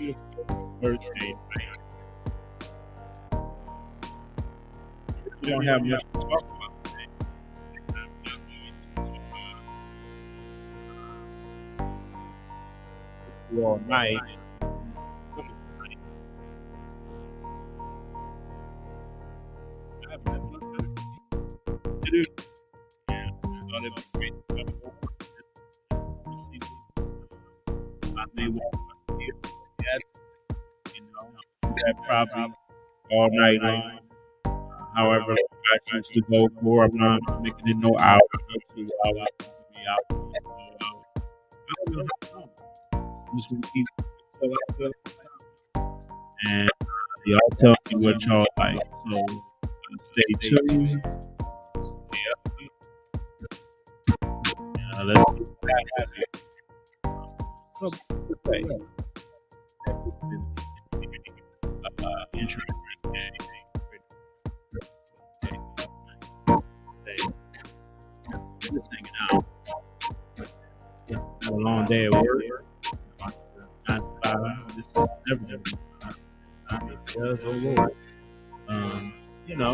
beautiful bird state. We don't have much to talk about today. All night. It is. Yeah, thought it was great. I may walk here, you know, that probably all night long. However long I choose to go for, I'm not making it no hour, no 2 hours, 3 hours, 4 hours. I don't know how long. I'm just gonna keep until I feel and y'all tell me what y'all like. So stay tuned. Yeah, let's get back to it. So, okay. Interesting. Just hanging out. Had a long day at work. 9 to 5. This is never done. Yes, oh Lord. You know,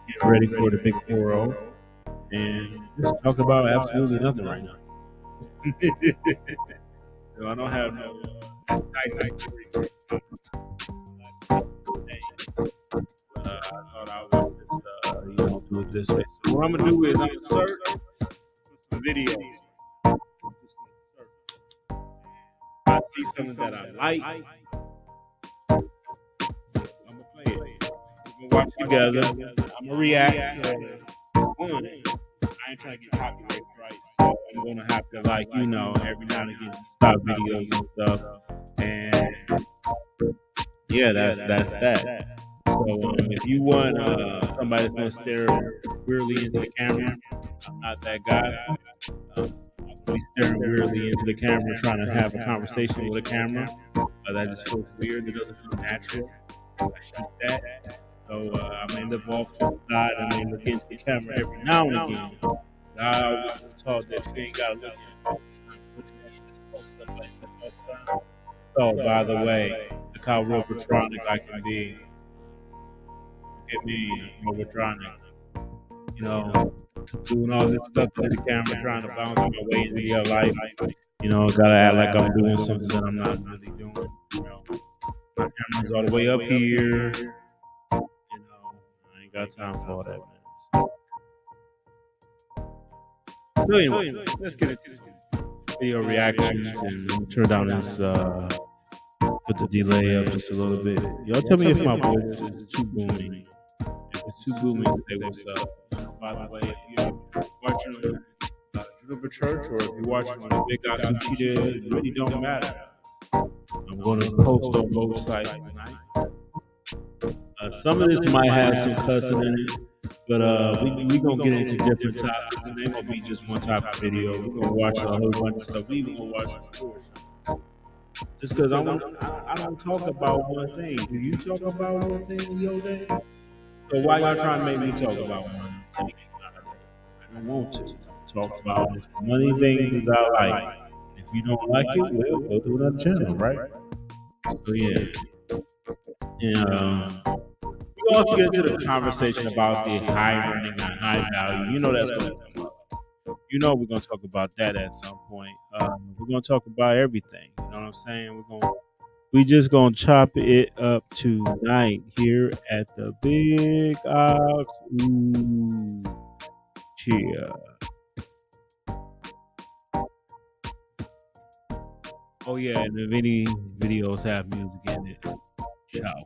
get ready for the big 4-0 and just talk about absolutely nothing right now. So I don't have no exciting story. I thought I would just, do it this way. So what I'm gonna do is I'm gonna search for some videos. I see something that I like, I'm gonna play it. We're gonna watch together. I'm gonna react. One, I ain't trying to get copyright right, so I'm gonna have to every now and again stop videos and stuff. And yeah, that's that. So if you want somebody that's gonna stare weirdly into the camera, I'm not that guy. I'm gonna be staring weirdly into the camera, trying to have a conversation with a camera. That just feels weird. It doesn't feel natural. I hate that. So I may look off to the side. I may look into the camera every now and again. I always was taught that you ain't gotta look at stuff like this all the time. So by the way, look how robotronic I can be. Look at me, robotronic. Doing all this stuff to the camera, trying to bounce my way into your life. Gotta act like I'm doing something that I'm not really doing. My camera's all the way up here. I ain't got time for all that, man. So anyway, let's get into video reactions and turn down this put the delay up just a little bit. Y'all tell me if my voice is too booming. If it's too booming, say what's up. By the way, if you're watching Juniper Church or if you're watching on the Big Asuchita, it really don't matter. I'm going to post on both sides tonight. Some of this might have some cussing in it, but we gonna get into different topics. It ain't gonna be just one type of video. We're gonna watch a whole bunch of stuff. We even gonna watch just because I don't talk about one thing. Do you talk about one thing in your day? So why y'all trying to make me talk about one thing? I don't want to talk about as many things as I like. If you don't like it, well, go to another channel, right? So yeah. We also get into the conversation about the high running and high value. That's going to come up. We're going to talk about that at some point. We're going to talk about everything. You know what I'm saying? We just going to chop it up tonight here at the Big Ox. Ooh, cheer. Oh yeah, and if any videos have music in it, ciao.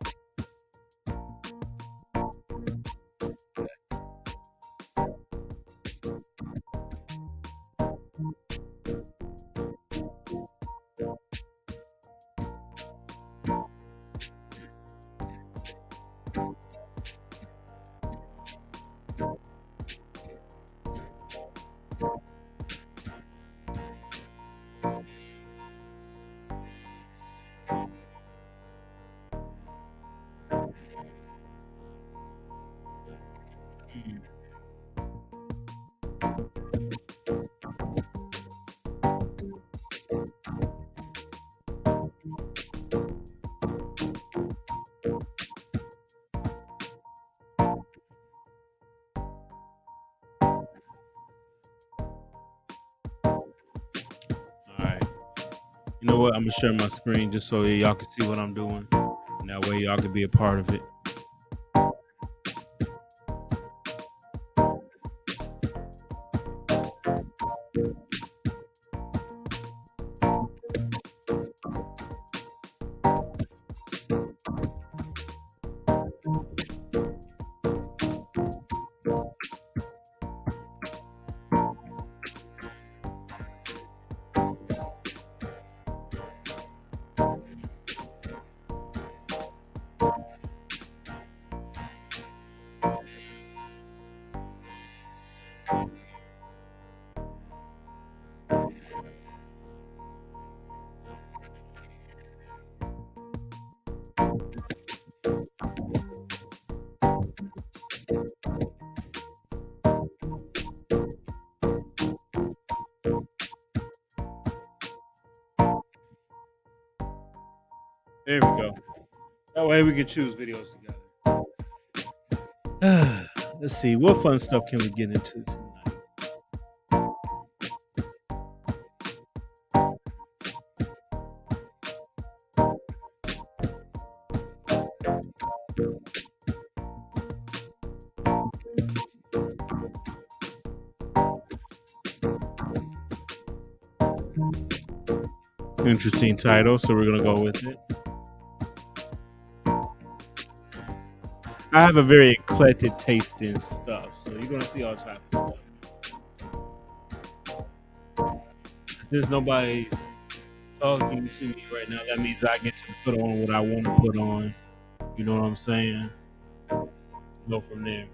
You know what? I'm gonna share my screen just so y'all can see what I'm doing. And that way y'all can be a part of it. There we go. That way we can choose videos together. Let's see, what fun stuff can we get into tonight? Interesting title, so we're gonna go with it. I have a very eclectic taste in stuff, so you're gonna see all types of stuff. Since nobody's talking to me right now, that means I get to put on what I want to put on. You know what I'm saying? Go from there.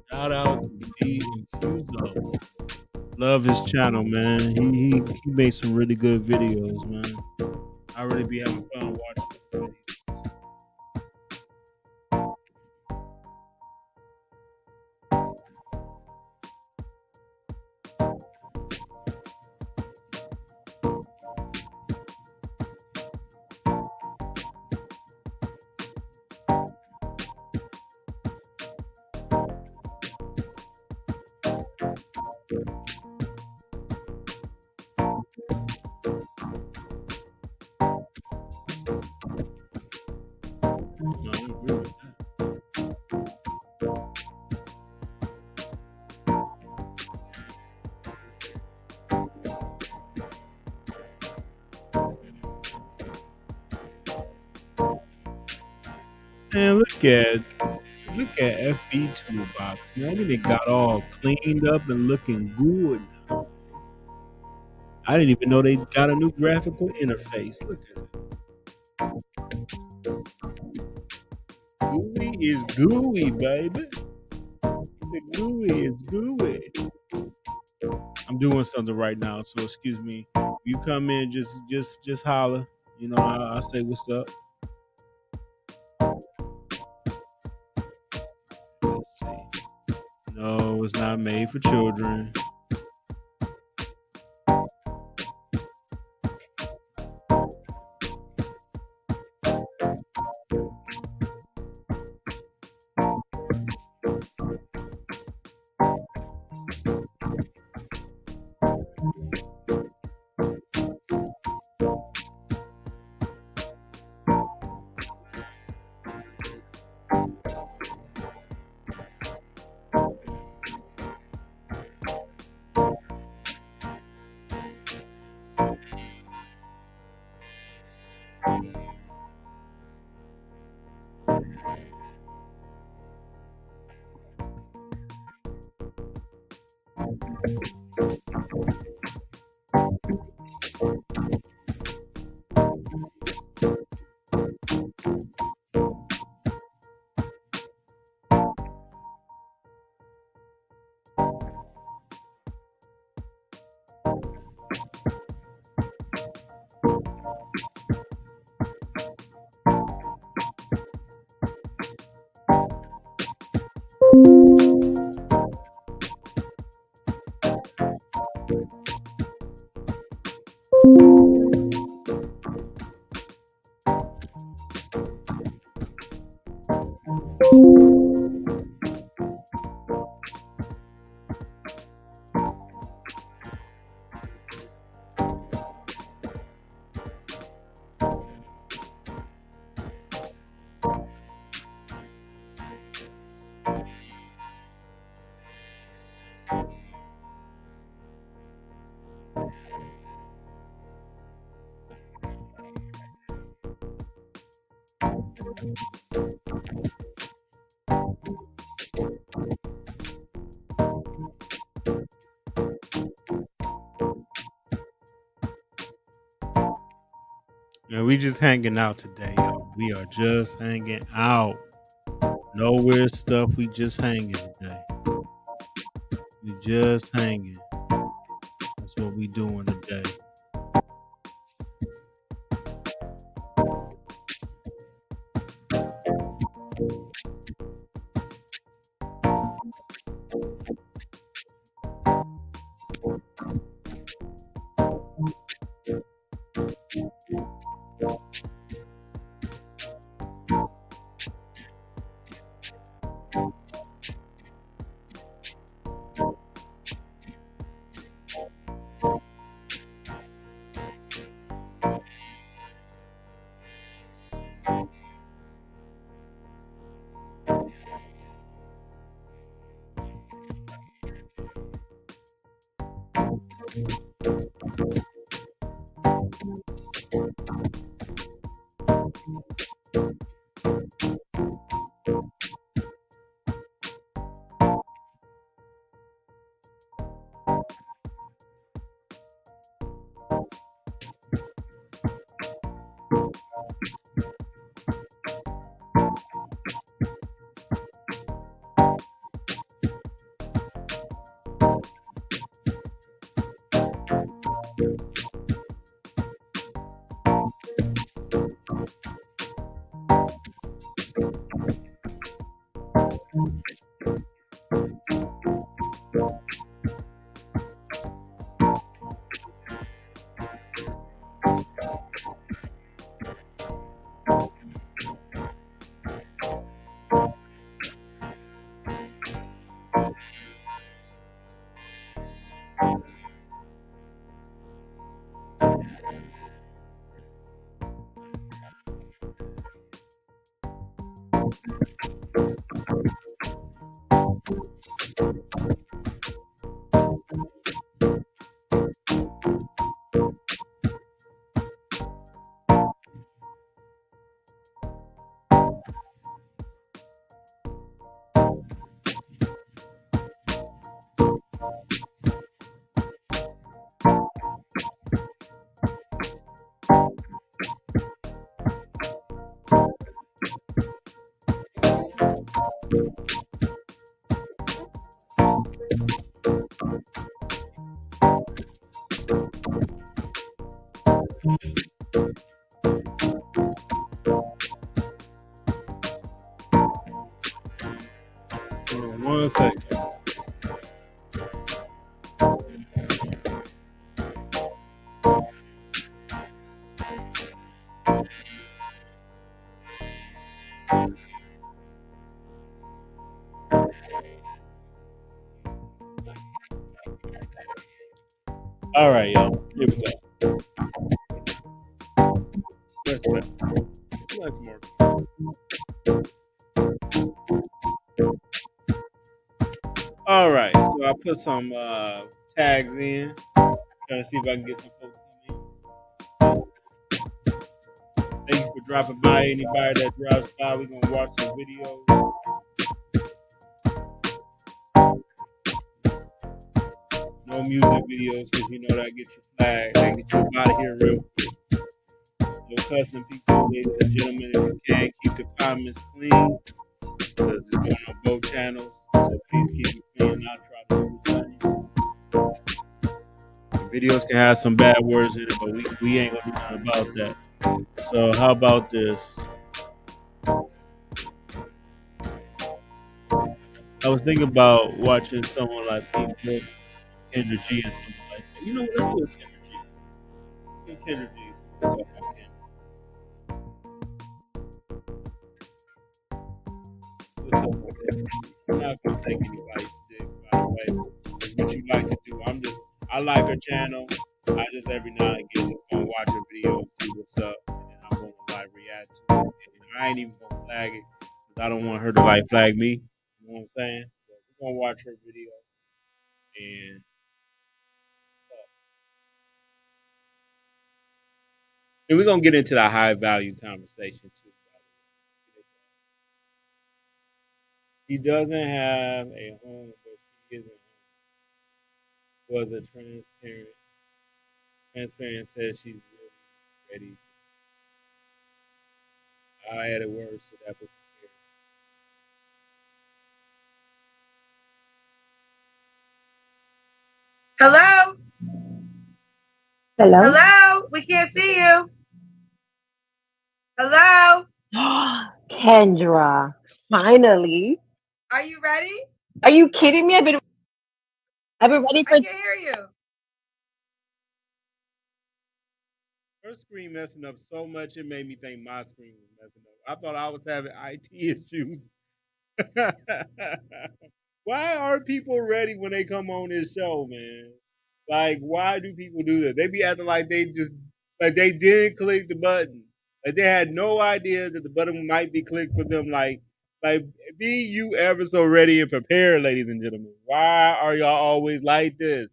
Shout out to Steve Fuso. Love his channel, man. He made some really good videos, man. I really be having fun watching his videos. No, I agree with that. Man, look at FB Toolbox, man. They got all cleaned up and looking good now. I didn't even know they got a new graphical interface. Look at it. Gooey is gooey, baby. The gooey is gooey. I'm doing something right now, so excuse me. You come in, just holler. You know, I say what's up. Let's see. No, it's not made for children. Man, we just hanging out today, yo. We are just hanging out. No weird stuff. We just hanging today. We just hanging. That's what we doing today. Hold on 1 second. All right, y'all. Here we go. Let's more. All right. So I put some tags in. Trying to see if I can get some folks come in. Thank you for dropping by. Anybody that drops by, we're gonna watch some videos. No music videos because you know that get you flagged. That get you out of here real quick. No cussing people, ladies and gentlemen. If you can, keep the comments clean because it's going on both channels. So please keep it clean. I'll try to do the same. The videos can have some bad words in it, but we ain't gonna do nothing about that. So how about this? I was thinking about watching someone like Pete Kendra G or something like that. You know what? Let's do a Kendra G. Kendra G. Stuff on Kendra. Do something like that. I'm not gonna take anybody's dick, by the way. It's what you like to do. I like her channel. I just every now and again just gonna watch her video and see what's up, and then I'm gonna like react to it. And I ain't even gonna flag it because I don't want her to like flag me. You know what I'm saying? But we're gonna watch her video and we're gonna get into that high value conversation too. She doesn't have a home, but she isn't home. Was a transparent says she's really ready. I added words to that, but Hello? Hello? Hello? We can't see you. Hello? Kendra, finally. Are you ready? Are you kidding me? I've been ready I for can't hear you. her screen messing up so much it made me think my screen was messing up. I thought I was having IT issues. Why are people ready when they come on this show, man? Like, why do people do that? They be acting like they didn't click the button. Like they had no idea that the button might be clicked for them. Like be you ever so ready and prepared, ladies and gentlemen. Why are y'all always like this?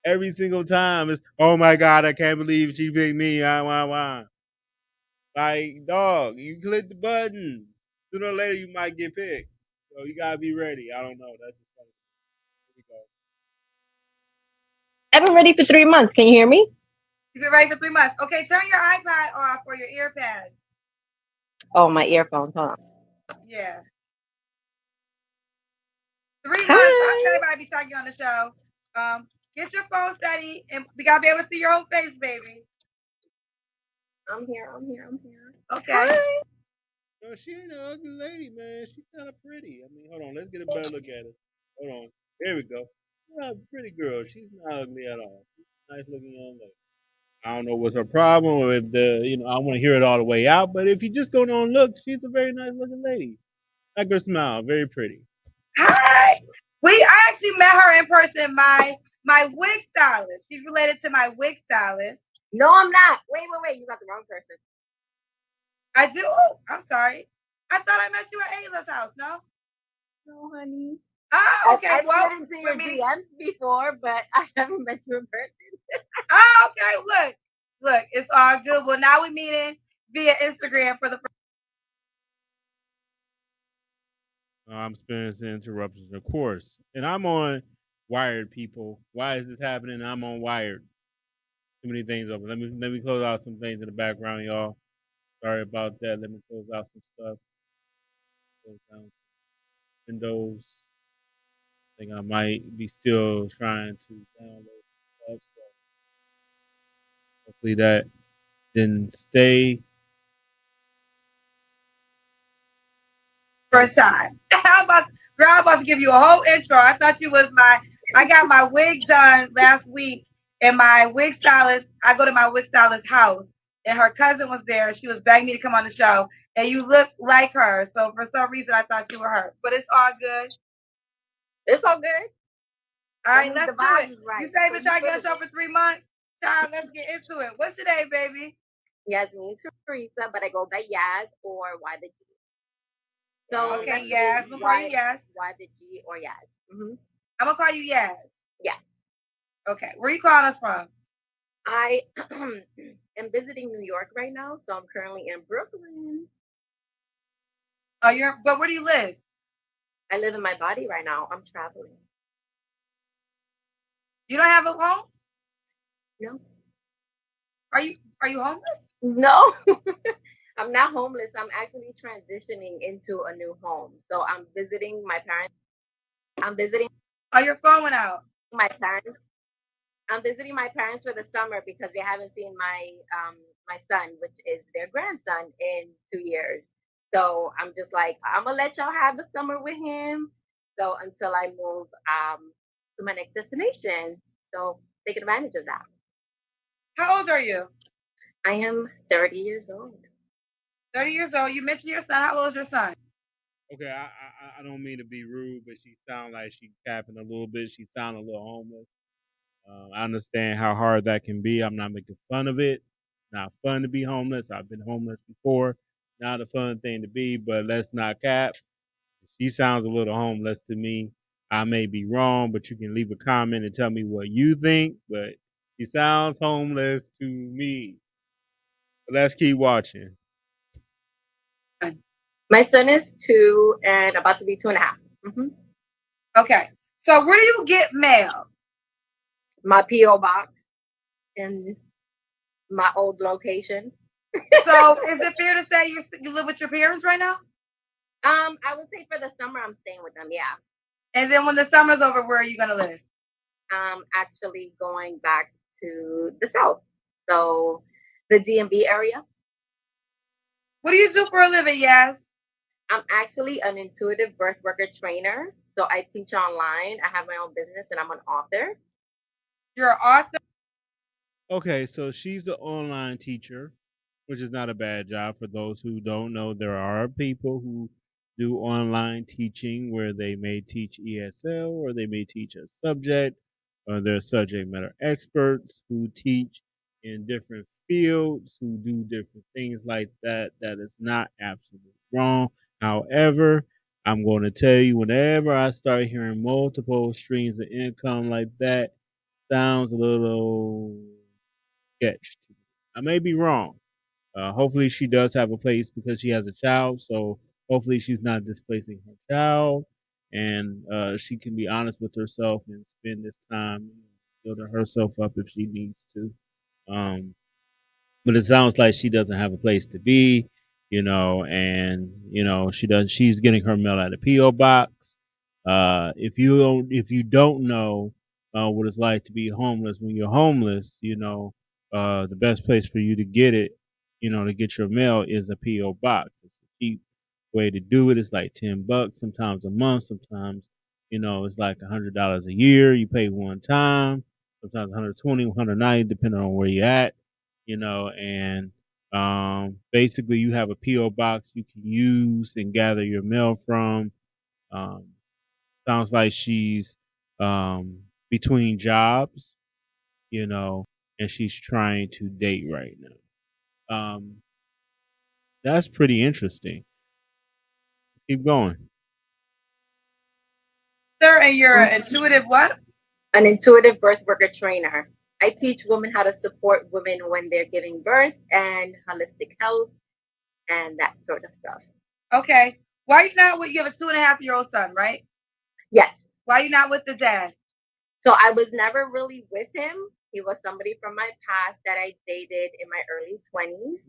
Every single time it's, oh my God, I can't believe she picked me. Why? Like, dog, you click the button. Sooner or later, you might get picked. So you gotta be ready. I don't know. That's just funny. Here we go. I've been ready for 3 months. Can you hear me? You've been ready for 3 months. Okay, turn your iPad off or your earpads. Oh, my earphones. Hold on. Yeah. 3 months. Trying to tell Hi. everybody be talking on the show. Get your phone steady and we gotta be able to see your whole face, baby. I'm here. Okay. Hi. No, she ain't an ugly lady, man. She's kind of pretty. I mean, hold on. Let's get a better look at her. Hold on. There we go. Yeah, pretty girl. She's not ugly at all. She's a nice looking young lady. I don't know what's her problem or if I want to hear it all the way out. But if you just go on looks, she's a very nice looking lady. Like her smile, very pretty. Hi. I actually met her in person. My wig stylist. She's related to my wig stylist. No, I'm not. Wait. You got the wrong person. I do. I'm sorry. I thought I met you at Ayla's house. No. No, honey. Oh, okay. I've Well, slid into we're your meeting. DMs before, but I haven't met you in person. Oh, okay. Look. It's all good. Well, now we're meeting via Instagram for the first. I'm experiencing interruptions, of course. And I'm on Wired, people. Why is this happening? I'm on Wired. Too many things open. Let me close out some things in the background, y'all. Sorry about that. Let me close out some stuff. Close down some windows. I think I might be still trying to download stuff. So hopefully that didn't stay. First time. I'm about to give you a whole intro. I thought you was I got my wig done last week and my wig stylist, I go to my wig stylist's house and her cousin was there. She was begging me to come on the show and you look like her. So for some reason I thought you were her, but it's all good. It's all good. All right, let's do it. Right. You say but y'all get a show for 3 months? Child, let's get into it. What's your name, baby? Yasmin Teresa, but I go by Yaz or Why the G. So okay, Yaz. I'm gonna call you Yaz. Why the G or Yaz? Mm-hmm. I'm gonna call you Yaz. Yeah. Okay. Where you calling us from? I am visiting New York right now, so I'm currently in Brooklyn. Oh, but where do you live? I live in my body right now. I'm traveling. You don't have a home? No. Are you homeless? No. I'm not homeless. I'm actually transitioning into a new home. So I'm visiting my parents. Oh, your phone went out. My parents. I'm visiting my parents for the summer because they haven't seen my son, which is their grandson, in 2 years. So I'm just like, I'm gonna let y'all have the summer with him. So until I move to my next destination. So take advantage of that. How old are you? I am 30 years old. 30 years old. You mentioned your son. How old is your son? Okay, I don't mean to be rude, but she sound like she capping a little bit. She sound a little homeless. I understand how hard that can be. I'm not making fun of it. Not fun to be homeless. I've been homeless before. Not a fun thing to be, but let's not cap. She sounds a little homeless to me. I may be wrong, but you can leave a comment and tell me what you think. But she sounds homeless to me. Let's keep watching. My son is 2 and about to be 2.5. Okay. So where do you get mail? My P.O. box in my old location. So is it fair to say you live with your parents right now? I would say for the summer I'm staying with them, yeah. And then when the summer's over, where are you gonna live? Actually going back to the South. So the DMV area. What do you do for a living, Yaz? I'm actually an intuitive birth worker trainer. So I teach online. I have my own business and I'm an author. You're an author. Okay, so she's the online teacher, which is not a bad job. For those who don't know, there are people who do online teaching where they may teach ESL or they may teach a subject, or they're subject matter experts who teach in different fields, who do different things like that. That is not absolutely wrong. However, I'm going to tell you, whenever I start hearing multiple streams of income like that, sounds a little sketch. I may be wrong. Hopefully, she does have a place because she has a child. So hopefully, she's not displacing her child, and she can be honest with herself and spend this time building herself up if she needs to. Um, but it sounds like she doesn't have a place to be, and she's getting her mail at a PO box. If you don't know what it's like to be homeless when you're homeless, the best place for you to get it, to get your mail is a PO box. It's a cheap way to do it. It's like $10, sometimes a month, sometimes it's like $100 a year. You pay one time, sometimes 120, 190, depending on where you're at, and basically you have a PO box you can use and gather your mail from. Um, Sounds like she's between jobs, you know, and she's trying to date right now. That's pretty interesting. Keep going. Sir, and you're an intuitive what? An intuitive birth worker trainer. I teach women how to support women when they're giving birth and holistic health and that sort of stuff. Okay. Why are you not with you have a 2.5-year-old son, right? Yes. Why are you not with the dad? So I was never really with him. He was somebody from my past that I dated in my early 20s.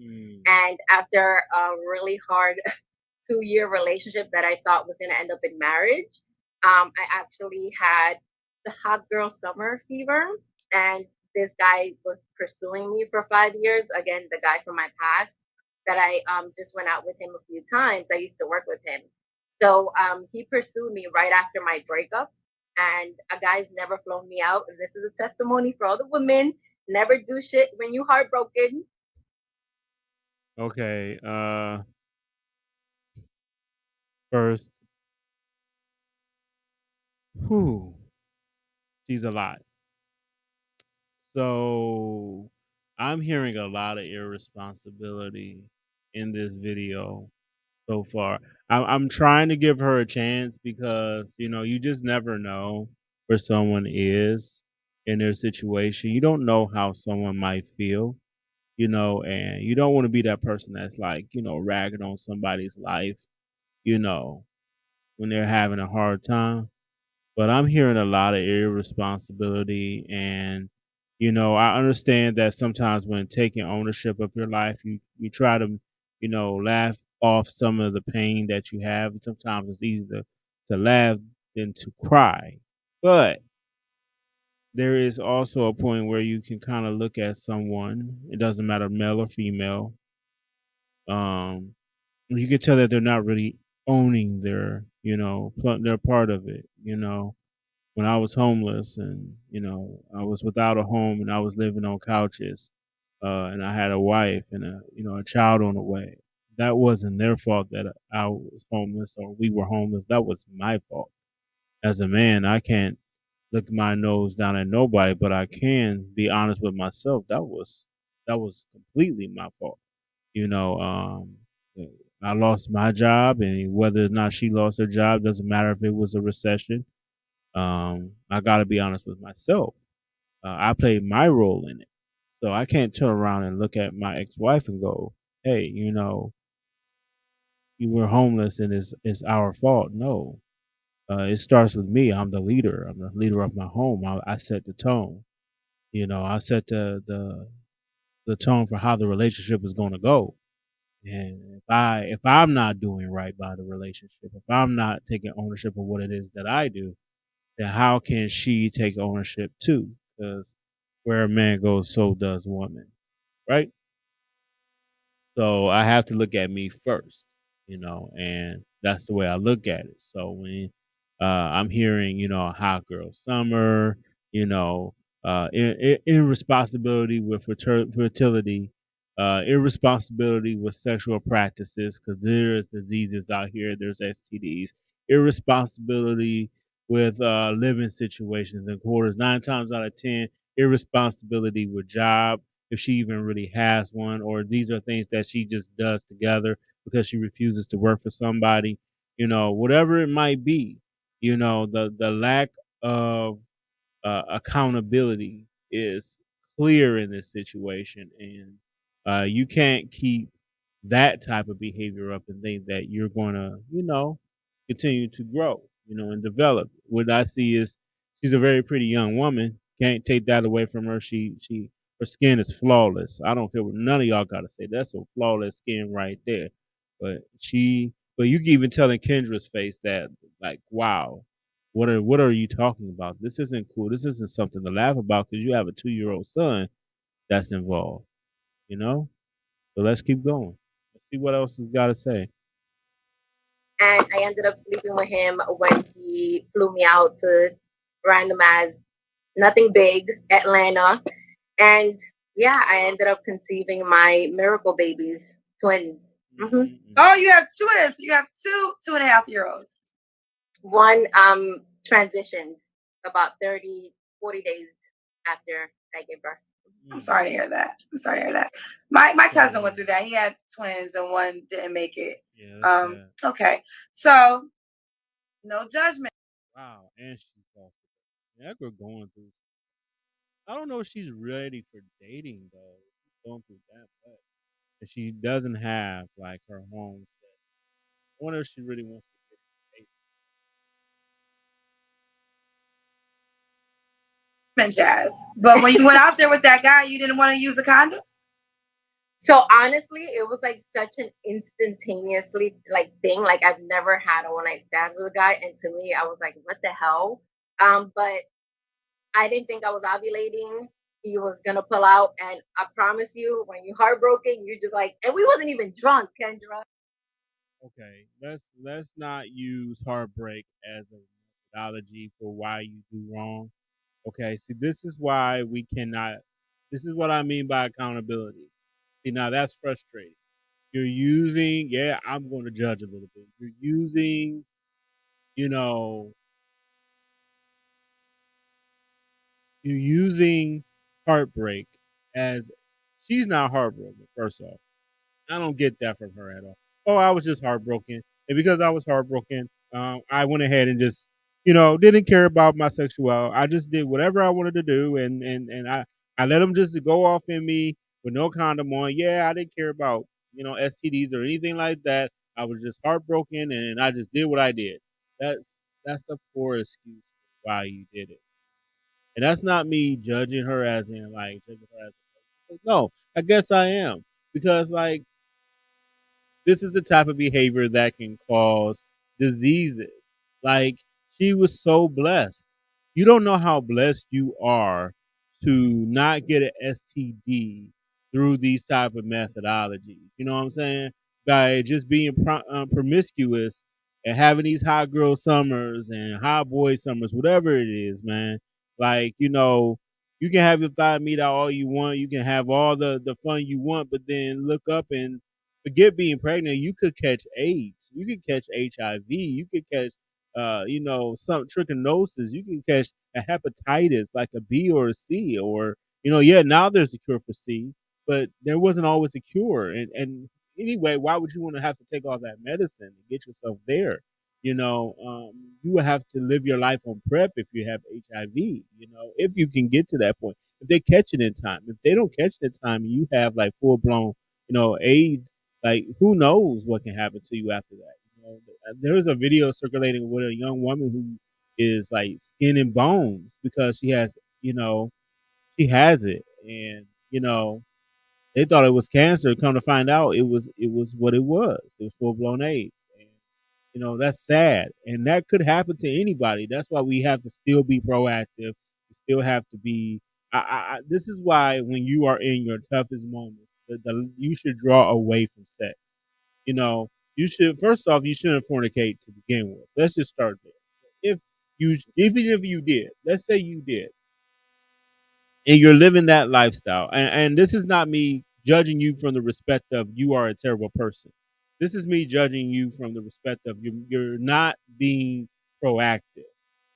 And after a really hard 2-year relationship that I thought was going to end up in marriage, I actually had the hot girl summer fever. And this guy was pursuing me for 5 years. Again, the guy from my past that I just went out with him a few times. I used to work with him. So he pursued me right after my breakup. And a guy's never flown me out. And this is a testimony for all the women. Never do shit when you heartbroken. Okay. First, whew, she's a lot. So I'm hearing a lot of irresponsibility in this video so far. I'm trying to give her a chance because you just never know where someone is in their situation. You don't know how someone might feel, and you don't want to be that person that's like ragging on somebody's life, you know, when they're having a hard time. But I'm hearing a lot of irresponsibility, and I understand that sometimes when taking ownership of your life, you try to laugh off some of the pain that you have. Sometimes it's easier to laugh than to cry, but there is also a point where you can kind of look at someone. It doesn't matter male or female. Um, you can tell that they're not really owning their part of it. When I was homeless and I was without a home and I was living on couches, and I had a wife and a child on the way. That wasn't their fault that I was homeless or we were homeless. That was my fault. As a man, I can't look my nose down at nobody, but I can be honest with myself. That was completely my fault. You know, I lost my job, and whether or not she lost her job doesn't matter if it was a recession. I got to be honest with myself. I played my role in it. So I can't turn around and look at my ex-wife and go, "Hey, you were homeless and it's our fault. No, it starts with me. I'm the leader. I'm the leader of my home. I set the tone. You know, I set the tone for how the relationship is going to go. And if I'm not doing right by the relationship, if I'm not taking ownership of what it is that I do, then how can she take ownership too? Because where a man goes, so does woman, right? So I have to look at me first, and that's the way I look at it. So when I'm hearing, hot girl summer, you know, irresponsibility with fertility, irresponsibility with sexual practices, because there's diseases out here, there's STDs, irresponsibility with living situations and quarters. 9 times out of 10, irresponsibility with job, if she even really has one, or these are things that she just does together because she refuses to work for somebody, whatever it might be, the lack of accountability is clear in this situation, and you can't keep that type of behavior up and think that you're going to, continue to grow, and develop. What I see is she's a very pretty young woman. Can't take that away from her. Her skin is flawless. I don't care what none of y'all got to say. That's a flawless skin right there. But you can even tell in Kendra's face that, like, wow, what are you talking about? This isn't cool. This isn't something to laugh about because you have a 2-year-old son that's involved. You know. So let's keep going. Let's see what else he's got to say. And I ended up sleeping with him when he flew me out to random as nothing big, Atlanta. And yeah, I ended up conceiving my miracle babies, twins. Mm-hmm. Oh, you have twins. You have 2.5-year-olds. One transitioned about 30, 40 days after I gave birth. I'm sorry to hear that. My cousin went through that. He had twins and one didn't make it. Yeah, okay. So no judgment. Wow, and she's off. That girl going through. I don't know if she's ready for dating though. She's going through that much. And she doesn't have like her home set. I wonder if she really wants to get dating. Jazz. But when you went out there with that guy, you didn't want to use a condom? So honestly, it was like such an instantaneously like thing. Like I've never had a one night stand with a guy, and to me, I was like, "What the hell?" But I didn't think I was ovulating. He was gonna pull out, and I promise you, when you're heartbroken, you just like, and we wasn't even drunk, Kendra. Okay, let's not use heartbreak as a methodology for why you do wrong. Okay, see, this is why we cannot. This is what I mean by accountability. See, now that's frustrating. You're using, yeah, I'm going to judge a little bit. You're using, you know, you're using heartbreak as she's not heartbroken, first off. I don't get that from her at all. Oh, I was just heartbroken. And because I was heartbroken, I went ahead and just, didn't care about my sexuality. I just did whatever I wanted to do, and I let them just go off in me with no condom on. Yeah, I didn't care about STDs or anything like that. I was just heartbroken, and I just did what I did. That's a poor excuse for why you did it, and that's not me judging her as in like judging her as no. I guess I am because like this is the type of behavior that can cause diseases. Like she was so blessed. You don't know how blessed you are to not get an STD through these type of methodologies. You know what I'm saying? By just being promiscuous and having these hot girl summers and hot boy summers, whatever it is, man. Like you can have your thigh meat out all you want. You can have all the fun you want, but then look up and forget being pregnant. You could catch AIDS. You could catch HIV. You could catch, some trichinosis. You can catch a hepatitis like a B or a C, or yeah. Now there's a cure for C, but there wasn't always a cure. And anyway, why would you want to have to take all that medicine and get yourself there? You would have to live your life on PrEP if you have HIV. If you can get to that point, if they catch it in time. If they don't catch it in time, you have like full blown, AIDS Like, who knows what can happen to you after that? You know, there was a video circulating with a young woman who is like skin and bones because she has, you know, she has it, and they thought it was cancer. Come to find out, it was what it was. It was full blown AIDS, and that's sad, and that could happen to anybody. That's why we have to still be proactive. We still have to be. This is why when you are in your toughest moments, you should draw away from sex. You should first off, you shouldn't fornicate to begin with. Let's just start there. Even if you did, let's say you did, and you're living that lifestyle. And this is not me judging you from the respect of you are a terrible person. This is me judging you from the respect of you're not being proactive.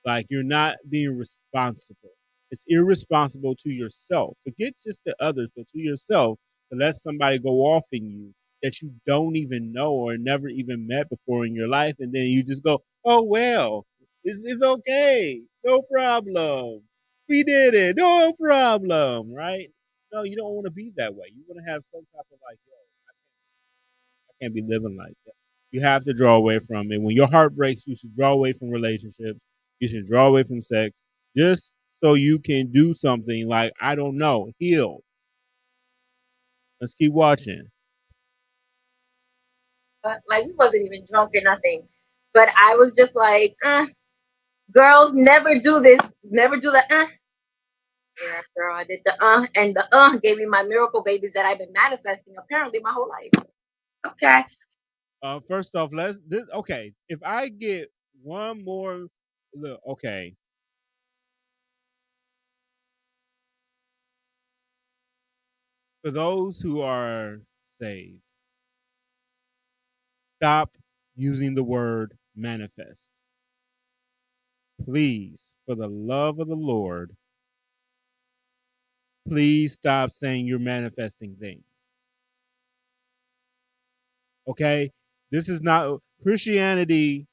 Like, you're not being responsible. It's irresponsible to yourself. Forget just the others, but to yourself, to let somebody go off in you that you don't even know or never even met before in your life. And then you just go, oh, well, it's okay. No problem. We did it. No problem. Right? No, you don't want to be that way. You want to have some type of like, yo, I can't be living like that. You have to draw away from it. When your heart breaks, you should draw away from relationships. You should draw away from sex just so you can do something like, I don't know, heal. Let's keep watching. But like, he wasn't even drunk or nothing. But I was just like, girls never do this, never do that. Yeah, girl, I did the and the gave me my miracle babies that I've been manifesting apparently my whole life. Okay. First off, okay. If I get one more look, okay. For those who are saved, stop using the word manifest. Please, for the love of the Lord, please stop saying you're manifesting things. Okay? This is not Christianity.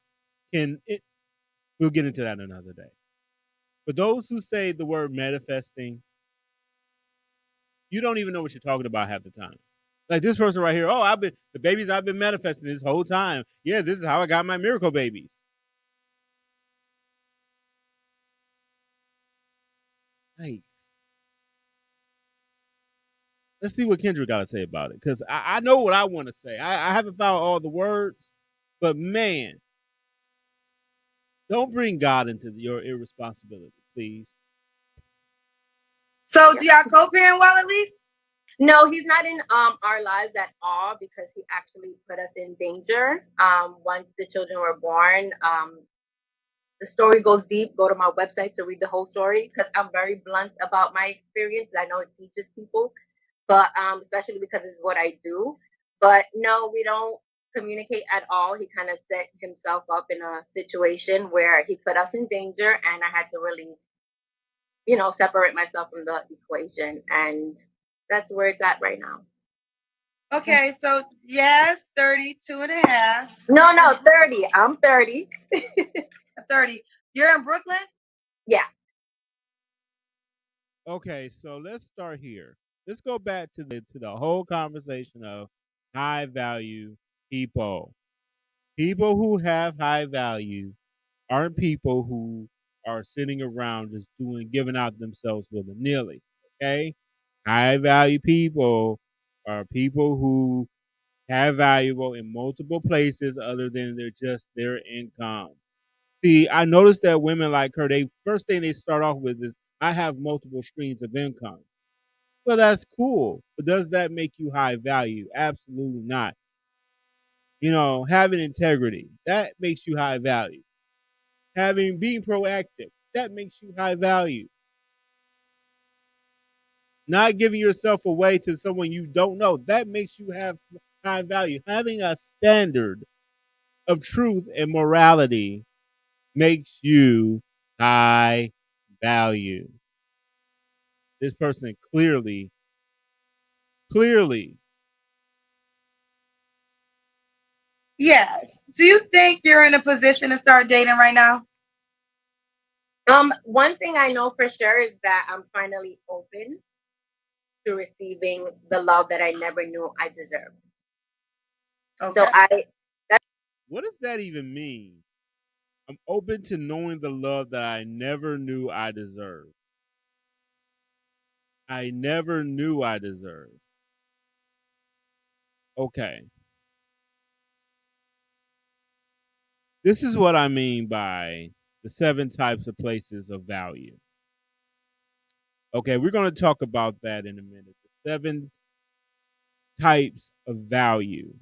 We'll get into that another day. For those who say the word manifesting, you don't even know what you're talking about half the time. Like this person right here, the babies I've been manifesting this whole time. Yeah, this is how I got my miracle babies. Hey, let's see what Kendra got to say about it, because I know what I want to say. I haven't found all the words, but man, don't bring God into your irresponsibility, please. So do y'all co-parent well at least? No, he's not in our lives at all because he actually put us in danger. Once the children were born, the story goes deep. Go to my website to read the whole story because I'm very blunt about my experience. I know it teaches people, but especially because it's what I do. But no, we don't communicate at all. He kind of set himself up in a situation where he put us in danger, and I had to really, separate myself from the equation. And that's where it's at right now. Okay, so yes, 32 and a half. No, 30. I'm 30. 30. You're in Brooklyn? Yeah. Okay, so let's start here. Let's go back to the whole conversation of high value people. People who have high value aren't people who are sitting around just giving out themselves willy-nilly. Okay? High value people are people who have valuable in multiple places other than their income. See, I noticed that women like her, first thing they start off with is, I have multiple streams of income. Well, that's cool, but does that make you high value? Absolutely not. Having integrity, that makes you high value. Being proactive, that makes you high value. Not giving yourself away to someone you don't know, that makes you have high value. Having a standard of truth and morality makes you high value. This person clearly. Yes. Do you think you're in a position to start dating right now? One thing I know for sure is that I'm finally open to receiving the love that I never knew I deserved. So Okay. What does that even mean? I'm open to knowing the love that I never knew I deserved. I never knew I deserved. Okay. This is what I mean by the 7 types of places of value. Okay, we're going to talk about that in a minute. The 7 types of value: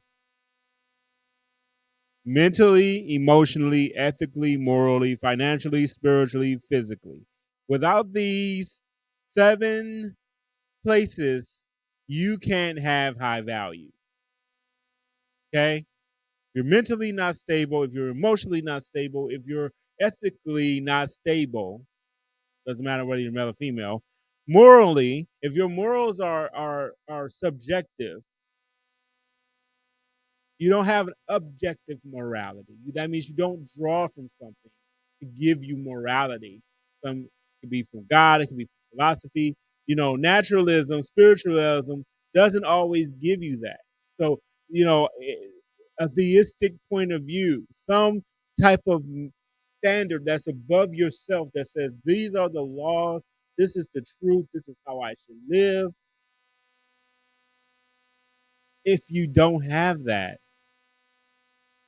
mentally, emotionally, ethically, morally, financially, spiritually, physically. Without these 7 places, you can't have high value. Okay? You're mentally not stable, if you're emotionally not stable, if you're ethically not stable, doesn't matter whether you're male or female. Morally, if your morals are subjective, you don't have an objective morality. That means you don't draw from something to give you morality. Some it could be from God, it could be from philosophy. Naturalism, spiritualism doesn't always give you that. So, a theistic point of view, some type of standard that's above yourself that says these are the laws, this is the truth, this is how I should live. If you don't have that,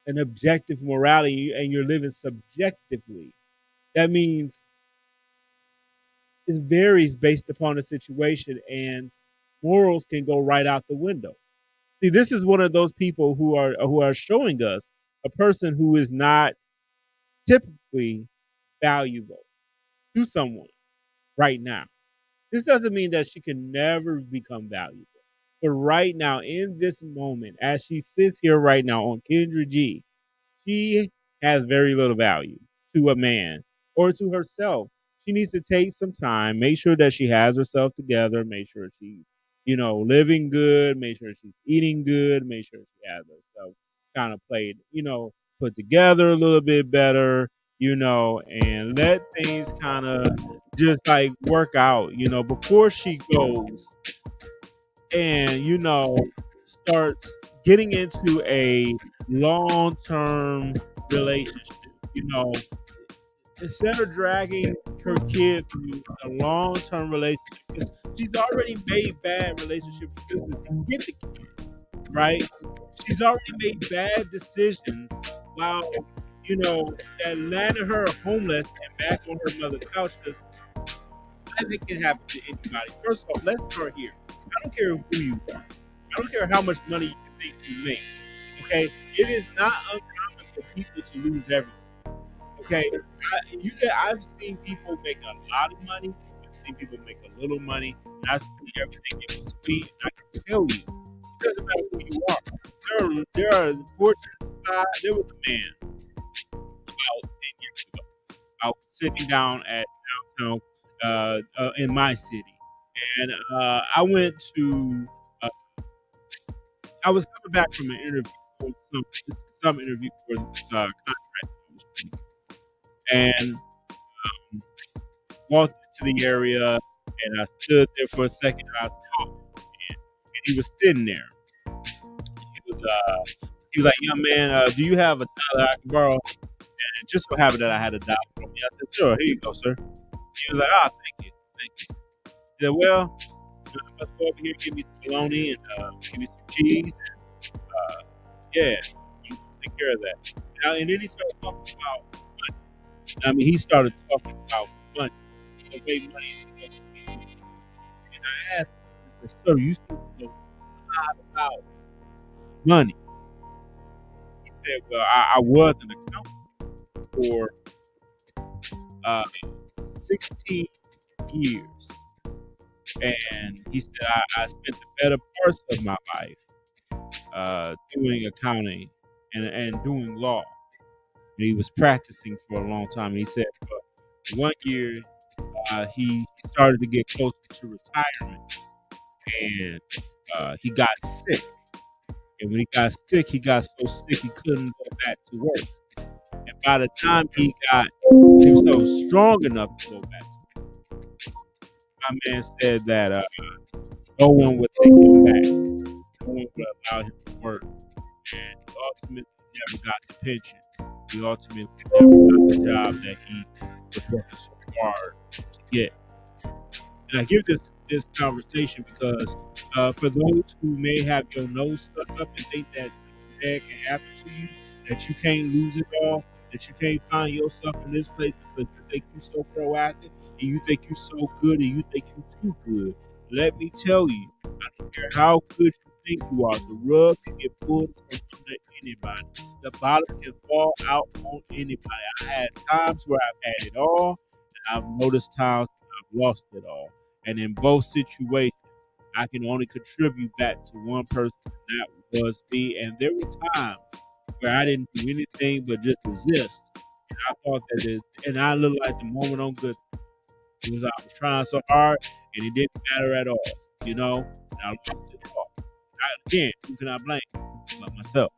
an objective morality and you're living subjectively, that means it varies based upon the situation, and morals can go right out the window. See, this is one of those people who are showing us a person who is not typically valuable to someone right now. This doesn't mean that she can never become valuable. But right now, in this moment, as she sits here right now on Kendra G, she has very little value to a man or to herself. She needs to take some time, make sure that she has herself together, make sure she's, living good, make sure she's eating good, make sure she has herself kind of played, put together a little bit better, and let things kind of just like work out, before she goes and, starts getting into a long term relationship. You know, Instead of dragging her kid through a long term relationship, because she's already made bad relationship decisions to get the kid, right? She's already made bad decisions while, that landed her homeless and back on her mother's couch, because anything can happen to anybody. First of all, let's start here. I don't care who you are. I don't care how much money you think you make. Okay, it is not uncommon for people to lose everything. Okay, I've seen people make a lot of money. I've seen people make a little money, and I've seen everything in between. And I can tell you, it doesn't matter who you are. There are fortunate. There was a man about 10 years ago. I was sitting down at downtown in my city, and I went to. Uh, I was coming back from an interview for some interview for this contract, and walked into the area, and I stood there for a second, and I was talking, and he was sitting there. He was like, "Young man, do you have a dollar I can borrow?" And it just so happened that I had a dollar on me. I said, "Sure, here you go, sir." He was like, "Ah, thank you, thank you." He said, "Well, let's go over here, give me some bologna and give me some cheese, and yeah, you take care of that." And then he started talking about money. He started talking about money, the way money is supposed to be. And I asked him, I said, "Sir, you supposed to know a lot about money." He said, "Well, I was an accountant for uh, 16 years." And he said, I spent the better parts of my life doing accounting and doing law. And he was practicing for a long time. And he said, for 1 year, he started to get closer to retirement, and he got sick. And when he got so sick he couldn't go back to work. And by the time he got himself strong enough to go back to work, my man said that no one would take him back. No one would allow him to work. and he ultimately never got the pension. He ultimately never got the job that he was working so hard to get. And I give this conversation because for those who may have your nose stuck up and think that bad can happen to you, that you can't lose it all, that you can't find yourself in this place because you think you're so proactive and you think you're so good and you think you're too good. Let me tell you, I don't care how good you think you are, the rug can get pulled from under anybody. The bottom can fall out on anybody. I had times where I've had it all, and I've noticed times when I've lost it all. And in both situations, I can only contribute back to one person, and that was me. And there were times where I didn't do anything but just exist. And I thought that and I looked like the moment on good because I was trying so hard and it didn't matter at all, and I lost it all. Again, who can I blame but myself?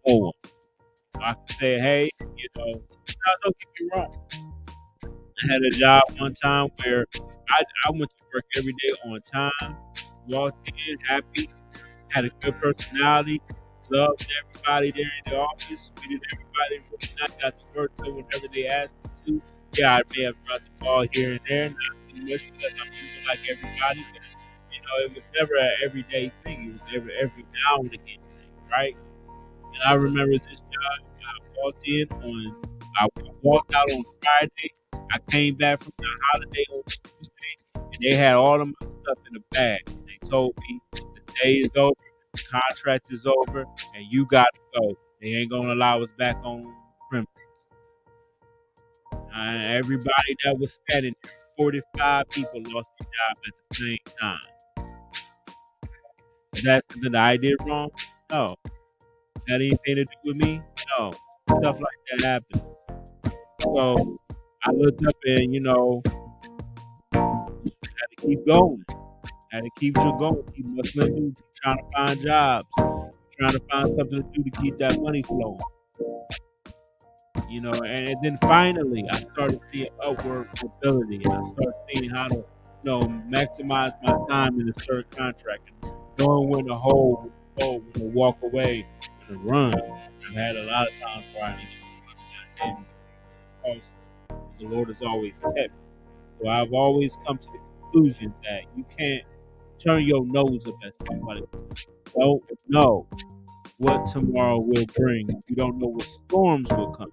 No one. So I can say, hey, now don't get me wrong. I had a job one time where I went to work every day on time, walked in happy, had a good personality, loved everybody there in the office, treated everybody really nice, got to work done whenever they asked me to. Yeah, I may have dropped the ball here and there, not too much because I'm human like everybody, but it was never an everyday thing. It was every now and again thing, right? And I remember this job. I walked out on Friday. I came back from the holiday on Tuesday, and they had all of my stuff in a bag. And they told me the day is over, the contract is over, and you got to go. They ain't gonna allow us back on premises. Everybody that was standing there, 45 people lost their job at the same time. Is that something that I did wrong? No. Had anything to do with me? No. Stuff like that happens. So I looked up and, had to keep going. Had to keep you going, keep hustling, keep trying to find jobs, trying to find something to do to keep that money flowing. And then finally I started seeing upward mobility and I started seeing how to, maximize my time in a certain contract and knowing when to hold, when to walk away, when to run. I've had a lot of times where I didn't because the Lord has always kept me. So I've always come to the conclusion that you can't turn your nose up at somebody. You don't know what tomorrow will bring. You don't know what storms will come.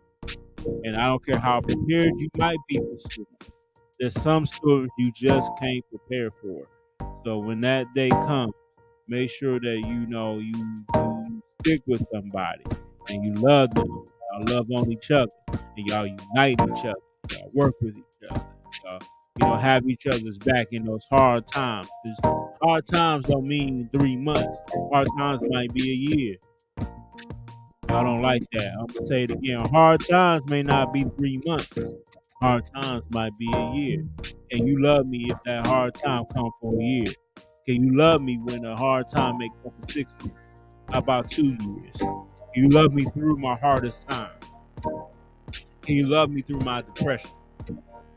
And I don't care how prepared you might be for storms. There's some storms you just can't prepare for. So when that day comes, make sure that you stick with somebody and you love them. Y'all love on each other and y'all unite each other. Y'all work with each other. Have each other's back in those hard times. 'Cause hard times don't mean 3 months. Hard times might be a year. I don't like that. I'm gonna say it again. Hard times may not be 3 months. Hard times might be a year. Can you love me if that hard time come for a year? Can you love me when a hard time may come for 6 months? How about 2 years? Can you love me through my hardest time? Can you love me through my depression?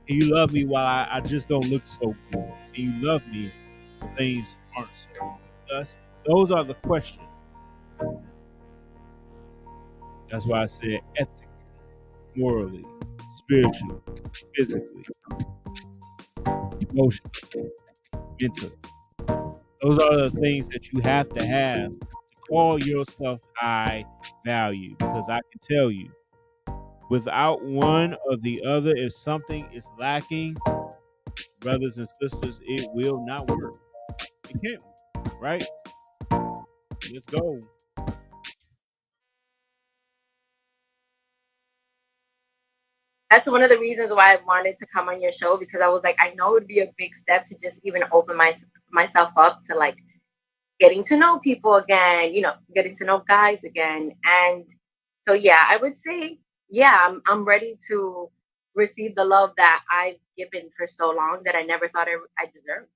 Can you love me while I just don't look so good? Can you love me when things aren't so good? Those are the questions. That's why I said ethically, morally, spiritually, physically, emotionally, mentally. Those are the things that you have to call yourself high value. Because I can tell you, without one or the other, if something is lacking, brothers and sisters, it will not work. It can't, right? Let's go. That's one of the reasons why I wanted to come on your show, because I was like, I know it would be a big step to just even open myself up to like getting to know people again, getting to know guys again. And so, yeah, I would say, yeah, I'm ready to receive the love that I've given for so long that I never thought I deserved.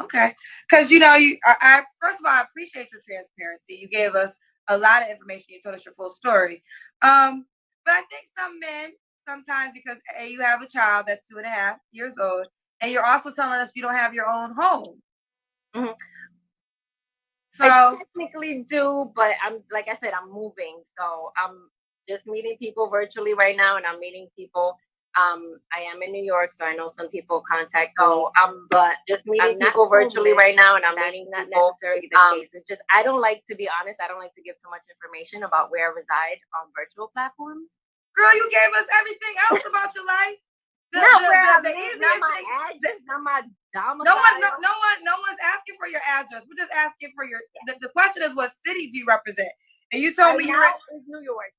Okay, because I first of all, I appreciate your transparency. You gave us a lot of information. You told us your full story. But I think some men sometimes, because you have a child that's 2.5 years old, and you're also telling us you don't have your own home. Mm-hmm. I So technically do, but I'm like I said, I'm moving, so I'm just meeting people virtually right now, and I'm meeting people. I am in New York, so I know some people contact me. But just meeting people virtually right now, and I'm meeting not people. Necessarily the case. It's just I don't like to be honest. I don't like to give too much information about where I reside on virtual platforms. girl, you gave us everything else about your life. The easiest not my thing, address, not my domicile. No one's asking for your address. We're just asking for your. The question is, what city do you represent? And you told me you represent New York.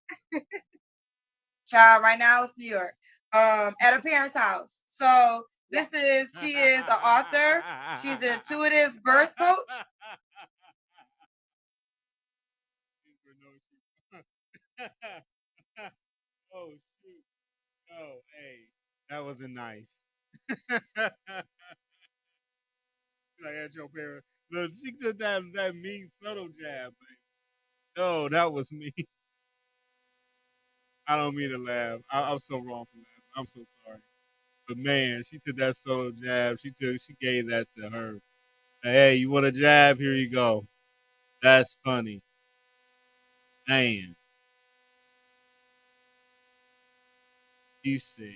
Child, right now it's New York. At a parent's house. So she is an author. She's an intuitive birth coach. Oh shoot! Oh, hey, that wasn't nice. Like at your parents. Look, she took that mean subtle jab, baby. No, that was me. I don't mean to laugh. I'm so wrong for laughing. I'm so sorry. But man, she took that subtle jab. She gave that to her. Hey, you want a jab? Here you go. That's funny. Man. He said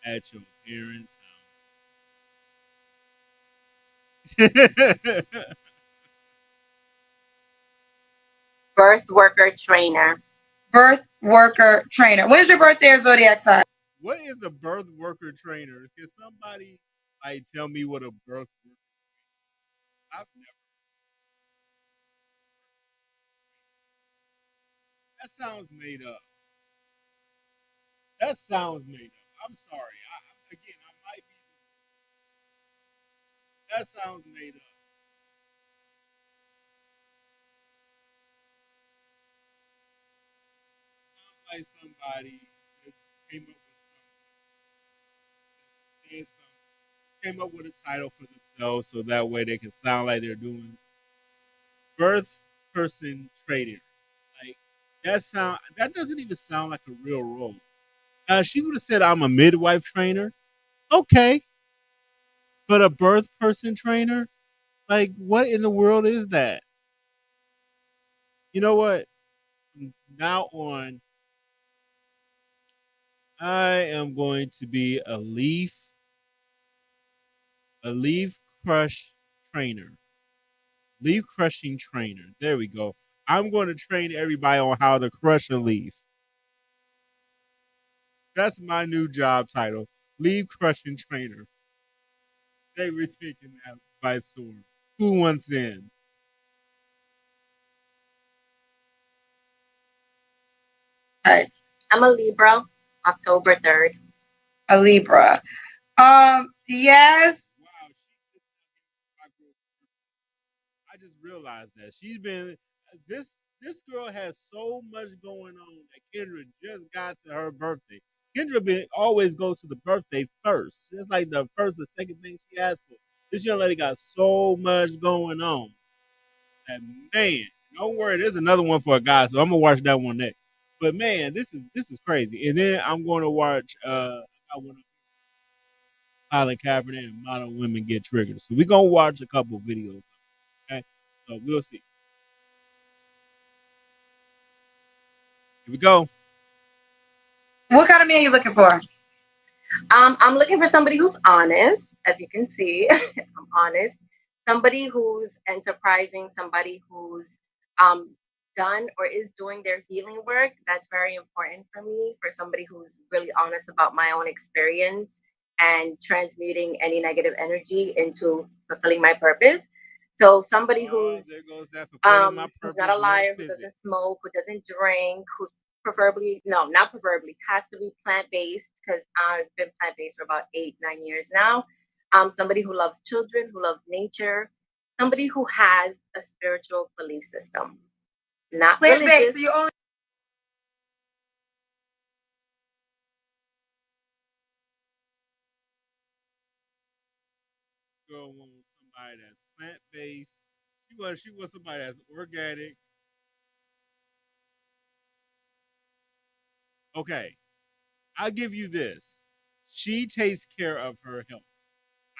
at your parents' house. Birth worker trainer. Birth worker trainer. When is your birthday or zodiac sign? What is a birth worker trainer? Can somebody tell me what a birth worker? I've never. That sounds made up. That sounds made up. I'm sorry. I might be. That sounds made up. Sounds like somebody just came up with something. Came up with a title for themselves so that way they can sound like they're doing birth person trainer. Like that doesn't even sound like a real role. She would have said I'm a midwife trainer. Okay. But a birth person trainer? Like what in the world is that? You know what? From now on, I am going to be a leaf crush trainer. Leaf crushing trainer. There we go. I'm going to train everybody on how to crush a leaf. That's my new job title. Leaf crushing trainer. They were taking that by storm. Who wants in? I'm a Libra, October 3rd. A Libra. Yes. Wow, I just realized that she's been this girl has so much going on that Kendra just got to her birthday. Kendra always goes to the birthday first. It's like the first or second thing she asks for. This young lady got so much going on. That man, don't worry, there's another one for a guy, so I'm gonna watch that one next. But man, this is crazy. And then I'm going to watch I want to Colin Kaepernick and modern women get triggered. So we're gonna watch a couple videos. Okay, so we'll see. Here we go. What kind of man are you looking for? I'm looking for somebody who's honest, as you can see. I'm honest. Somebody who's enterprising, somebody who's done or is doing their healing work. That's very important for me, for somebody who's really honest about my own experience and transmuting any negative energy into fulfilling my purpose. So somebody who's not a liar, who doesn't smoke, who doesn't drink, who's not preferably, has to be plant-based, because I've been plant-based for about 8-9 years now. Somebody who loves children, who loves nature, somebody who has a spiritual belief system. Not plant-based, so you only girl wants somebody that's plant-based. She wants somebody that's organic. Okay, I'll give you this. She takes care of her health.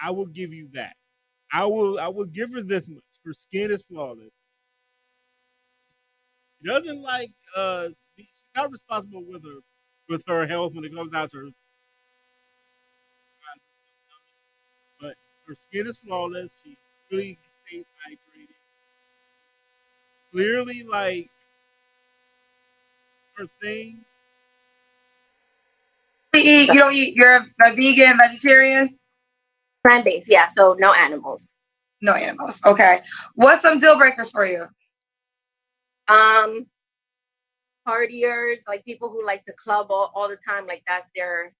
I will give you that. I will give her this much. Her skin is flawless. Doesn't like she's not responsible with her health when it comes down to her, but her skin is flawless. She really stays hydrated. Clearly, like her thing. You don't eat. You're a vegan, vegetarian. Plant-based, yeah. So no animals. No animals. Okay. What's some deal breakers for you? Um, partiers, like people who like to club all the time, like that's their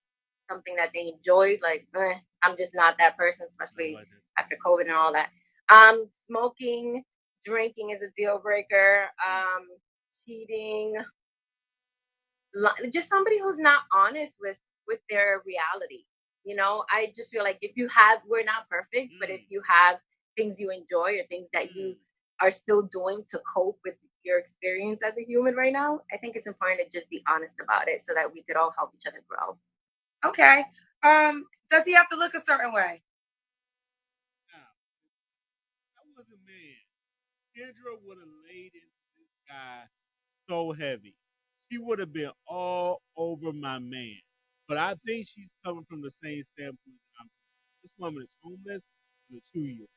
something that they enjoy. Like, I'm just not that person, especially Like that. after COVID and all that. Smoking, drinking is a deal breaker. Cheating, just somebody who's not honest with their reality. You know, I just feel like if you have, we're not perfect, but if you have things you enjoy or things that you are still doing to cope with your experience as a human right now, I think it's important to just be honest about it so that we could all help each other grow. Okay. Does he have to look a certain way? Now, I wasn't mad. Kendra would have laid into this guy so heavy. She would have been all over my man. But I think she's coming from the same standpoint that I'm. This woman is homeless and a 2 year.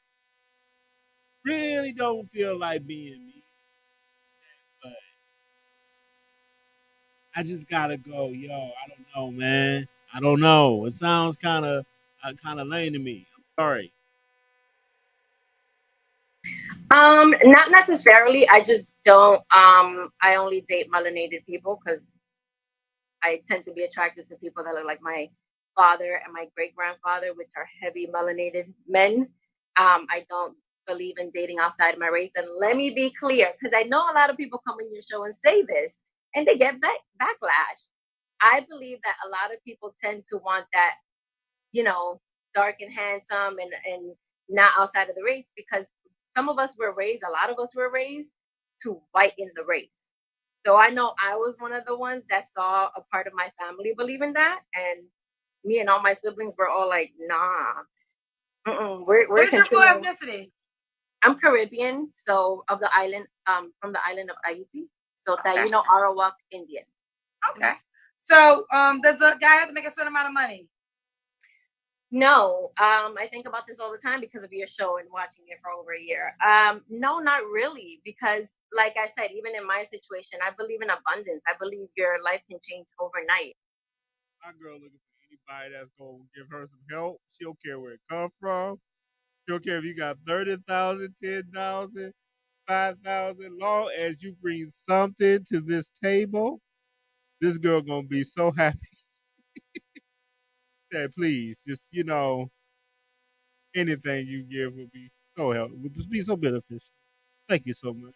Really don't feel like being me, but I just gotta go. Yo, I don't know, man. I don't know. It sounds kind of lame to me. I'm sorry. Not necessarily. I just don't. I only date melanated people because I tend to be attracted to people that look like my father and my great grandfather, which are heavy melanated men. I don't believe in dating outside of my race. And let me be clear, because I know a lot of people come on your show and say this, and they get backlash. I believe that a lot of people tend to want that, you know, dark and handsome and not outside of the race because some of us were raised, a lot of us were raised to whiten the race. So I know I was one of the ones that saw a part of my family believe in that, and me and all my siblings were all like, "Nah, we're What is your full continuing." ethnicity? I'm Caribbean, so of the island, from the island of Haiti, so that Okay. Arawak Indian. Okay. So, does a guy have to make a certain amount of money? No, I think about this all the time because of your show and watching it for over a year. No, not really, because like I said, even in my situation, I believe in abundance. I believe your life can change overnight. My girl looking for anybody that's gonna give her some help. She don't care where it come from. She don't care if you got 30,000, 10,000, 5,000. Long as you bring something to this table, this girl gonna be so happy. That please, just anything you give will be so helpful. Would be so beneficial. Thank you so much.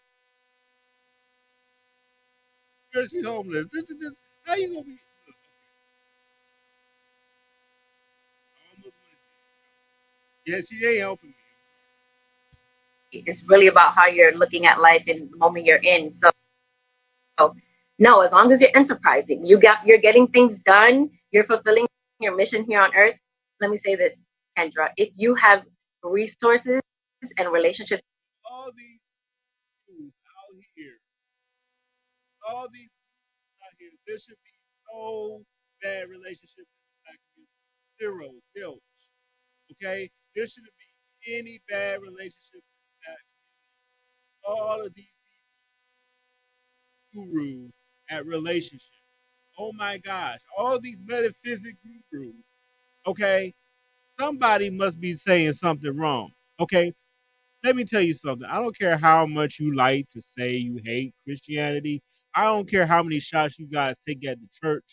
Girl, she's homeless. This is this. How you gonna be? Almost yeah, she ain't helping me. It's really about how you're looking at life in the moment you're in. So no, as long as you're enterprising, you're getting things done, you're fulfilling your mission here on earth. Let me say this, Kendra, if you have resources and relationships. All these dudes out here, all these out here, there should be no bad relationships in the black community. Zero, zilch. Okay? There shouldn't be any bad relationships in that community. All of these gurus at relationships. Oh my gosh, all these metaphysic gurus. Okay? Somebody must be saying something wrong. Okay? Let me tell you something. I don't care how much you like to say you hate Christianity. I don't care how many shots you guys take at the church.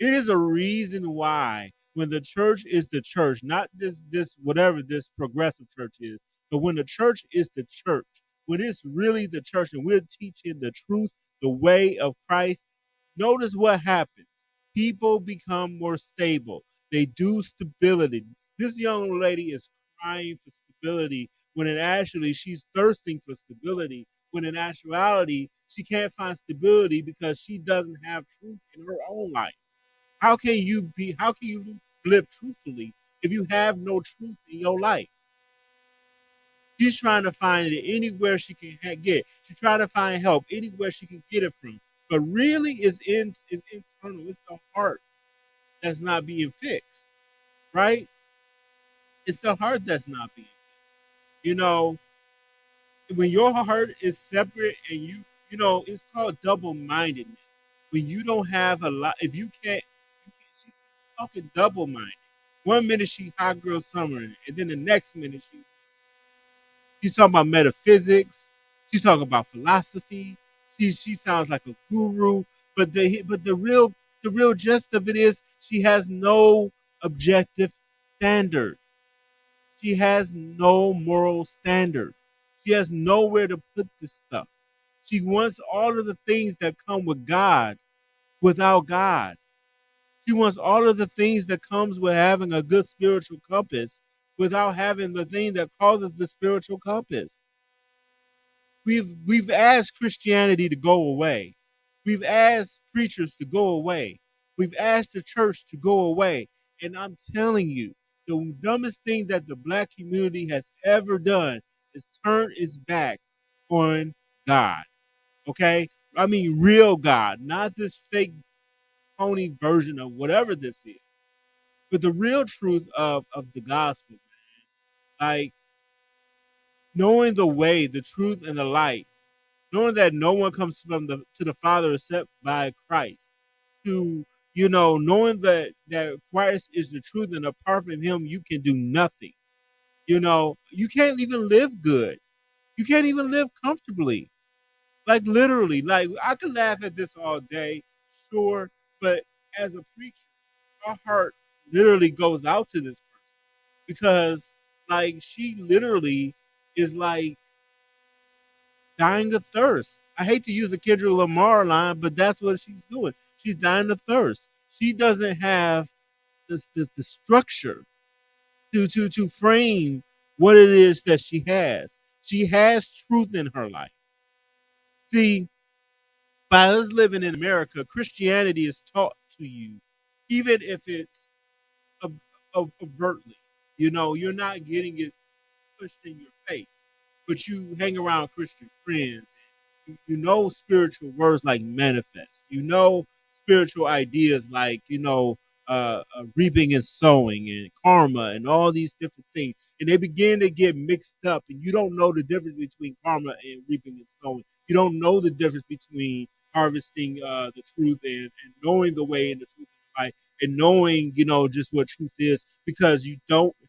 It is a reason why when the church is the church, not this whatever this progressive church is, but when the church is the church, when it's really the church and we're teaching the truth, the way of Christ, notice what happens. People become more stable. They do stability. This young lady is crying for stability when in actually she's thirsting for stability. When in actuality, she can't find stability because she doesn't have truth in her own life. How can you live truthfully if you have no truth in your life? She's trying to find it anywhere she can get. She's trying to find help anywhere she can get it from. But really, it's internal. It's the heart that's not being fixed, right? It's the heart that's not being fixed. You know, when your heart is separate and it's called double mindedness. When you don't have a lot, if you can't, she's talking double minded. One minute she hot girl summer, and then the next minute she's talking about metaphysics. She's talking about philosophy. She sounds like a guru, but the real gist of it is she has no objective standard. She has no moral standard. She has nowhere to put this stuff. She wants all of the things that come with God without God. She wants all of the things that comes with having a good spiritual compass without having the thing that causes the spiritual compass. We've asked Christianity to go away. We've asked preachers to go away. We've asked the church to go away. And I'm telling you, the dumbest thing that the black community has ever done is turn its back on God. Okay? I mean real God, not this fake phony version of whatever this is. But the real truth of the gospel, like knowing the way, the truth, and the light, knowing that no one comes from the to the Father except by Christ, to knowing that Christ is the truth, and apart from Him, you can do nothing. You can't even live good. You can't even live comfortably. Like literally, like I could laugh at this all day, sure, but as a preacher, our heart literally goes out to this person because, like, she literally is like dying of thirst. I hate to use the Kendrick Lamar line, but that's what she's doing. She's dying of thirst. She doesn't have the structure to frame what it is that she has. She has truth in her life. See, by us living in America, Christianity is taught to you, even if it's overtly. You're not getting it pushed in your face, but you hang around Christian friends. You know spiritual words like manifest. You know spiritual ideas like reaping and sowing and karma and all these different things. And they begin to get mixed up, and you don't know the difference between karma and reaping and sowing. You don't know the difference between harvesting the truth and knowing the way and the truth and the light, and knowing just what truth is, because you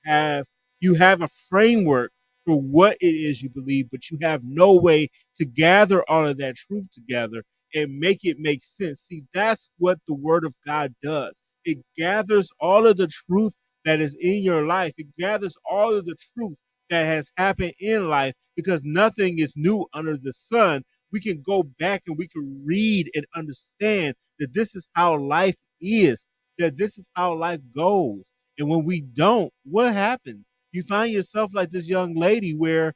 have a framework for what it is you believe, but you have no way to gather all of that truth together and make it make sense. See, that's what the Word of God does. It gathers all of the truth that is in your life. It gathers all of the truth that has happened in life, because nothing is new under the sun. We can go back and we can read and understand that this is how life is, that this is how life goes. And when we don't, what happens? You find yourself like this young lady where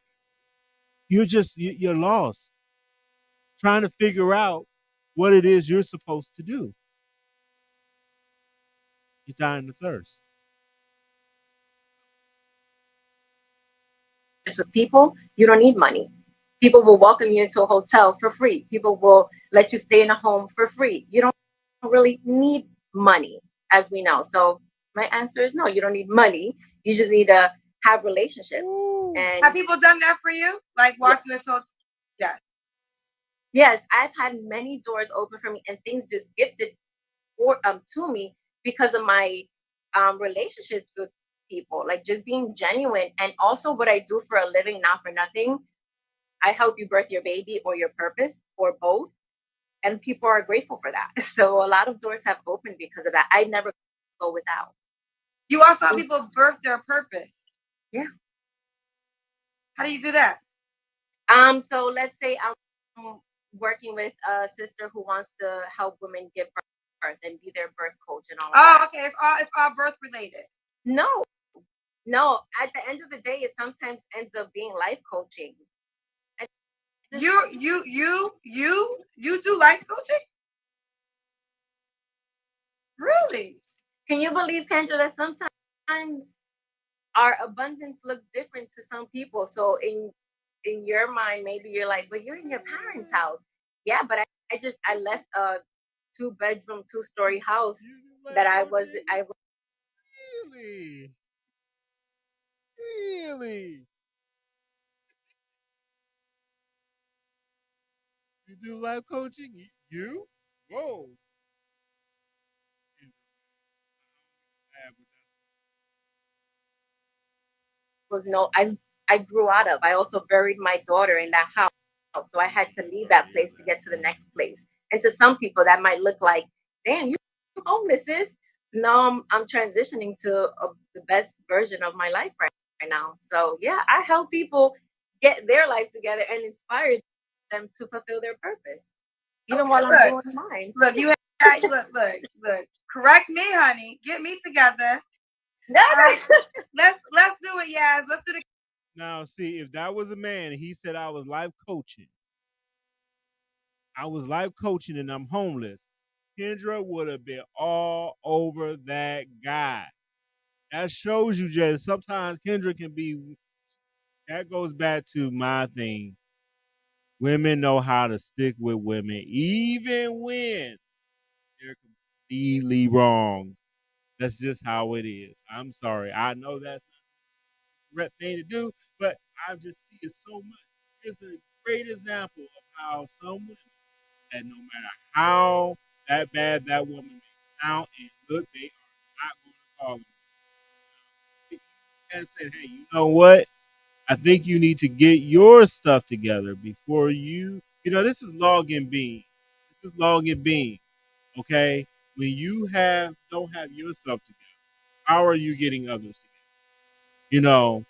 you're lost, trying to figure out what it is you're supposed to do. You're dying of thirst. With people, you don't need money. People will welcome you into a hotel for free. People will let you stay in a home for free. You don't really need money, as we know. So my answer is no, you don't need money. You just need to have relationships. And have people done that for you? Like walk you into yeah. Yes, I've had many doors open for me and things just gifted to me because of my relationships with people, like just being genuine. And also what I do for a living, not for nothing, I help you birth your baby or your purpose or both, and people are grateful for that. So a lot of doors have opened because of that. I never go without. You also help people birth their purpose. Yeah. How do you do that? So let's say I'm working with a sister who wants to help women give birth and be their birth coach and all of that. Oh, okay. It's all birth related. No. At the end of the day, it sometimes ends up being life coaching. You do life coaching? Really? Can you believe, Kendra, that sometimes our abundance looks different to some people. So in your mind, maybe you're like, but you're in your parents' house. Yeah, but I left a 2-bedroom, 2-story house that I Really? Really? You do life coaching? You? Whoa. was no I grew out of. I also buried my daughter in that house. So I had to leave that place to get to the next place. And to some people that might look like, damn, you homeless, sis. No, I'm transitioning to the best version of my life right now. So yeah, I help people get their life together and inspire them to fulfill their purpose. Even Okay, while I'm doing mine. look, you had, look. Correct me, honey. Get me together. No, All right, let's do it, Yaz. Let's do the. Now, see, if that was a man and he said I was life coaching, and I'm homeless, Kendra would have been all over that guy. That shows you just sometimes Kendra can be. That goes back to my thing. Women know how to stick with women, even when they're completely wrong. That's just how it is. I'm sorry. I know that's not the correct thing to do, but I just see it so much. It's a great example of how some women that no matter how that bad that woman may sound and look, they are not going to call them. And said, hey, you know what? I think you need to get your stuff together before this is log and bean. This is log and bean. Okay? When you don't have yourself together, how are you getting others together?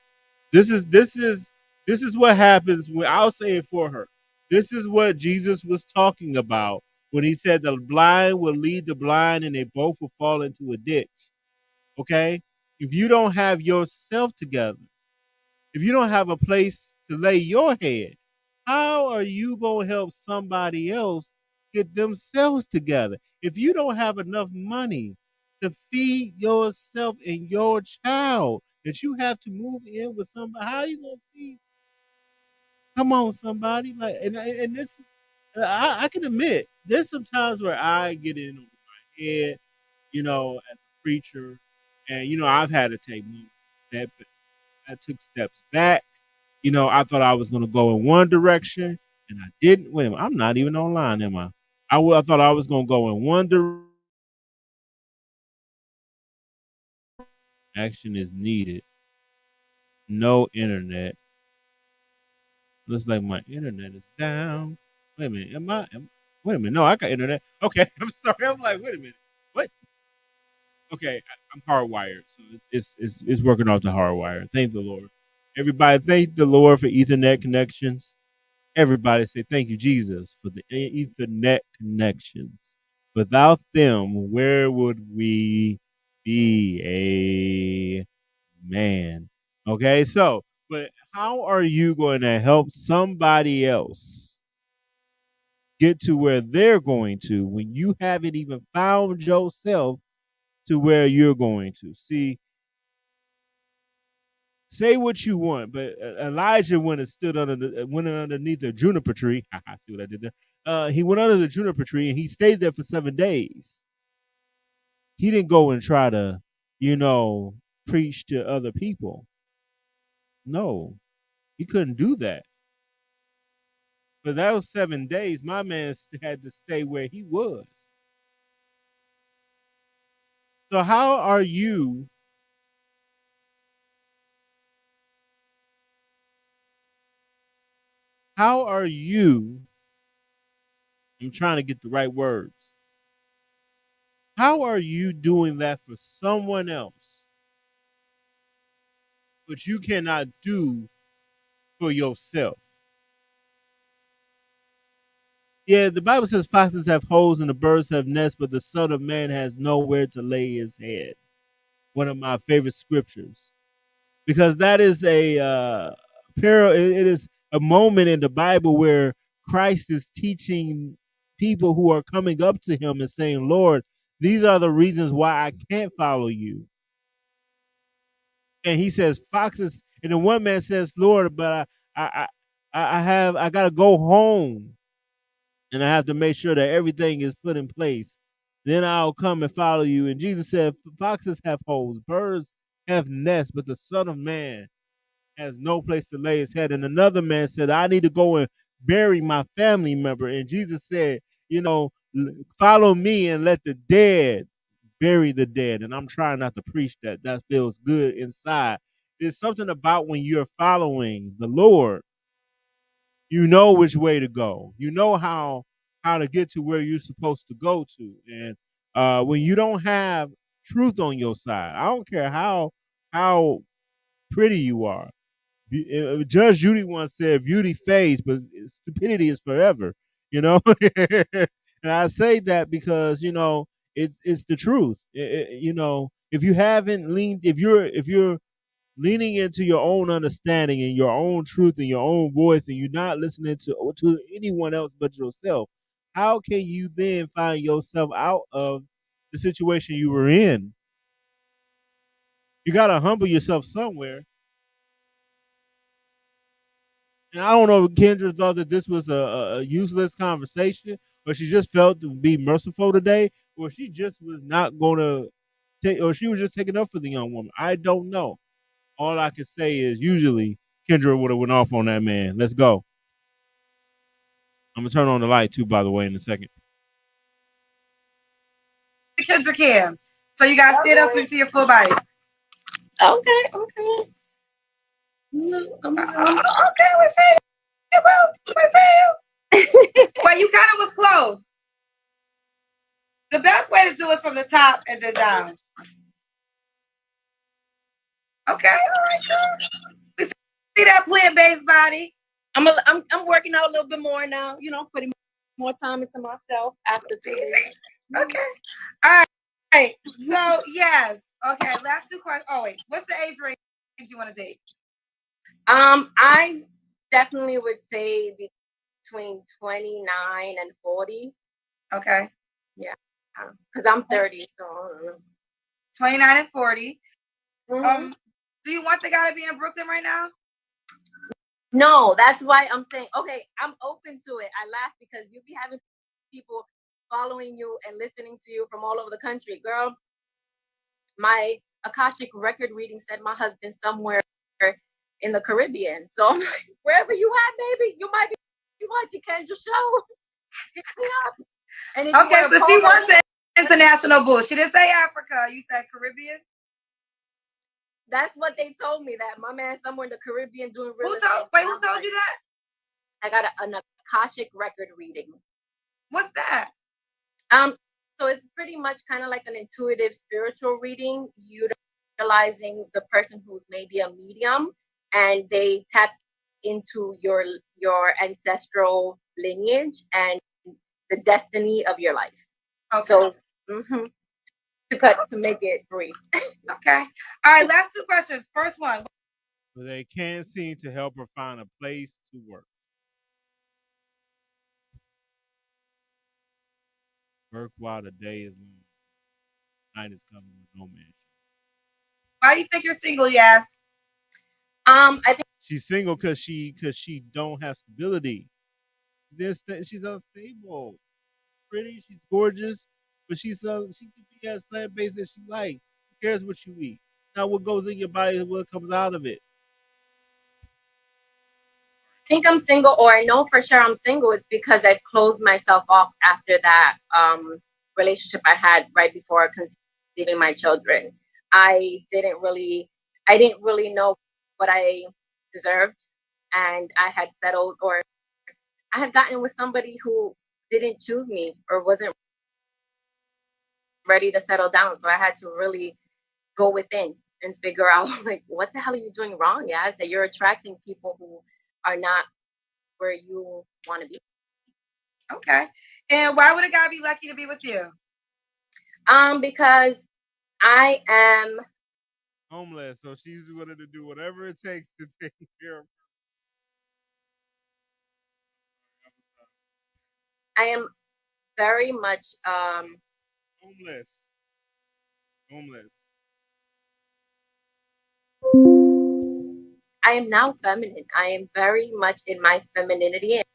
This is what happens when I'll say it for her. This is what Jesus was talking about when he said the blind will lead the blind and they both will fall into a ditch. Okay? If you don't have yourself together, if you don't have a place to lay your head, how are you going to help somebody else get themselves together? If you don't have enough money to feed yourself and your child, that you have to move in with somebody, how are you going to feed? Come on, somebody. And this is, I can admit, there's some times where I get in over my head, as a preacher, and I've had to take steps. I took steps back. I thought I was going to go in one direction, and I didn't. Wait a minute, I'm not even online, am I? I thought I was going to go in one direction. Action is needed. No internet. Looks like my internet is down. Wait a minute. Wait a minute. No, I got internet. Okay. I'm sorry. I'm like, wait a minute. What? Okay. I'm hardwired. So it's working off the hardwire. Thank the Lord. Everybody, thank the Lord for Ethernet connections. Everybody say thank you, Jesus, for the Ethernet connections. Without them, where would we be? Amen. Okay, so, but how are you going to help somebody else get to where they're going to when you haven't even found yourself to where you're going to? See, say what you want, but Elijah went and went underneath the juniper tree. See what I did there? He went under the juniper tree and he stayed there for 7 days. He didn't go and try to, preach to other people. No, he couldn't do that. For those 7 days, my man had to stay where he was. So how are you? How are you? I'm trying to get the right words. How are you doing that for someone else, but you cannot do for yourself? Yeah, the Bible says foxes have holes and the birds have nests, but the Son of Man has nowhere to lay his head. One of my favorite scriptures, because that is a it is a moment in the Bible where Christ is teaching people who are coming up to him and saying, "Lord, these are the reasons why I can't follow you." And he says foxes. And the one man says, Lord, but I gotta go home, and I have to make sure that everything is put in place. Then I'll come and follow you. And Jesus said, foxes have holes, birds have nests, but the Son of Man has no place to lay his head. And another man said, I need to go and bury my family member. And Jesus said, follow me and let the dead bury the dead. And I'm trying not to preach that. That feels good inside. There's something about when you're following the Lord, you know which way to go. You know how to get to where you're supposed to go to. And when you don't have truth on your side, I don't care how pretty you are. Judge Judy once said, "Beauty fades, but stupidity is forever." You know, and I say that because it's the truth. If you haven't leaned, if you're leaning into your own understanding and your own truth and your own voice, and you're not listening to anyone else but yourself, how can you then find yourself out of the situation you were in? You got to humble yourself somewhere. And I don't know if Kendra thought that this was a useless conversation, or she just felt to be merciful today, or she just was not going to take, or she was just taking up for the young woman. I don't know. All I can say is usually Kendra would have went off on that man. Let's go. I'm gonna turn on the light too, by the way, in a second. Kendra Cam. So you guys stand up so you see your full body. Okay. Okay, what's that? What's that? Well, you kind of was close. The best way to do is from the top and then down. Okay, all right, girl. We see that plant-based body. I'm working out a little bit more now. Putting more time into myself after 2 days. Okay. All right. So yes. Okay. Last two questions. Oh wait, what's the age range you want to date? I definitely would say between 29 and 40. Okay. Yeah. Because I'm 30, so 29 and 40. Mhm. Do you want the guy to be in Brooklyn right now? No, that's why I'm saying, okay, I'm open to it. I laugh because you be having people following you and listening to you from all over the country. Girl, my Akashic record reading said my husband's somewhere in the Caribbean. So I'm like, wherever you at, baby, you might be watching Kendra's show. Hit me up. And if okay, so she wants an international boo. She didn't say Africa. You said Caribbean? That's what they told me, that my man's somewhere in the Caribbean doing real estate. Who told you that? I got an Akashic record reading. What's that? So it's pretty much kind of like an intuitive spiritual reading, utilizing the person who's maybe a medium, and they tap into your ancestral lineage and the destiny of your life. Okay. So to make it brief. Okay. All right, last two questions. First one. They can't seem to help her find a place to work. Work while the day is long. Night is coming with no man. Why do you think you're single, yes? I think she's single because she don't have stability. She's unstable. Pretty, she's gorgeous, but she can be as plant based as she likes. Who cares what you eat? Not what goes in your body is what comes out of it. I think I'm single, or I know for sure I'm single. It's because I've closed myself off after that relationship I had right before conceiving my children. I didn't really know what I deserved, and I had settled, or I had gotten with somebody who didn't choose me or wasn't ready to settle down. So I had to really go within and figure out, like, what the hell are you doing wrong? Yeah, I said, you're attracting people who are not where you want to be. Okay. And why would a guy be lucky to be with you? Because I am homeless, so she's willing to do whatever it takes to take care of her. I am very much homeless. I am now feminine. I am very much in my femininity and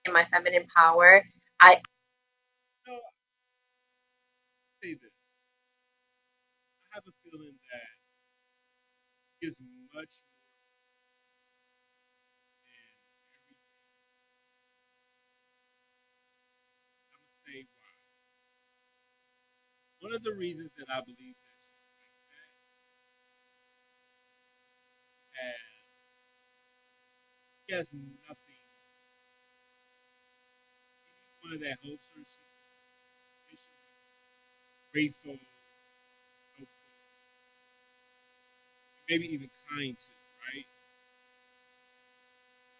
in my feminine power. I No, I'll say this. I have a feeling that is much more than everything. I'm gonna say why. One of the reasons that I believe that she's like that has she has nothing. Anyone that hopes her, she's grateful, hopeful, maybe even kind to, right?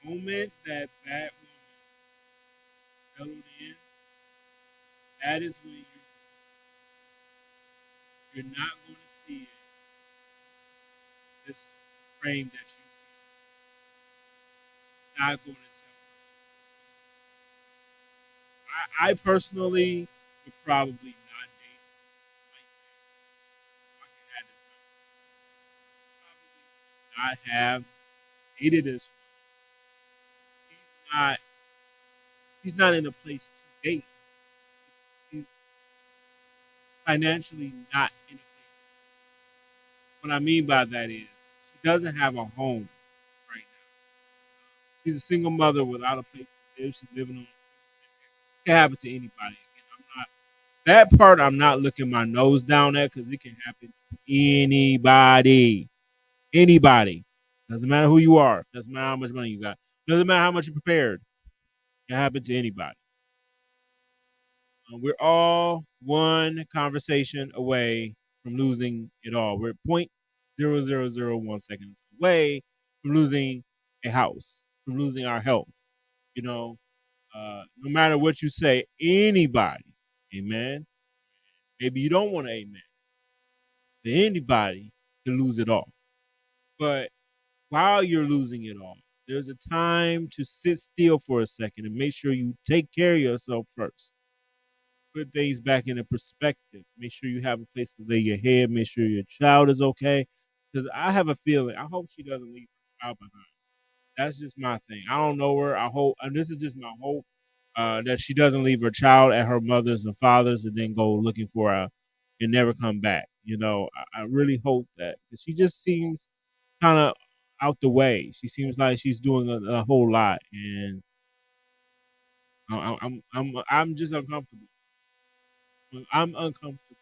The moment that that woman settled in, that is when you're not going to see it, this frame that you see. Not going to tell her. I personally would probably not date like that. I can have this conversation. Probably not have dated this one. He's not. He's not in a place to date. He's financially not in a place. What I mean by that is she doesn't have a home right now. She's a single mother without a place to live. She's living on. It can happen to anybody. Again, I'm not that part. I'm not looking my nose down at because it can happen to anybody. Anybody. Doesn't matter who you are. Doesn't matter how much money you got. Doesn't matter how much you're prepared. It can happen to anybody. We're all one conversation away from losing it all. We're 0.0001 seconds away from losing a house, from losing our health. You know, no matter what you say, anybody, amen. Maybe you don't want to amen. But anybody can lose it all. But while you're losing it all, there's a time to sit still for a second and make sure you take care of yourself first. Put things back into perspective. Make sure you have a place to lay your head. Make sure your child is okay. Because I have a feeling, I hope she doesn't leave her child behind. That's just my thing. I don't know her. I hope, and this is just my hope, that she doesn't leave her child at her mother's and father's and then go looking for her and never come back. You know, I really hope that 'cause she just seems kind of out the way. She seems like she's doing a whole lot, and I'm just uncomfortable. I'm uncomfortable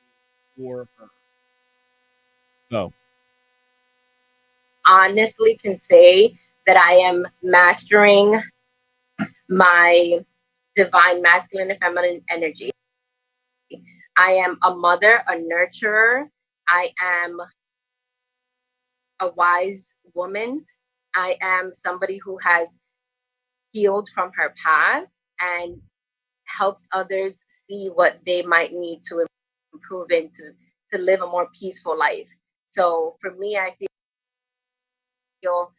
for her. So honestly can say that I am mastering my divine masculine and feminine energy. I am a mother, a nurturer. I am a wise woman. I am somebody who has healed from her past and helps others see what they might need to improve into to live a more peaceful life. So for me, I feel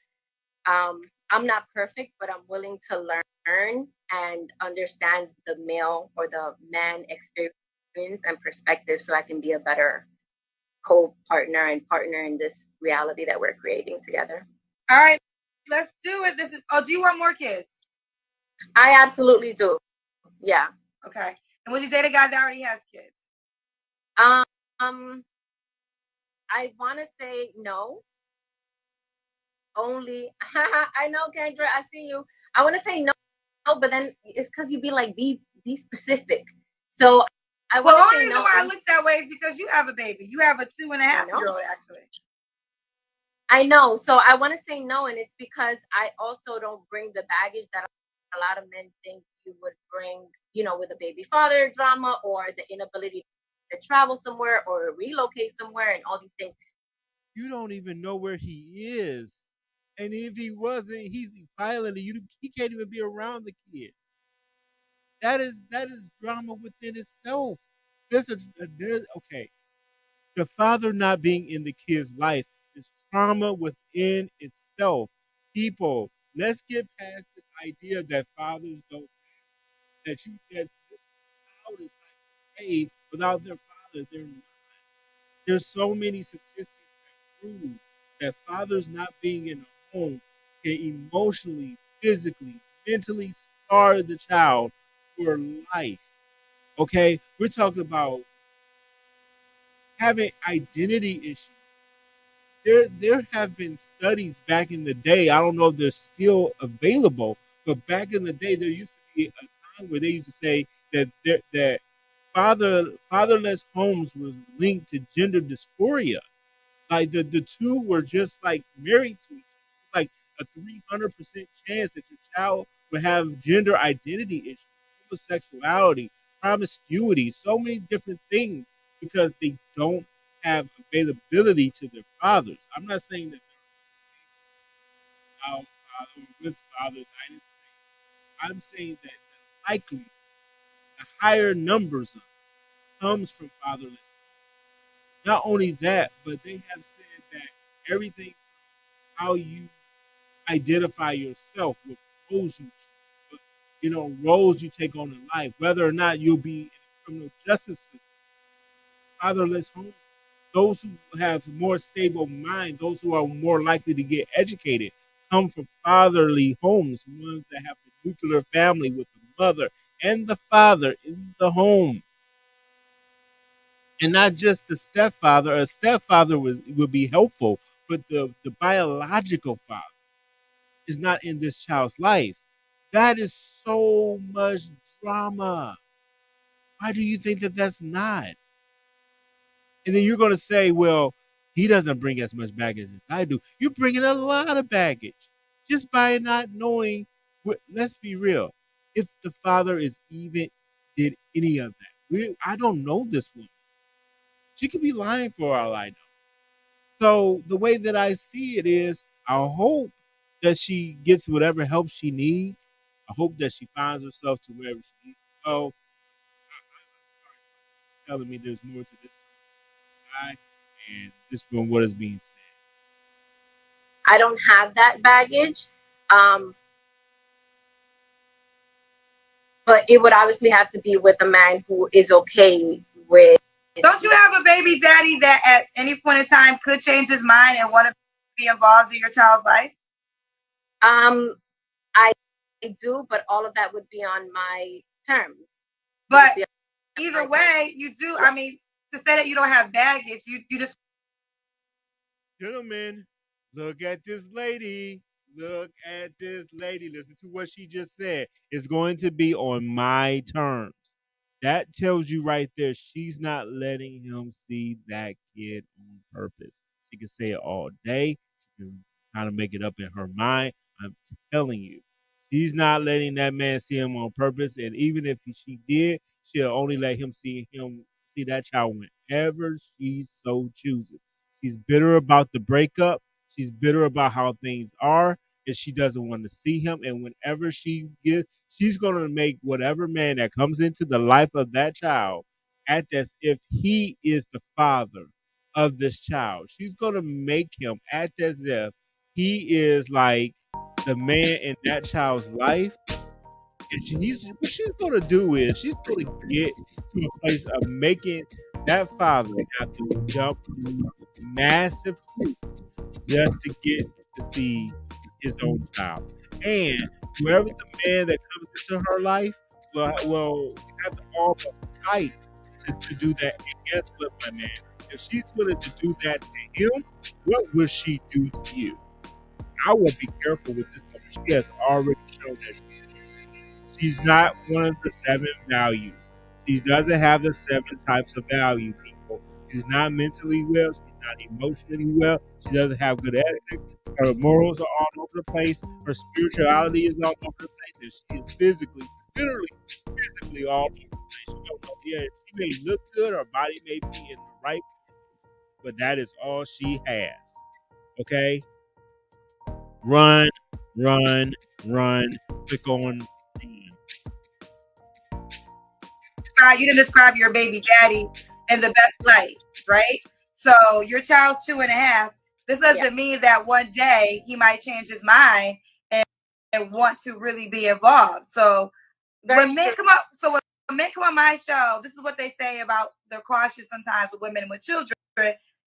I'm not perfect, but I'm willing to learn and understand the male or the man experience and perspective so I can be a better co-partner and partner in this reality that we're creating together. All right, let's do it. This is. Oh, do you want more kids? I absolutely do. Yeah. Okay. And would you date a guy that already has kids? Um, I want to say no. Only I know, Kendra. I see you. I want to say no, but then it's because you be like, be specific. So I Well, the want to only say reason no. why I look that way is because you have a baby. You have a 2.5-year-old, actually. I know. So I want to say no, and it's because I also don't bring the baggage that a lot of men think you would bring, you know, with a baby father drama or the inability to travel somewhere or relocate somewhere and all these things. you don't even know where he is, and if he wasn't, he's violent. You, he can't even be around the kid. That is drama within itself. There's okay. The father not being in the kid's life is trauma within itself. People, let's get past this idea that fathers don't, that this child is like, hey, without their father, they're not. There's so many statistics that prove that fathers not being in a home can emotionally, physically, mentally scar the child for life. Okay, we're talking about having identity issues. There have been studies back in the day. I don't know if they're still available, but back in the day, there used to be a time where they used to say that fatherless homes was linked to gender dysphoria. Like the two were just like married to each other. It's like a 300% chance that your child would have gender identity issues, homosexuality, promiscuity, so many different things because they don't have availability to their fathers. I'm not saying that they're without father or with fathers. I didn't say. I'm saying that the likely, the higher numbers of comes from fatherless. Not only that, but they have said that everything how you identify yourself, what roles you choose, what, roles you take on in life, whether or not you'll be in a criminal justice system, fatherless home. Those who have more stable mind, those who are more likely to get educated, come from fatherly homes, ones that have the nuclear family with the mother and the father in the home. And not just the stepfather. A stepfather would be helpful, but the biological father is not in this child's life. That is so much drama. Why do you think that that's not? And then you're going to say, well, he doesn't bring as much baggage as I do. You're bringing a lot of baggage just by not knowing. Let's be real. If the father is even did any of that, I don't know this woman. She could be lying for all I know. So the way that I see it is, I hope that she gets whatever help she needs. I hope that she finds herself to wherever she needs to go. Telling me there's more to this guy, and this from what is being said. I don't have that baggage. But it would obviously have to be with a man who is okay with. Don't you have a baby daddy that at any point in time could change his mind and want to be involved in your child's life? I do, but all of that would be on my terms. But either way, you do. I mean, to say that you don't have baggage, you just. Gentlemen, look at this lady. Look at this lady. Listen to what she just said. It's going to be on my terms. That tells you right there, she's not letting him see that kid on purpose. She can say it all day. She can kind of make it up in her mind. I'm telling you, she's not letting that man see him on purpose. And even if she did, she'll only let him see that child whenever she so chooses. She's bitter about the breakup. She's bitter about how things are, and she doesn't want to see him. And whenever she gets, she's going to make whatever man that comes into the life of that child act as if he is the father of this child. She's going to make him act as if he is like the man in that child's life. And what she's going to do is she's going to get to a place of making that father have to jump through massive hoops just to get to see his own child. And whoever the man that comes into her life will have the arm tight to do that. And guess what, my man? If she's willing to do that to him, what will she do to you? I will be careful with this woman. She has already shown that she's not one of the 7 values. She doesn't have the 7 types of value, people. She's not mentally well. She's not emotionally well. She doesn't have good ethics. Her morals are all over the place. Her spirituality is all over the place. And she is physically, literally, physically all over the place. She may look good. Her body may be in the right place, but that is all she has. Okay? Run, run, run. Click on. You didn't describe your baby daddy in the best light, right? So your child's 2.5. This doesn't mean that one day he might change his mind and want to really be involved. So when men come on my show, this is what they say about they're cautious sometimes with women with children,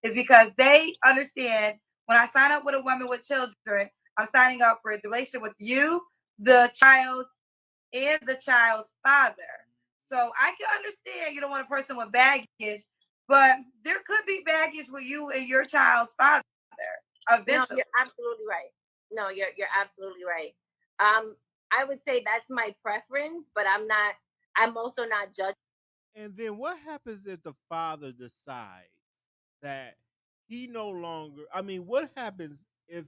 is because they understand when I sign up with a woman with children, I'm signing up for a relationship with you, the child's, and the child's father. So I can understand you don't want a person with baggage, but there could be baggage with you and your child's father No, eventually. you're absolutely right. No, you're absolutely right. I would say that's my preference, but I'm also not judging. And then what happens if the father decides that he no longer, I mean, what happens if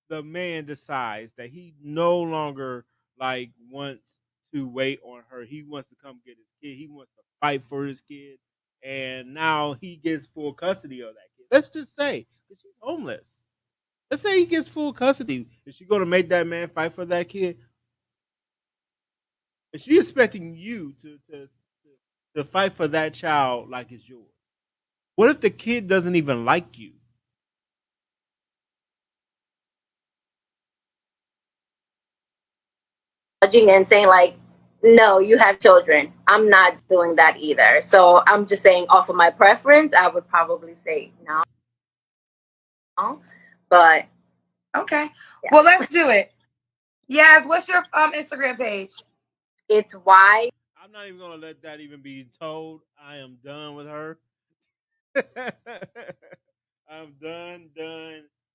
the man decides that he no longer like wants to wait on her? He wants to come get his kid. He wants to fight for his kid. And now he gets full custody of that kid. Let's just say that she's homeless. Let's say he gets full custody. Is she going to make that man fight for that kid? Is she expecting you to fight for that child like it's yours? What if the kid doesn't even like you? Judging and saying like, no, you have children. I'm not doing that either. So I'm just saying, off of my preference, I would probably say no. But Okay. yeah, Well, let's do it. Yes. What's your Instagram page? it's why. I'm not even gonna let that even be told. I am done with her. I'm done.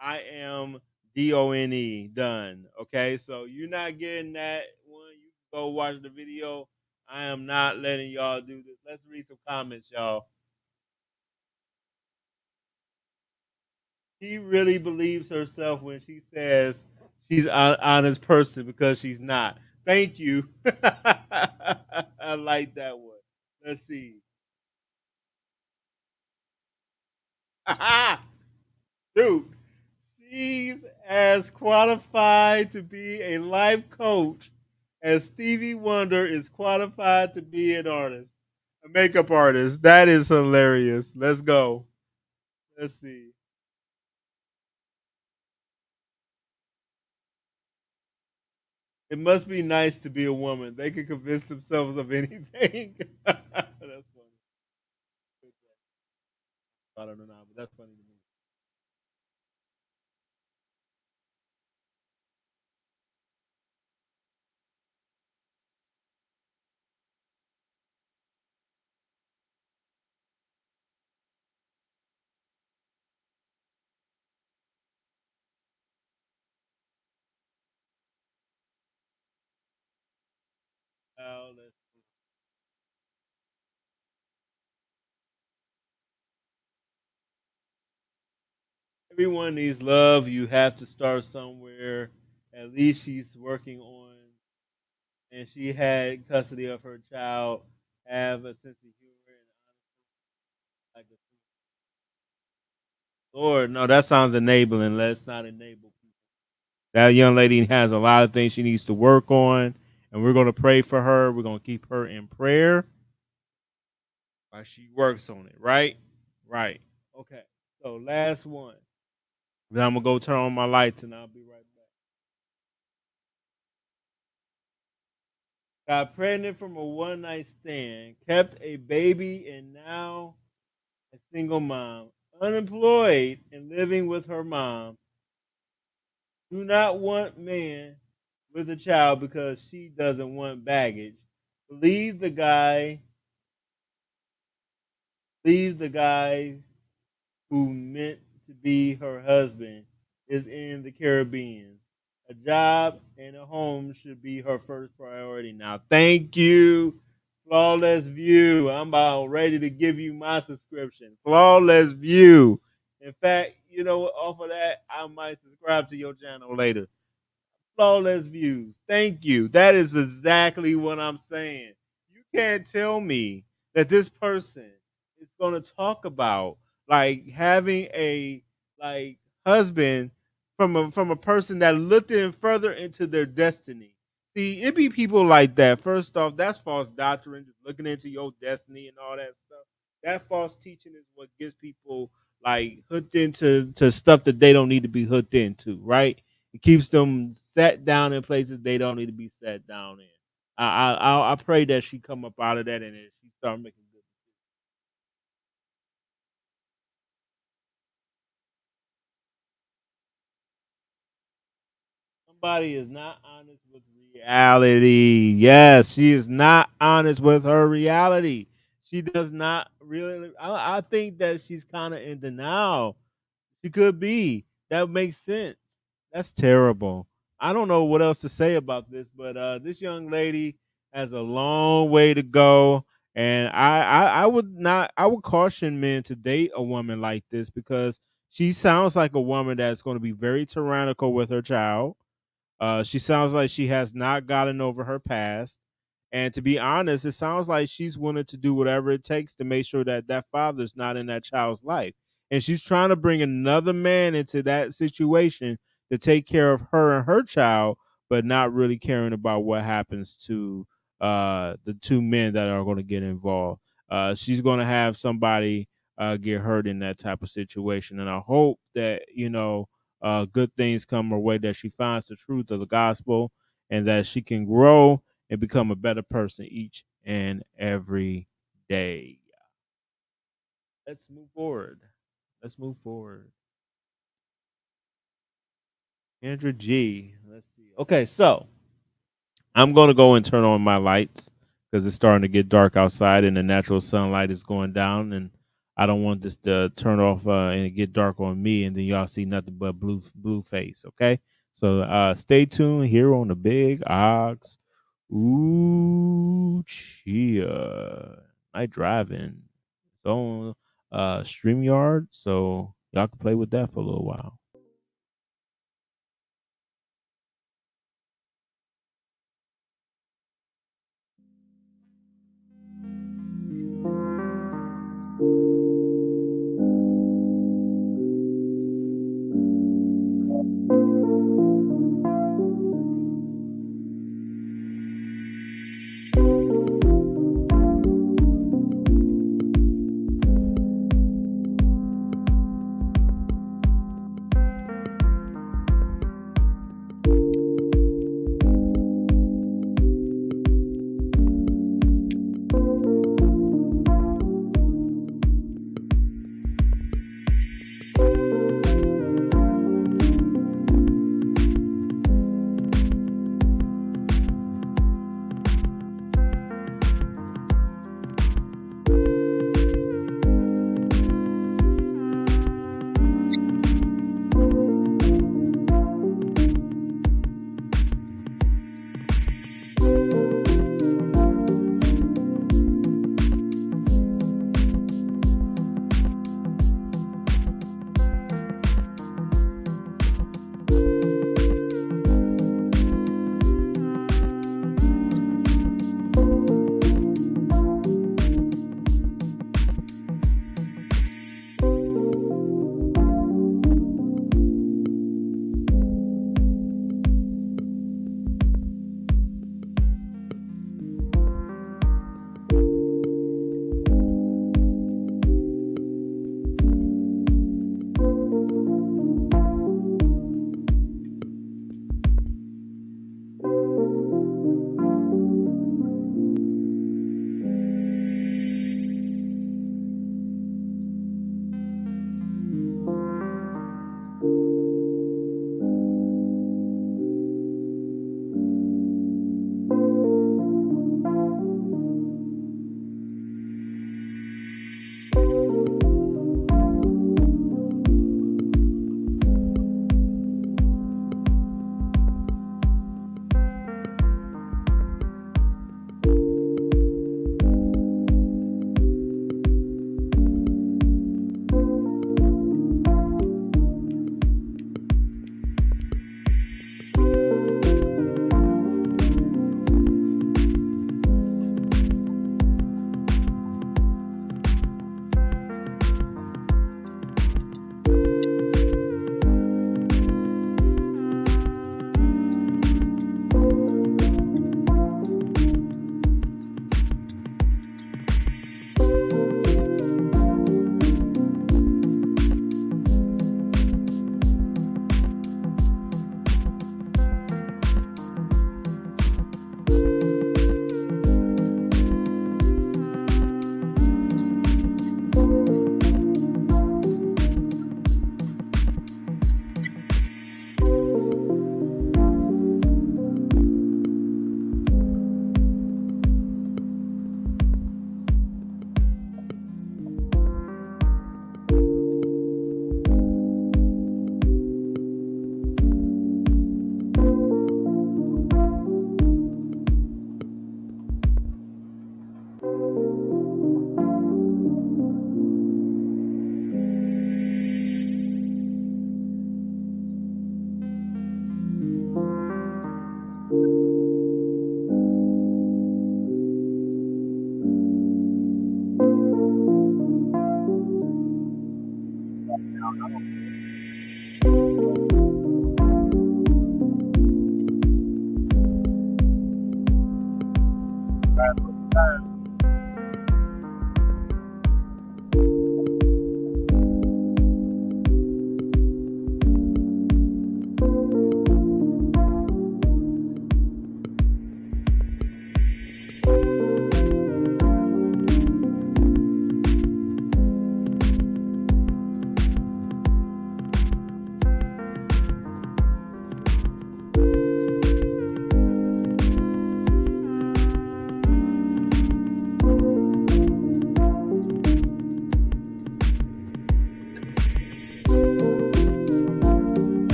I am DONE done. Okay, so you're not getting that one. You can go watch the video. I am not letting y'all do this. Let's read some comments, y'all. She really believes herself when she says she's an honest person because she's not. Thank you. I like that one. Let's see. Dude, she's as qualified to be a life coach as Stevie Wonder is qualified to be an artist, a makeup artist. That is hilarious. Let's go. Let's see. It must be nice to be a woman. They can convince themselves of anything. That's funny. I don't know now, but that's funny to me. Now, everyone needs love. You have to start somewhere. At least she's working on, and she had custody of her child. Have a sense of humor and like a Lord. No, that sounds enabling. Let's not enable people. That young lady has a lot of things she needs to work on, and we're going to pray for her. We're going to keep her in prayer while she works on it. Right, right. Okay. So last one. Then I'm gonna go turn on my lights, and I'll be right back. Got pregnant from a one night stand, kept a baby, and now a single mom, unemployed and living with her mom. Do not want man with a child because she doesn't want baggage. Believe the guy. Leaves the guy who meant to be her husband is in the Caribbean. A job and a home should be her first priority. Now, thank you, Flawless View. I'm about ready to give you my subscription. Flawless View. In fact, you know what? Off of that, I might subscribe to your channel later. Flawless Views. Thank you. That is exactly what I'm saying. You can't tell me that this person is going to talk about like having a like husband from a person that looked in further into their destiny. See, it be people like that. First off, that's false doctrine, just looking into your destiny and all that stuff. That false teaching is what gets people like hooked into to stuff that they don't need to be hooked into, right? It keeps them sat down in places they don't need to be sat down in. I pray that she come up out of that and that she start making good. somebody is not honest with reality. Yes, she is not honest with her reality. She does not really. I think that she's kind of in denial. She could be. That makes sense. That's terrible. I don't know what else to say about this, but this young lady has a long way to go. And I would not. I would caution men to date a woman like this because she sounds like a woman that's going to be very tyrannical with her child. She sounds like she has not gotten over her past. And to be honest, it sounds like she's willing to do whatever it takes to make sure that that father's not in that child's life. And she's trying to bring another man into that situation to take care of her and her child, but not really caring about what happens to the two men that are going to get involved. She's going to have somebody get hurt in that type of situation. And I hope that, good things come her way, that she finds the truth of the gospel and that she can grow and become a better person each and every day. Let's move forward. Let's move forward. Andrew G. Let's see. Okay, so I'm going to go and turn on my lights because it's starting to get dark outside and the natural sunlight is going down. And I don't want this to turn off and it get dark on me and then y'all see nothing but blue face. Okay, so stay tuned here on the Big Ox. Ooh, chia. Night driving. It's on StreamYard, so y'all can play with that for a little while.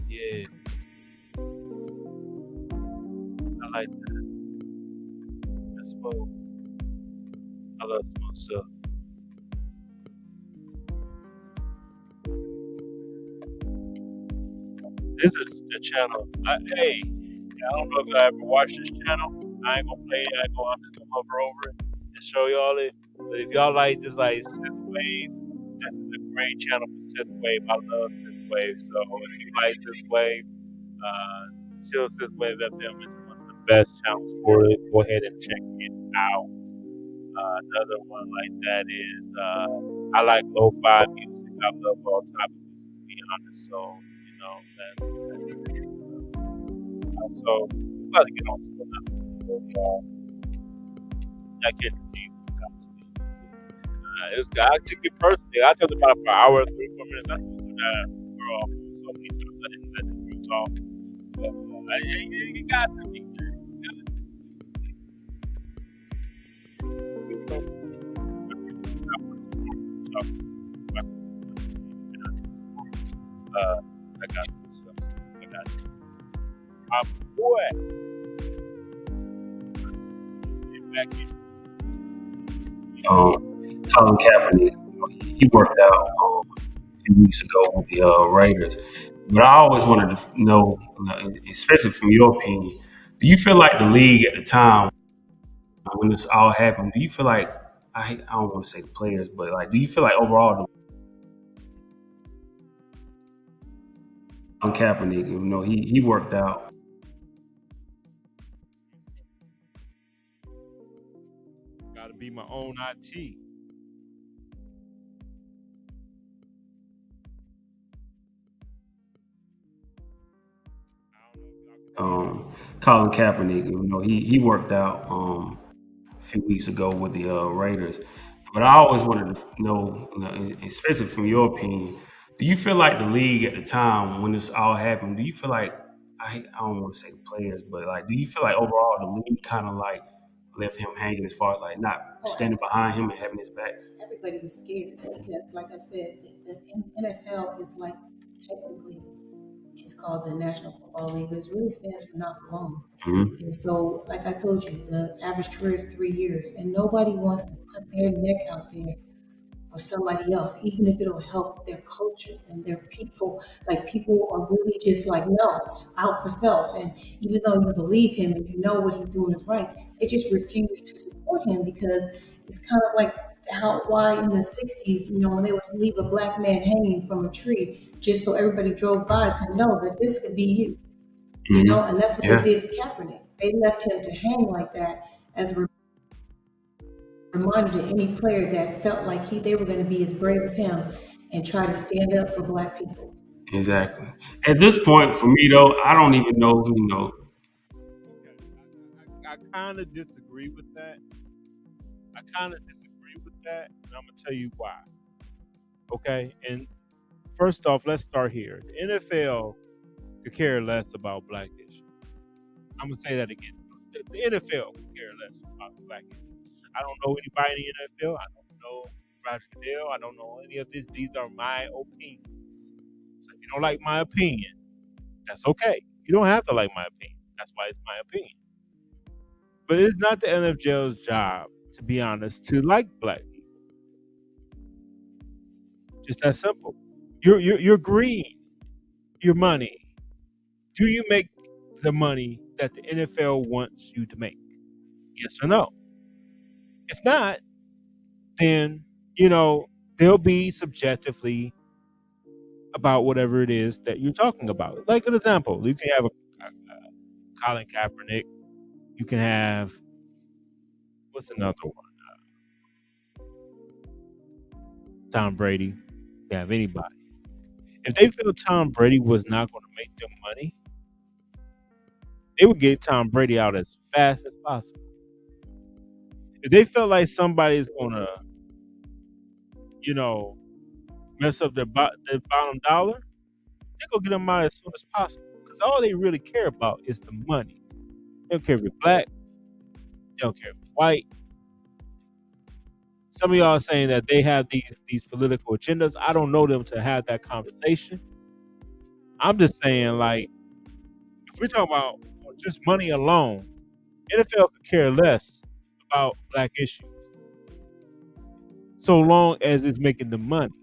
Yeah, I like that. That's smoke. I love smoke stuff. This is the channel. Hey, I don't know if I ever watched this channel. I ain't gonna play it. I ain't gonna have to come over it and show y'all it. But if y'all like just like synth wave, this is a great channel for synth wave. I love synth wave. So if you like synth wave, uh, Chill Synth Wave FM is one of the best channels for it. Go ahead and check it out. Another one like that is I like lo-fi music. I love all type of music, to be honest. So you know that's so we about to get on to another video. I can't believe we got to be. I took it personally. I talked about it for an hour, 34 minutes. I took that we're off so many times. I didn't let the crew talk. But you got to be there. You got to be. I got this stuff. I got it. My boy. Get back in. Colin Kaepernick, he worked out a few weeks ago with the Raiders. But I always wanted to know, especially from your opinion, do you feel like the league at the time when this all happened, do you feel like I don't want to say the players, but like, do you feel like overall Colin Kaepernick, he worked out. Gotta be my own IT. I don't know if y'all can see me. Colin Kaepernick, he worked out a few weeks ago with the Raiders. But I always wanted to know, especially from your opinion, do you feel like the league at the time when this all happened, do you feel like I don't want to say the players, but like, do you feel like overall the league kind of like left him hanging as far as like not standing behind him and having his back? Everybody was scared because, like I said, the NFL is like technically it's called the National Football League, but it really stands for not for long. Mhm. And so, like I told you, the average career is 3 years, and nobody wants to put their neck out there for somebody else, even if it'll help their culture and their people. Like people are really just like, no, it's out for self. And even though you believe him and you know what he's doing is right, they just refuse to support him because it's kind of like how why in the 60s, when they would leave a black man hanging from a tree just so everybody drove by could know that this could be you, and that's what Yeah, they did to Kaepernick. They left him to hang like that as a reminder to any player that felt like they were going to be as brave as him and try to stand up for black people. exactly. At this point, for me though, I don't even know who. Okay, I kind of disagree with that. I kind of disagree with that, and I'm gonna tell you why. Okay, and first off, let's start here. The NFL could care less about black issues. I'm gonna say that again. The NFL could care less about black issues. I don't know anybody in the NFL. I don't know Roger Goodell. I don't know any of this. These are my opinions. So if you don't like my opinion, that's okay. You don't have to like my opinion. That's why it's my opinion. But it's not the NFL's job, to be honest, to like black people. Just that simple. You're green. Your money. Do you make the money that the NFL wants you to make? Yes or no? If not, then they'll be subjectively about whatever it is that you're talking about. Like an example, you can have a Colin Kaepernick. You can have what's another one? Tom Brady. You can have anybody. If they feel Tom Brady was not going to make them money, they would get Tom Brady out as fast as possible. If they felt like somebody's going to, mess up their bottom dollar, they go get them out as soon as possible. Because all they really care about is the money. They don't care if you're black. They don't care if you're white. Some of y'all are saying that they have these political agendas. I don't know them to have that conversation. I'm just saying, like, if we're talking about just money alone, NFL could care less about black issues, so long as it's making the money.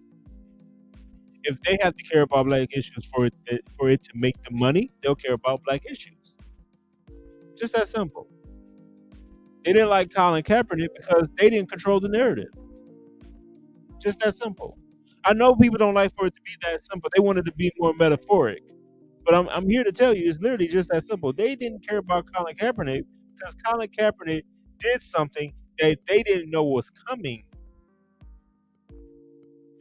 If they have to care about black issues for it to make the money, they'll care about black issues. Just that simple. They didn't like Colin Kaepernick because they didn't control the narrative. Just that simple. I know people don't like for it to be that simple. They wanted to be more metaphoric. But I'm here to tell you, it's literally just that simple. They didn't care about Colin Kaepernick because Colin Kaepernick did something that they didn't know was coming,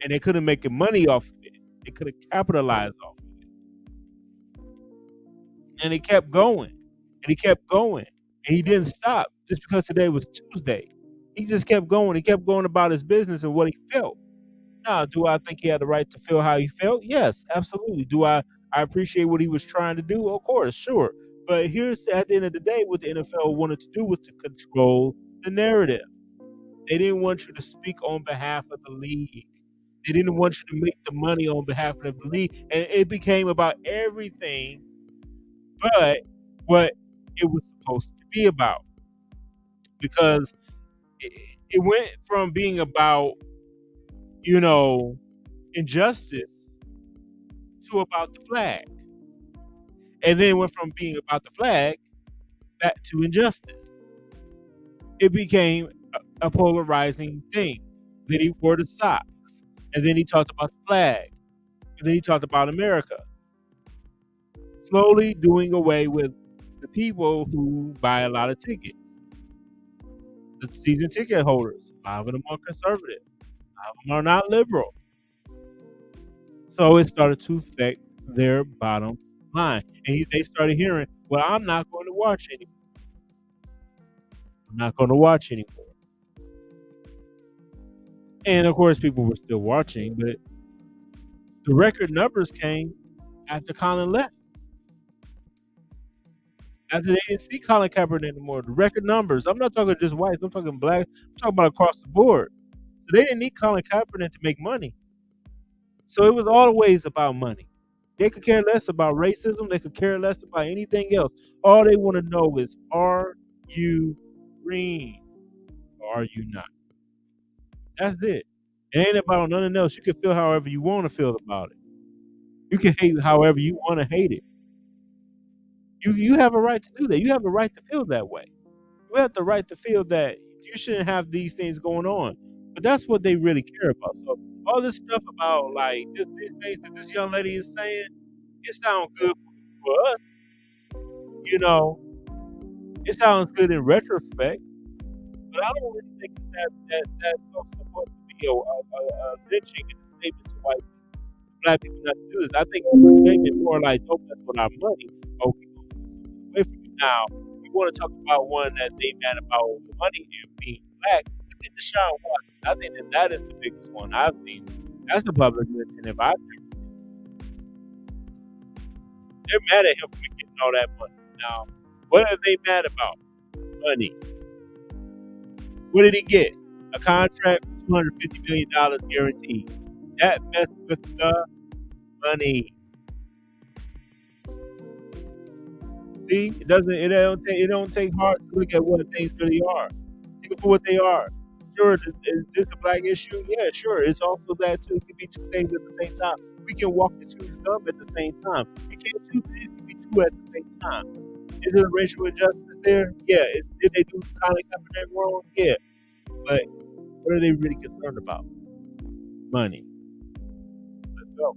and they couldn't make money off of it. They could have capitalized off of it. And he kept going, and he kept going, and he didn't stop just because today was Tuesday. He just kept going. He kept going about his business and what he felt. Now, do I think he had the right to feel how he felt? Yes, absolutely. Do I appreciate what he was trying to do? Of course, sure. But here's at the end of the day, what the NFL wanted to do was to control the narrative. They didn't want you to speak on behalf of the league. They didn't want you to make the money on behalf of the league. And it became about everything but what it was supposed to be about. Because it went from being about, injustice to about the flag. And then it went from being about the flag back to injustice. It became a polarizing thing. Then he wore the socks. And then he talked about the flag. And then he talked about America. Slowly doing away with the people who buy a lot of tickets. The season ticket holders. A lot of them are conservative. A lot of them are not liberal. So it started to affect their bottom line. And they started hearing, well, I'm not going to watch anymore. I'm not going to watch anymore. And of course, people were still watching, but the record numbers came after Colin left. After they didn't see Colin Kaepernick anymore, the record numbers, I'm not talking just whites, I'm talking black, I'm talking about across the board. So they didn't need Colin Kaepernick to make money. So it was always about money. They could care less about racism. They could care less about anything else. All they want to know is, are you green or are you not? That's it. It ain't about nothing else. You can feel however you want to feel about it. You can hate however you want to hate it. You have a right to do that. You have a right to feel that way. You have the right to feel that you shouldn't have these things going on. But that's what they really care about. So all this stuff about like these things that this young lady is saying, it sounds good for us. It sounds good in retrospect. But I don't really think that's so supposed to be a lynching in a statement to white people, black people not to do this. I think it's a statement more like, don't mess with our money, or we gonna move something away from you. Now, you want to talk about one that they mad about the money and being black. Look at Deshaun Watson. I think that is the biggest one I've seen. That's the public lynching if I've ever seen. They're mad at him for getting all that money. Now, what are they mad about? Money. What did he get? A contract for $250 million guaranteed. That messed with the money. See, it don't take hard to look at what things really are. Take it for what they are. sure, is this a black issue? Yeah, sure. It's also that too. It can be two things at the same time. We can walk and chew gum at the same time. You can't two things can be true at the same time. Is there racial injustice there? Yeah. Did they do Colin Kaepernick wrong? Yeah. But what are they really concerned about? Money. Let's go.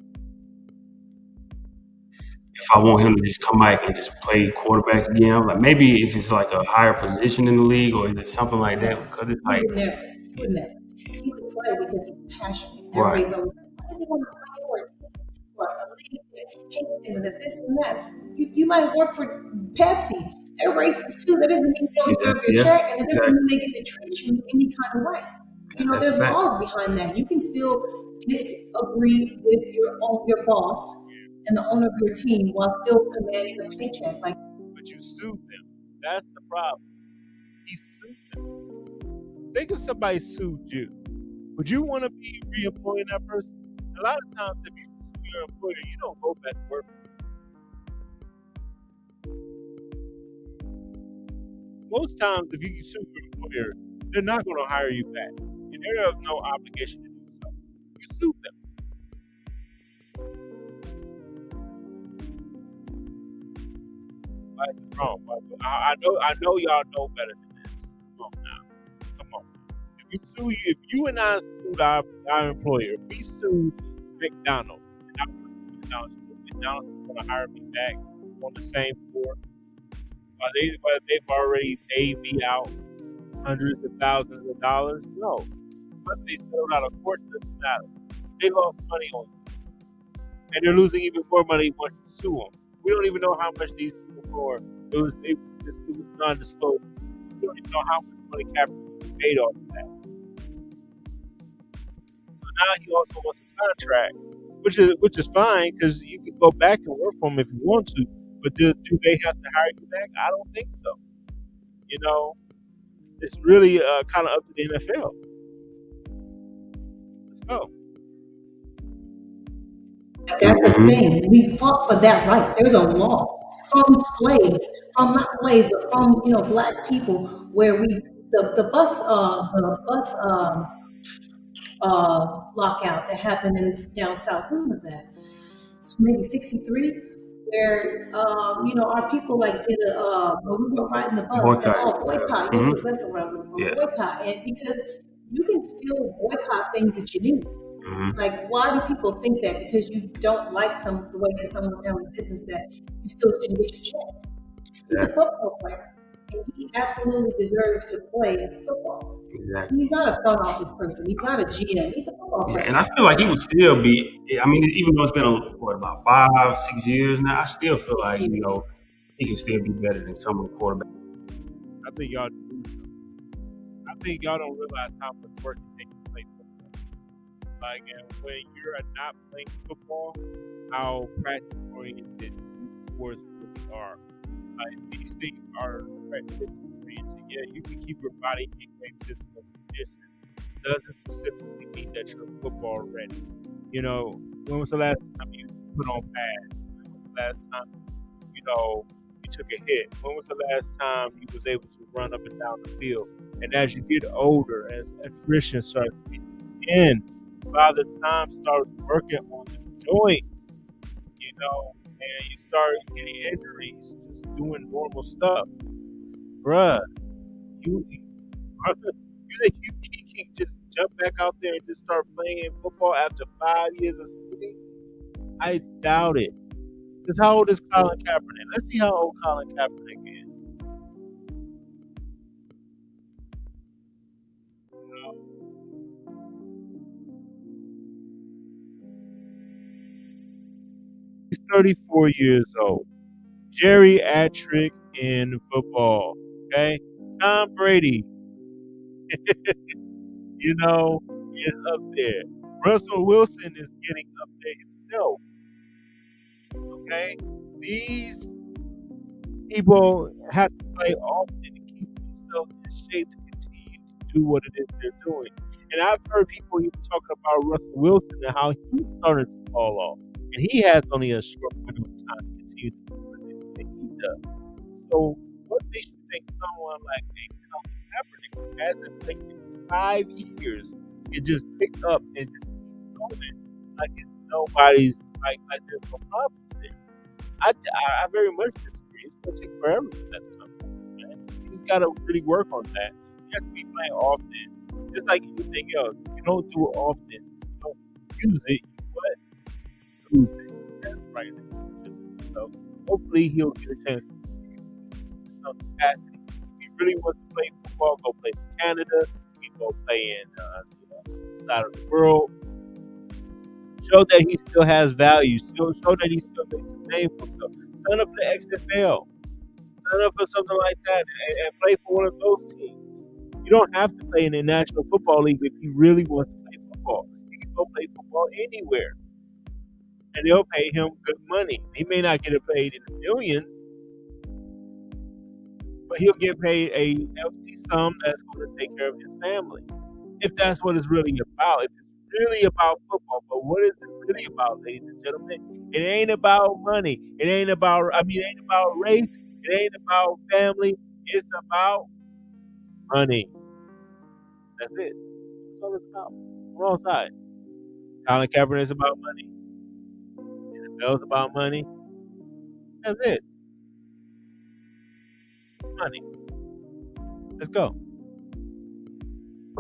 If I want him to just come back and just play quarterback again, I'm like, maybe if it's like a higher position in the league, or is it something like that? Because it's He like, would never. He would never. He would play because he's passionate. And right, everybody's always like, why does he want to play for a team or a league that hates him and that this and that? You might work for Pepsi. They're racist too. That doesn't mean you don't deserve exactly, your yeah, check, and it doesn't exactly. mean they get to treat you any kind of way. You know, That's a there's fact. laws behind that. You can still disagree with your boss and the owner of your team while still commanding a paycheck. Like, But you sued them. That's the problem. He sued them. Think if somebody sued you. Would you want to be reemploying that person? A lot of times, if you sue your employer, you don't go back to work. Most times, if you sue your employer, they're not going to hire you back, and they have no obligation to do so. You sue them. Why is it wrong? I know y'all know better than this. Come on now. Come on. If you and I sued our employer, if we sued McDonald's, and I work for McDonald's is going to hire me back on the same floor, while they've already paid me out hundreds of thousands of dollars? No. But they settled out of court, doesn't matter. They lost money on you. And they're losing even more money once you sue them. We don't even know how much these people for. It was non-disclosed. We don't even know how much money Kaepernick paid off of that. So now he also wants a contract, which is fine because you can go back and work for him if you want to. But do they have to hire you back? I don't think so. You know, it's really kind of up to the NFL. Let's go. that's the thing. We fought for that right. There's a law from slaves, from not slaves, but from black people, where the bus lockout that happened down south. When was that? Maybe '63, where our people like did when we were riding the bus and boycott. That's the word I was looking for. Yeah. Boycott, and because you can still boycott things that you need. Like, why do people think that because you don't like the way that someone's handling business that you still shouldn't get your check? He's a football player, and he absolutely deserves to play football. Exactly. He's not a front office person. He's not a GM. He's a football player. And I feel like he would still be. I mean, even though it's been about 5, 6 years now, I still feel 6 like years. he can still be better than some of the quarterbacks. I think y'all do. I think y'all don't realize how much work it takes to play football. Like, and when you're not playing football, how practice oriented these sports really are. Like, these things are practice oriented. Yeah, you can keep your body in a physical condition. Doesn't specifically mean that you're football ready. You know, when was the last time you put on pads? When was the last time, you took a hit? When was the last time you was able to run up and down the field? And as you get older, as attrition starts getting in, by the time start working on the joints, and you start getting injuries just doing normal stuff, bruh, you think you can just jump back out there and just start playing football after 5 years of sitting? I doubt it. Because how old is Colin Kaepernick? Let's see how old Colin Kaepernick is. He's 34 years old. Geriatric in football. Okay? Tom Brady, is up there. Russell Wilson is getting up there himself. Okay? These people have to play often to keep themselves in shape to continue to do what it is they're doing. And I've heard people even talking about Russell Wilson and how he's starting to fall off. And he has only a short window of time to continue to do what it is that he does. So what makes you think someone like a Colin Kaepernick who hasn't played in the 5 years and just pick up and just keep going like it's nobody's like there's no problem there. I very much disagree. It's gonna take forever for that to come back, man. He's gotta really work on that. He has to be playing often. Just like anything else. You don't do it often. You don't use it, you what? Lose it. That's right. So hopefully he'll get a chance to use some capacity. If he really wants to play football, go play in Canada. He go play in side of the world. Show that he still has value. Show that he still makes a name for himself. Sign up for the XFL. Sign up for something like that and play for one of those teams. You don't have to play in the National Football League if he really wants to play football. He can go play football anywhere. And they'll pay him good money. He may not get it paid in the millions, but he'll get paid a hefty sum that's going to take care of his family. If that's what it's really about. If it's really about football. But what is it really about, ladies and gentlemen? It ain't about money. It ain't about race. It ain't about family. It's about money. That's it. That's all it's about. On all sides. Colin Kaepernick is about money. NFL's about money. That's it. Money. Let's go.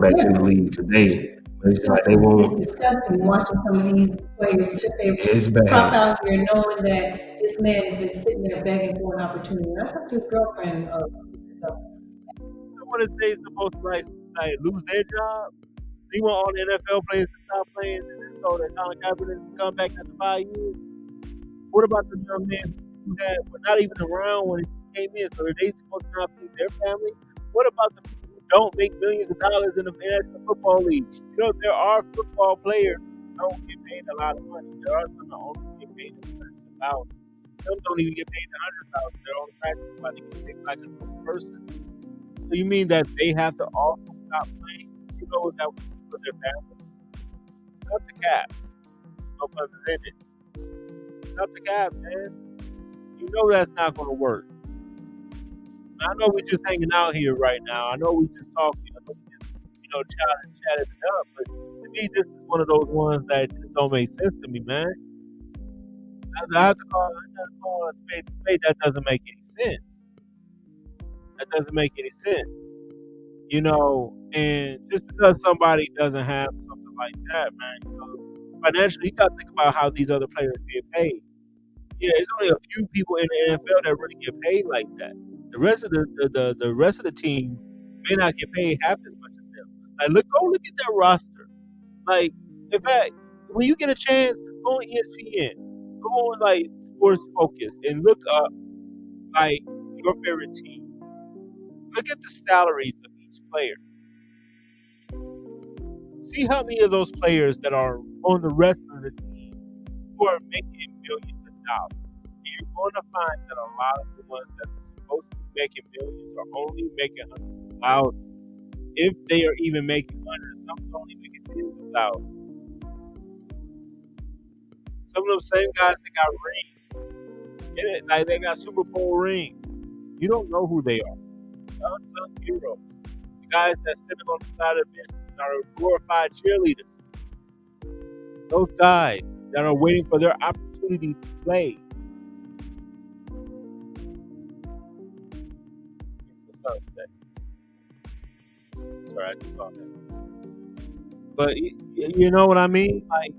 Back to the league today. It's like they It's won't. disgusting watching some of these players sit there It's pop bad. out here knowing that this man has been sitting there begging for an opportunity. And I talked to his girlfriend a few weeks ago. You know what they supposed to like lose their job? You want all the NFL players to stop playing and then so that Colin Kaepernick can come back after 5 years? What about the young men who were not even around when he came in? So are they supposed to not feed their family? What about the people who don't make millions of dollars in the National Football League? You know, there are football players who don't get paid a lot of money. There are some that only get paid $100,000. Some don't even get paid $100,000. They're only practicing about to get paid like a normal person. So you mean that they have to also stop playing? You know what that would do for their family? Stop the cap. No pun intended. Stop the cap, man. You know that's not going to work. I know we're just hanging out here right now. I know we just talking. I know we just, chatting it up. But to me, this is one of those ones that just don't make sense to me, man. I have to call a spade a spade. That doesn't make any sense. That doesn't make any sense. And just because somebody doesn't have something like that, man, financially, you got to think about how these other players get paid. Yeah, it's only a few people in the NFL that really get paid like that. The rest of the rest of the team may not get paid half as much as them. Like, look at that roster. Like, in fact, when you get a chance, go on ESPN, go on like Sports Focus, and look up like your favorite team. Look at the salaries of each player. See how many of those players that are on the rest of the team who are making millions of dollars. You're going to find that a lot of the ones that are supposed to be making millions are only making hundreds of thousands. If they are even making hundreds, some are only making tens of thousands. Some of them same guys that got rings. Like they got Super Bowl rings. You don't know who they are. The unsung heroes. The guys that sitting on the side of the bench are glorified cheerleaders. Those guys that are waiting for their opportunity to play. Sunset. Sorry, I just saw that. But you know what I mean? Like,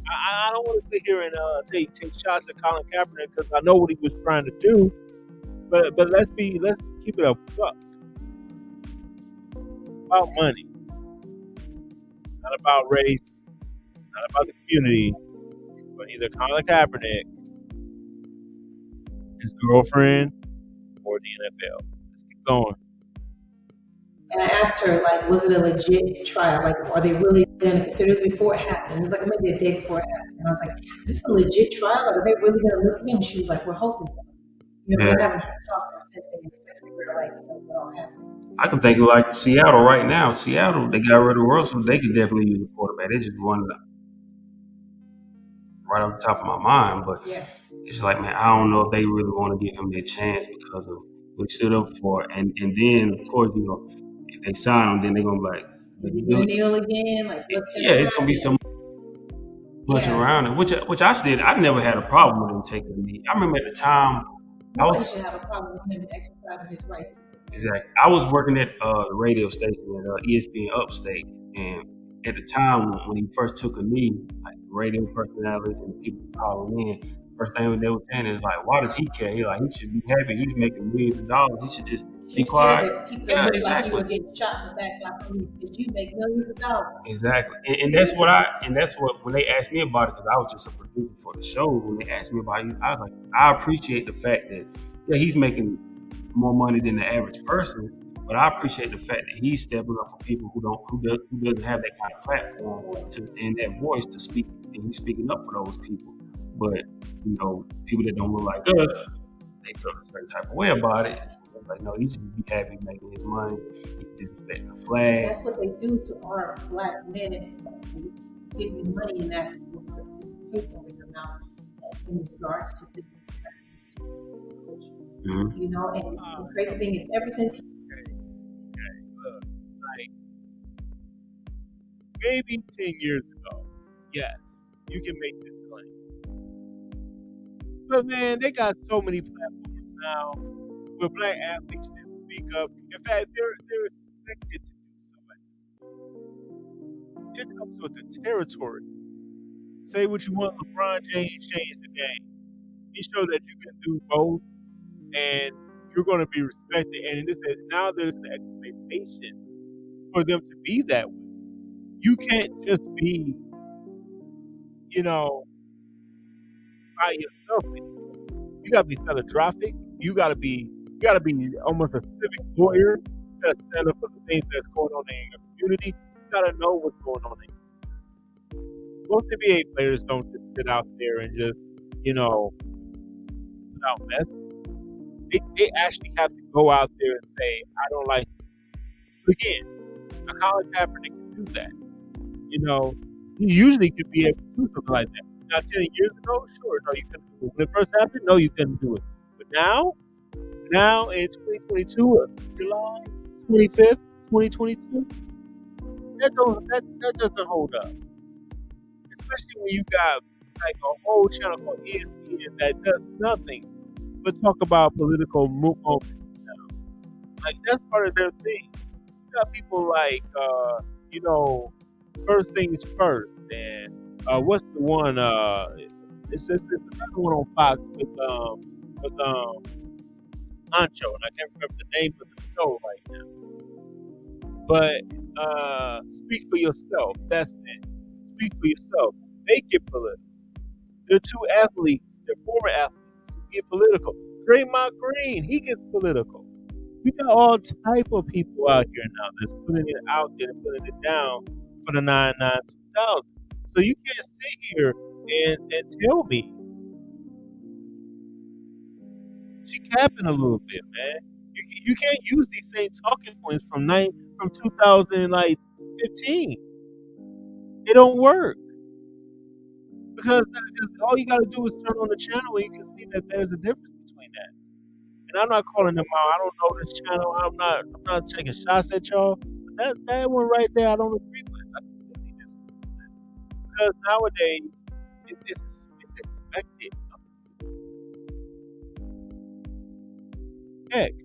I don't want to sit here and take shots at Colin Kaepernick because I know what he was trying to do. But let's keep it a buck. About money, not about race, not about the community, but either Colin Kaepernick, his girlfriend, or the NFL. Let's keep going. And I asked her, like, was it a legit trial? Like, are they really going to consider this before it happened? It was like maybe a day before it happened. And I was like, is this a legit trial? Are they really going to look at him? She was like, we're hoping so. We haven't talked to her since they were like, what all happened. I can think of like Seattle right now. Seattle, they got rid of Russell. They could definitely use a quarterback. They just won right off the top of my mind. But yeah, it's like, man, I don't know if they really want to give him that chance because of what he stood up for. And then, of course, if they sign him, then they're gonna be like, Is he gonna kneel again? Like, what's gonna yeah, it's gonna be happen? some bunch Yeah. around it. Which I did. I never had a problem with him taking a knee. I remember at the time I Nobody was should have a problem with him exercising his rights. exactly. I was working at the radio station at ESPN Upstate, and at the time when he first took a knee, like radio personalities and people calling in, first thing they were saying is like, "Why does he care? He should be happy. He's making millions of dollars. He should just be Take care quiet." that people Yeah, that look like you are exactly. getting shot in the back by police because you make millions of dollars. Exactly, It's and that's what ridiculous. when they asked me about it, because I was just a producer for the show. When they asked me about you, I was like, I appreciate the fact that yeah, he's making more money than the average person, but I appreciate the fact that he's stepping up for people who doesn't have that kind of platform and that voice to speak, and he's speaking up for those people. But people that don't look like us, they feel a certain type of way about it. Like, no, he should be happy making his money. He's disrespecting the flag. That's what they do to our black men and stuff. They give you money, and that's tape over your mouth in regards to this culture. Mhm. And the crazy thing is, ever since Look, like maybe 10 years ago, yes, you can make this claim. But man, they got so many platforms now where black athletes just speak up. In fact, they're expected to do so. It comes with the territory. Say what you want, LeBron James changed the game. He showed that you can do both, and you're going to be respected. And now there's an expectation for them to be that way. You can't just be, by yourself anymore. You gotta be philanthropic. You gotta be almost a civic lawyer. You gotta stand up for the things that's going on in your community. You gotta know what's going on in your community. Most NBA players don't just sit out there and just, without mess. They actually have to go out there and say, I don't like it. But again, a Colin Kaepernick can do that. He usually could be able to do something like that. Now, 10 years ago, sure, no, you couldn't do it. When it first happened, no, you couldn't do it. But now in 2022, July 25th, 2022, that doesn't hold up. Especially when you got like a whole channel called ESPN that does nothing but talk about political moments now. Like, that's part of their thing. You got people like, First Things First, and what's the one? It's another one on Fox with Ancho, and I can't remember the name of the show right now. But Speak for Yourself. That's it. Speak for Yourself. They get political. They're two athletes. They're former athletes who get political. Draymond Green, he gets political. We got all type of people out here now that's putting it out there and putting it down for the 9/9/2000. So you can't sit here and tell me she capping a little bit, man. You can't use these same talking points from 2015. It don't work because all you got to do is turn on the channel and you can see that there's a difference between that. And I'm not calling them out. I don't know this channel. I'm not taking shots at y'all. But that one right there, I don't agree with. I completely disagree with that. Because nowadays, it's expected. Heck, if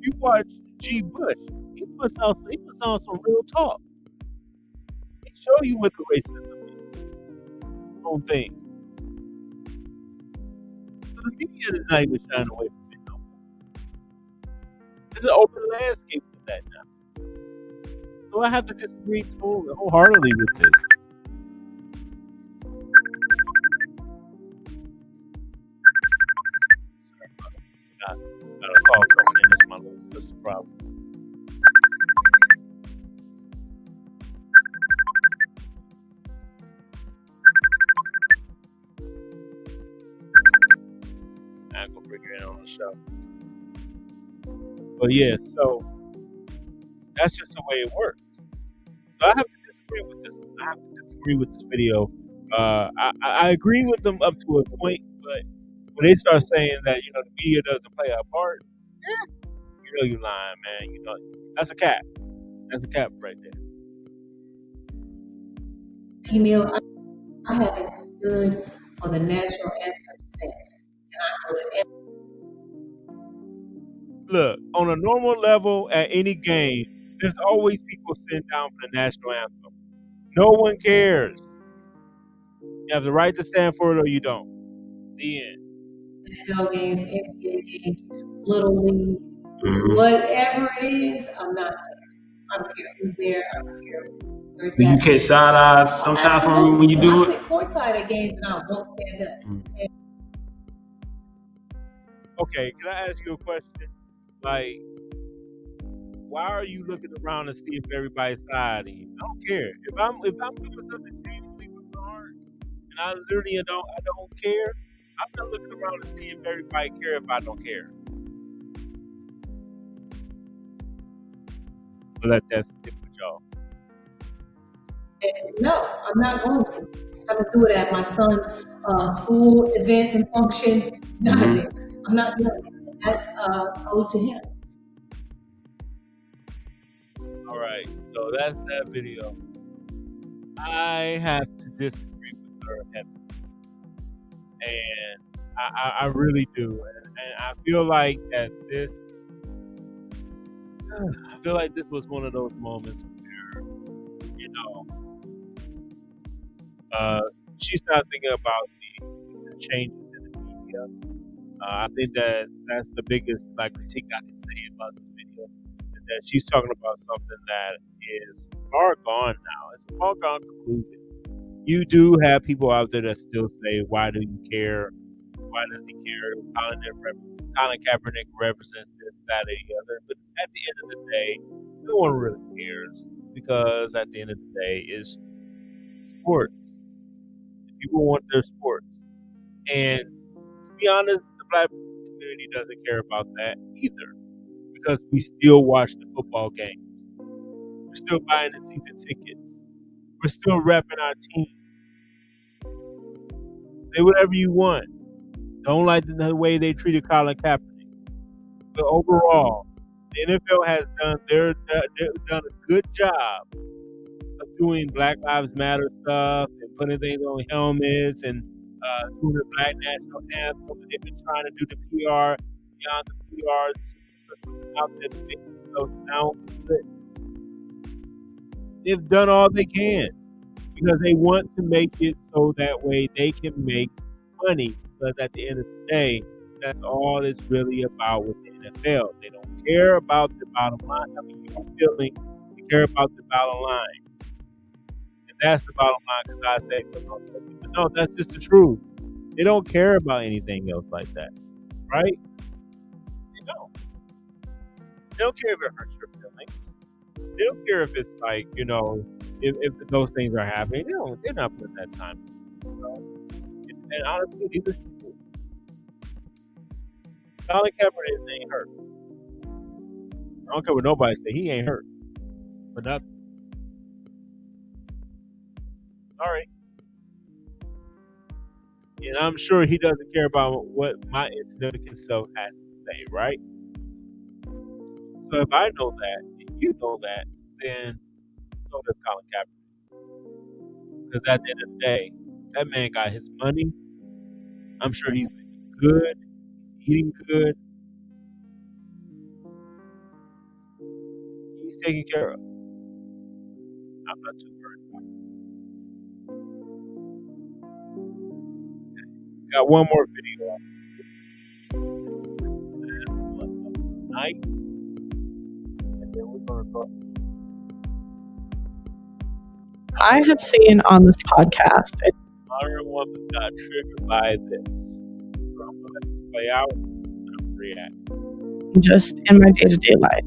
you watch G. Bush, he puts on some real talk. He show you what the racism is on things. So the media is not even shying away from it no more. There's an open landscape for that now. So I have to disagree wholeheartedly with this. Sorry about that. Got a call coming in. That's my little sister problem. I'm gonna bring her in on the show. But yeah, so that's just the way it works. So I have to disagree with this one. I have to disagree with this video. I agree with them up to a point, but when they start saying that the media doesn't play a part, You know you lying, man. You know that's a cap. That's a cap right there. T-Neil, I haven't stood for the national anthem since. And I know that Look, on a normal level at any game, there's always people sitting down for the national anthem. No one cares. You have the right to stand for it or you don't. The end. NFL games, NBA games, Little League, Mhm. whatever it is, I'm not saying. I don't care who's there. I don't care where it's Do you at. catch side eyes sometimes from when you do I it? sit courtside at games and I won't stand up. Okay, can I ask you a question? Like, why are you looking around to see if everybody's siding you? I don't care. If I'm doing something genuinely with my heart, and I literally don't care, I'm not looking around to see if everybody care if I don't care. I'll let that stick with y'all. And no, I'm not going to. I don't do it at my son's school events and functions. None of it. I'm not doing it. That's owed to him. All right, so that's that video. I have to disagree with her heavily, and I really do, and I feel like that this. I feel like this was one of those moments where, you know, she's not thinking about the changes in the media. I think that that's the biggest critique I can say about the video, is that she's talking about something that is far gone now. It's a far gone conclusion. You do have people out there that still say, "Why do you care? Why does he care?" Colin Kaepernick represents this, that, or the other. But at the end of the day, no one really cares, because at the end of the day, it's sports. People want their sports, and to be honest, the black community doesn't care about that either, because we still watch the football game. We're still buying the season tickets. We're still repping our team. Say whatever you want. Don't like the way they treated Colin Kaepernick. But overall, the NFL has done done a good job of doing Black Lives Matter stuff and putting things on helmets and doing the Black National Anthem. And they've been trying to do the PR beyond the PR out there to make it so sound good. They've done all they can because they want to make it so that way they can make money. Because at the end of the day, that's all it's really about with the NFL. They don't care about the bottom line. I mean, you're feeling they care about the bottom line. And that's the bottom line, because I say so. But no, that's just the truth. They don't care about anything else like that. Right? They don't. They don't care if it hurts your feelings. They don't care if it's if those things are happening. They're not putting that time in. So, and honestly, neither should you. Colin Kaepernick ain't hurt. I don't care what nobody say. He ain't hurt. For nothing. Sorry. And I'm sure he doesn't care about what my insignificant self has to say, right? So if I know that, and you know that, then so does Colin Kaepernick. Because at the end of the day, that man got his money. I'm sure he's living good. He's eating good. He's taken care of. I'm not too worried about it. Got one more video up. Night. And then we're going to go. I have seen on this podcast Modern woman got triggered by this. So I'm going to let this play out and I'm going to react. just in my day-to-day life,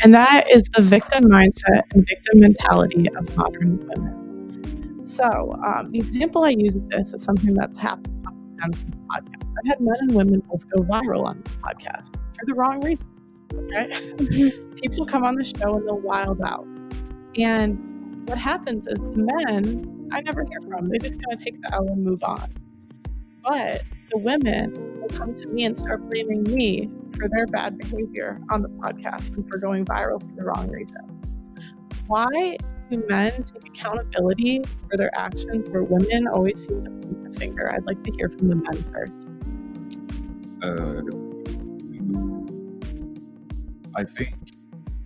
and that is the victim mindset and victim mentality of modern women. So the example I use of this is something that's happened on the podcast. I've had men and women both go viral on this podcast for the wrong reasons. Okay? People come on the show and they'll wild out, and what happens is the men I never hear from. They just kind of take the L and move on. But the women will come to me and start blaming me for their bad behavior on the podcast and for going viral for the wrong reasons. Why do men take accountability for their actions where women always seem to point the finger? I'd like to hear from the men first. I think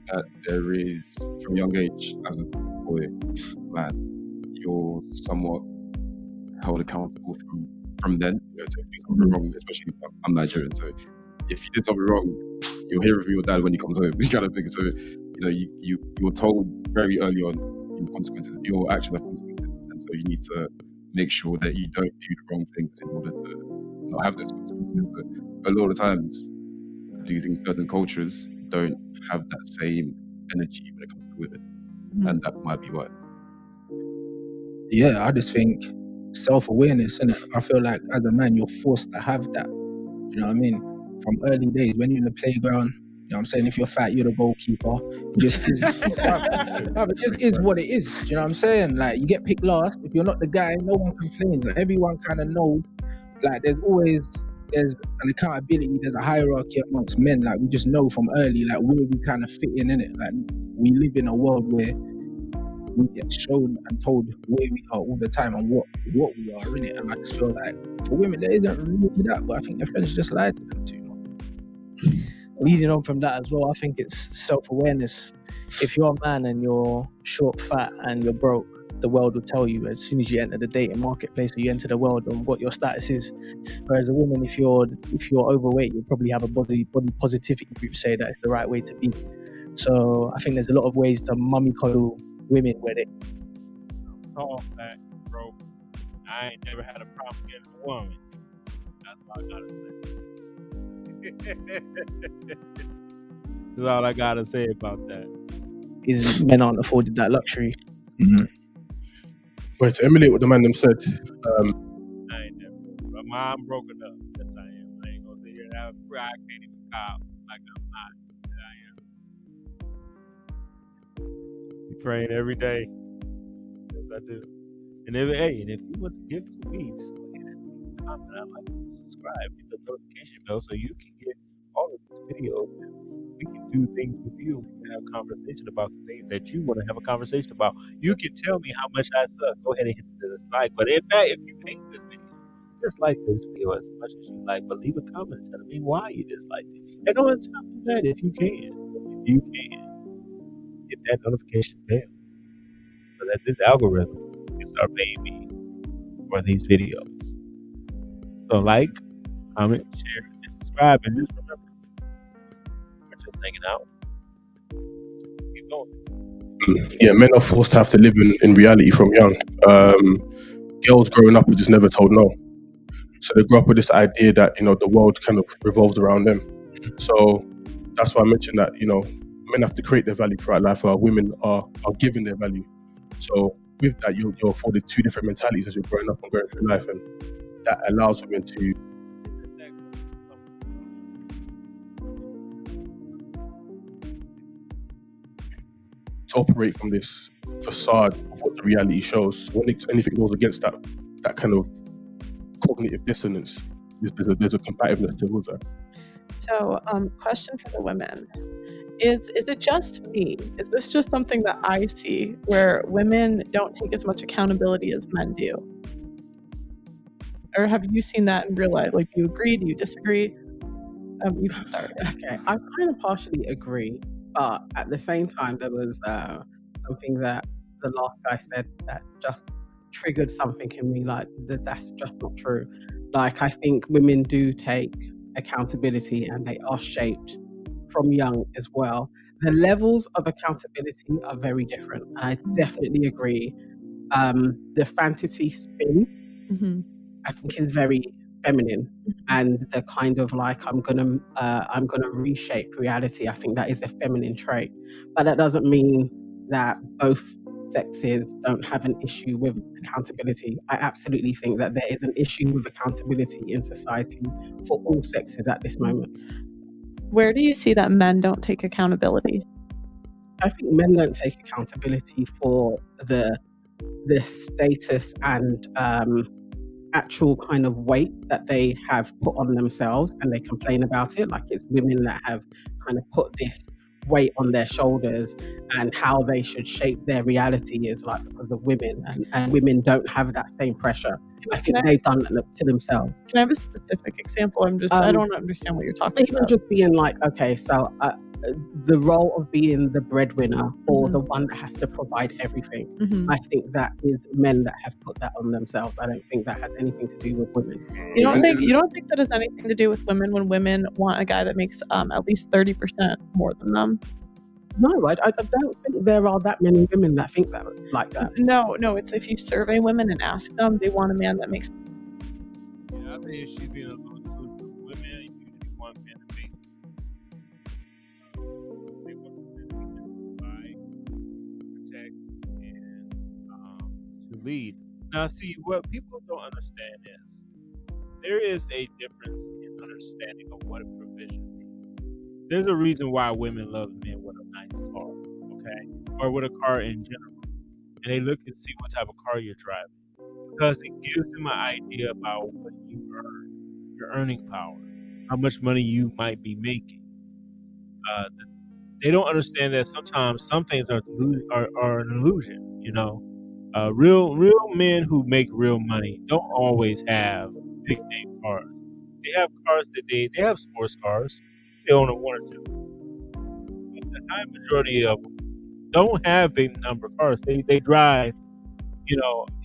that there is, from a young age, as a boy, man, you're somewhat held accountable from then. You know, so if you do something wrong, especially I'm Nigerian, so if you did something wrong, you'll hear it from your dad when he comes home, kind of thing. So, you know, you were told very early on your consequences, your actions have consequences, and so you need to make sure that you don't do the wrong things in order to not have those consequences. But a lot of times, do you think certain cultures don't have that same energy when it comes to women? And that might be why. Yeah, I just think self-awareness, and I feel like as a man you're forced to have that. You know what I mean? From early days when you're in the playground, you know what I'm saying, if you're fat, you're the goalkeeper. It just is, it just is what it is. You know what I'm saying? Like, you get picked last. If you're not the guy, no one complains. Like, everyone kind of knows. Like, there's an accountability. There's a hierarchy amongst men. Like, we just know from early, like, where we kind of fit in it. Like, we live in a world where we get shown and told where we are all the time and what we are in it. And I just feel like for women there isn't really that, but I think their friends just lie to them too much. Leading on from that as well, I think it's self-awareness. If you're a man and you're short, fat, and you're broke, the world will tell you as soon as you enter the dating marketplace or you enter the world on what your status is. Whereas a woman, if you're overweight, you'll probably have a body positivity group say that it's the right way to be. So I think there's a lot of ways to mummy coddle women with it. Oh, that, bro. I ain't never had a problem getting a woman. That's all I gotta say. That's all I gotta say about that. Is men aren't afforded that luxury. But to emulate what the man them said, I ain't never. But I'm broken up. Yes, I am. I ain't gonna sit here and have a cry. I can't even call like I'm not. I am. Be praying every day. Yes, I do. And if you want to give to me, just go ahead and leave a comment. I'd like you to subscribe, hit the notification bell so you can get all of these videos. And we can do things with you. We can have a conversation about the things that you want to have a conversation about. You can tell me how much I suck. Go ahead and hit the dislike. But in fact, if you hate this video, just like this video as much as you like, but leave a comment telling me why you disliked it. And on top of that, if you can, hit that notification bell so that this algorithm can start paying me for these videos. So like, comment, share, and subscribe. And just remember, we're just hanging out. Let's keep going. yeah, men are forced to have to live in reality from young. Girls growing up are just never told no. So they grow up with this idea that, you know, the world kind of revolves around them. So that's why I mentioned that, you know, men have to create their value throughout life, while women are given their value. So with that, you're afforded two different mentalities as you're growing up and going through life, and that allows women to operate from this facade of what the reality shows. When anything goes against that kind of cognitive dissonance, there's a combativeness towards that. So, question for the women. Is it just me? Is this just something that I see where women don't take as much accountability as men do? Or have you seen that in real life? Like, do you agree? Do you disagree? You can start. Okay, I kind of partially agree, but at the same time, there was something that the last guy said that just triggered something in me, like that's just not true. Like, I think women do take accountability and they are shaped from young as well. The levels of accountability are very different. I definitely agree. The fantasy spin, I think, is very feminine, and the kind of like I'm gonna reshape reality. I think that is a feminine trait, but that doesn't mean that both sexes don't have an issue with accountability. I absolutely think that there is an issue with accountability in society for all sexes at this moment. Where do you see that men don't take accountability? I think men don't take accountability for the status and actual kind of weight that they have put on themselves, and they complain about it. Like, it's women that have kind of put this weight on their shoulders, and how they should shape their reality is like because of women, and women don't have that same pressure. I think they've done that to themselves. Can I have a specific example? I don't understand what you're talking Even about. just being like, okay, so the role of being the breadwinner or the one that has to provide everything, I think that is men that have put that on themselves. I don't think that has anything to do with women. You don't think that has anything to do with women when women want a guy that makes at least 30% more than them? No, I don't think there are that many women that think that like that. No, it's if you survey women and ask them, they want a man that makes. Yeah, I think she's being a little too women usually want men to make. They want men to provide, protect, and to lead. Now, see, what people don't understand is there is a difference in understanding of what a provision means. There's a reason why women love men with a nice car, okay, or with a car in general, and they look and see what type of car you're driving, because it gives them an idea about what you earn, your earning power, how much money you might be making. They don't understand that sometimes some things are an illusion. You know, real men who make real money don't always have big name cars. They have cars that they have sports cars. They own a one or two. But the high majority of them don't have big number cars. They drive, a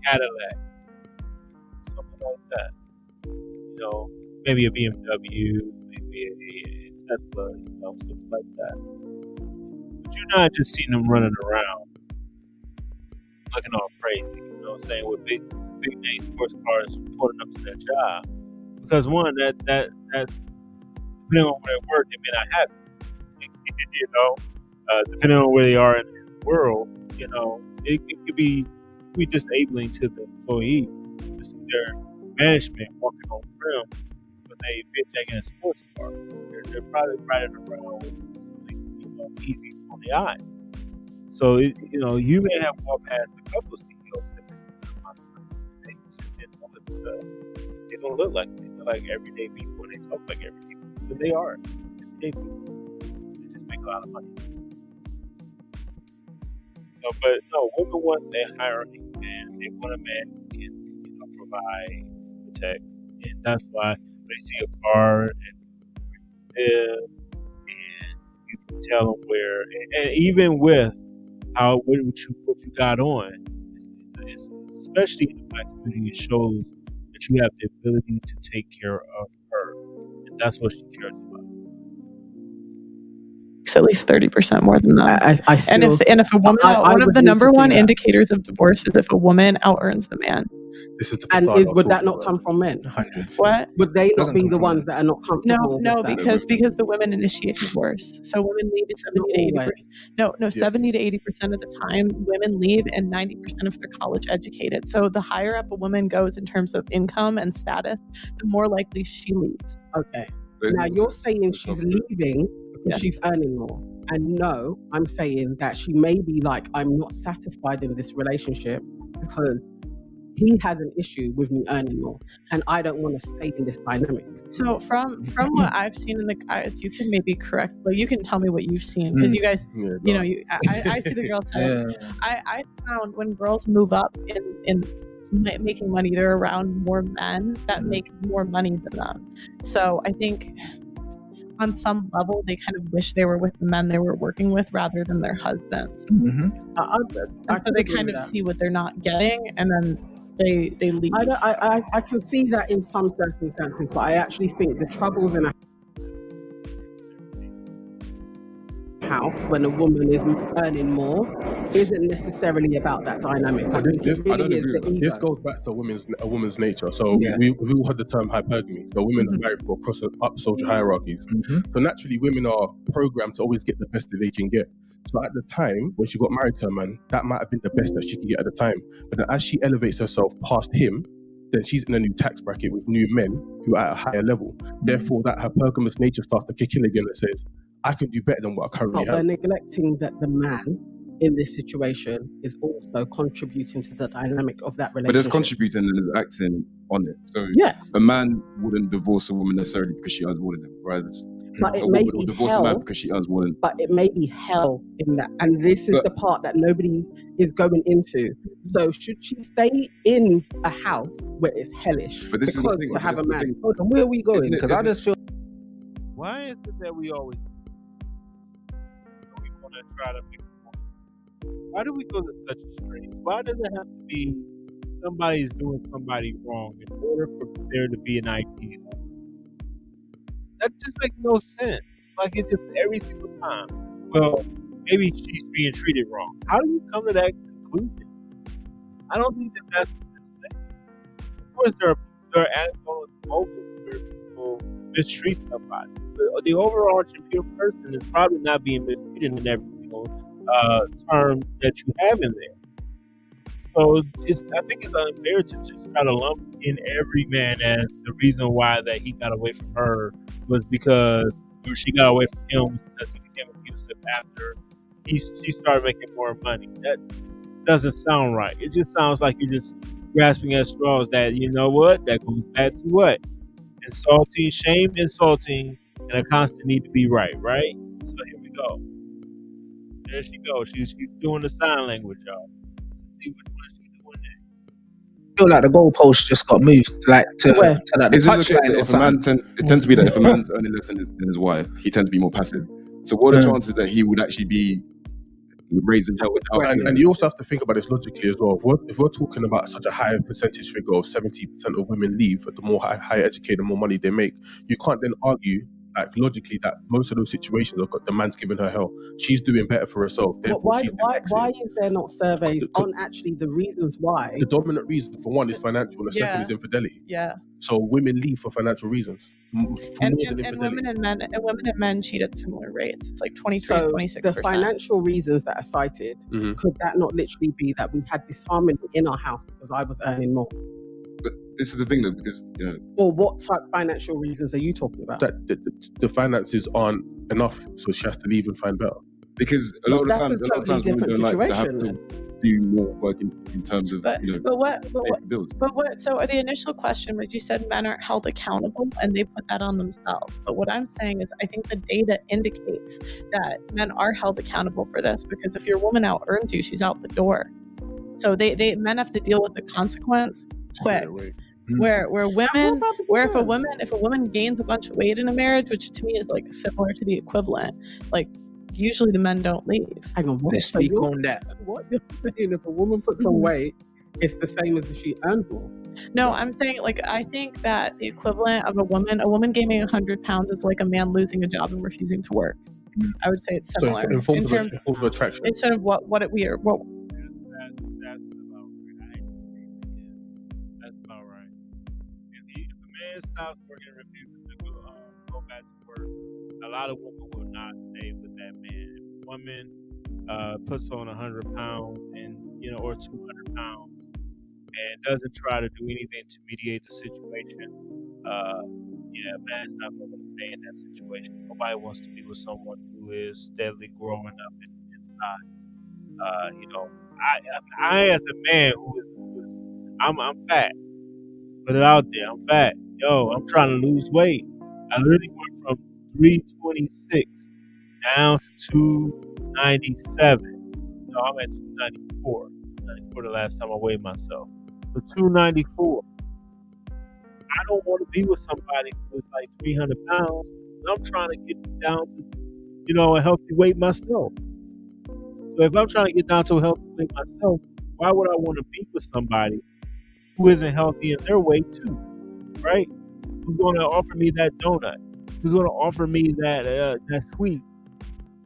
Cadillac, something like that. Maybe a BMW, maybe a Tesla, something like that. But you're not just seeing them running around looking all crazy, saying with big name sports cars pulling up to their job. Because one, that depending on where they work, they may not have it. Depending on where they are in the world, it could be disabling to the employees to see their management walking on trim with a big in sports car. They're probably riding around with something, easy on the eyes. So you may have walked past a couple of CEOs that they just didn't know it because they don't look like they look like everyday people and they talk like everyday people. But they are everyday people. They just make a lot of money. So, but no, women want a higher earning man. They want a man who can, provide, protect, and that's why when they see a car and live, and you can tell them where, and even with what you got on, it's, especially in the Black community, it shows that you have the ability to take care of her, and that's what she cares about. At least 30% more than them. And if a woman, one of would the need number to see one that. indicators of divorce is if a woman out earns the man. This is the And facade I was would that talking not about. come from men? 100. What? Would they not Doesn't be come the from ones men. that are not comfortable? No, with that? because the women initiate divorce. So women leave 70 to 80%. always. No, Yes. 70 to 80% of the time, women leave, and 90% of they're college educated. So the higher up a woman goes in terms of income and status, the more likely she leaves. Okay. There's Now also you're saying she's something- leaving because Yes. she's earning more. And no, I'm saying that she may be like, I'm not satisfied in this relationship because he has an issue with me earning more, and I don't want to stay in this dynamic. So from what I've seen in the guys, you can maybe correct, like you can tell me what you've seen because you guys, Yeah, I see the girl side. Yeah. I found when girls move up in making money, they're around more men that make more money than them. So I think on some level they kind of wish they were with the men they were working with rather than their husbands. Mm-hmm. And so they kind of see what they're not getting, and then they leave. I can see that in some circumstances, but I actually think the troubles in a house when a woman is earning more isn't necessarily about that dynamic. I think it I don't really is agree the with that. This ego. goes back to a woman's nature. So Yeah. we all had the term hypergamy. So women are married for across up social hierarchies. So naturally, women are programmed to always get the best that they can get. So at the time when she got married to her man, that might have been the best that she could get at the time. But then as she elevates herself past him, then she's in a new tax bracket with new men who are at a higher level. Therefore, that hypergamous nature starts to kick in again and says, I can do better than what I currently But we're have. neglecting that the man in this situation is also contributing to the dynamic of that But there's relationship. contributing and there's acting on it. So Yes, a man wouldn't divorce a woman necessarily because she earns more than him, whereas but a it may woman will be divorce a man hell. because she earns more than. But it may be hell in that, and this is But the part that nobody is going into. So should she stay in a house where it's hellish but this is the because thing. to But have this a is the man? thing. Hold on, where are we going? Isn't it? Because I Isn't just feel Why is it that we always want to try to make a point? Why do we go to such extremes? Why does it have to be somebody's doing somebody wrong in order for there to be an idea? That just makes no sense. Like it just every single time. Well, maybe she's being treated wrong. How do you come to that conclusion? I don't think that that's what they're saying. Of course, there are anecdotal moments where people mistreat somebody. But the overarching pure person is probably not being mistreated in every single term that you have in there. So I think it's unfair to just try to lump in every man as the reason why that he got away from her was because, or she got away from him because he became abusive after she started making more money. That doesn't sound right. It just sounds like you're just grasping at straws. That you know what? That goes back to what? Insulting, shame, insulting, and a constant need to be right. Right. So here we go. There she goes. She's doing the sign language, y'all. See which one she's doing next. feel like the goalpost just got moved, like to where? like the Is it the case touchline that or if a man something. it tends to be that if a man's earning less than his wife, he tends to be more passive. So what are the chances that he would actually be raising hell without? And you also have to think about this logically as well. If we're talking about such a high percentage figure of 70% of women leave, the more higher educated, the more money they make, you can't then argue like logically that most of those situations have got the man's giving her hell. She's doing better for herself. But Therefore, why she's then exiting. why is there not surveys The- on actually the reasons why? The dominant reason for one is financial, and the second Yeah. is infidelity. Yeah. So women leave for financial reasons. For And, more than and infidelity. women and men cheat at similar rates. It's like 23, So 26%. the financial reasons that are cited, Mhm. could that not literally be that we had disharmony in our house because I was earning more? But this is the thing though, because Or what type of financial reasons are you talking about? That the finances aren't enough, so she has to leave and find better. because a lot of That's times, a totally women different don't like to have situation to do more work in terms of But what paying for bills. so the initial question was, you said men aren't held accountable and they put that on themselves. But what I'm saying is I think the data indicates that men are held accountable for this, because if your woman out earns you, she's out the door. So men have to deal with the consequence quick. Where women, if a woman gains a bunch of weight in a marriage, which to me is like similar to the equivalent, like usually the men don't leave. Hang on, what? Let's So speak you're- on that. What you're saying, if a woman puts on weight, it's the same as if she earns more. No, I'm saying like I think that the equivalent of a woman gaining 100 pounds is like a man losing a job and refusing to work. I would say it's So similar in forms terms of attraction. in sort of what we are. What That's about right. I hate to say it, but yeah, that's about right. If a man stops working and refuses to go back to work, a lot of women will not stay with that man. If a woman puts on 100 pounds and or 200 pounds and doesn't try to do anything to mediate the situation, man's not going to stay in that situation. Nobody wants to be with someone who is steadily growing up in size. I as a man who is I'm fat. Put it out there. I'm fat. Yo, I'm trying to lose weight. I literally went from 326 down to 297. No, I'm at 294. 294 the last time I weighed myself. So 294. I don't want to be with somebody who is like 300 pounds. I'm trying to get down to, a healthy weight myself. So if I'm trying to get down to a healthy weight myself, why would I want to be with somebody who isn't healthy in their weight too, right? Who's going to offer me that donut? Who's going to offer me that sweet?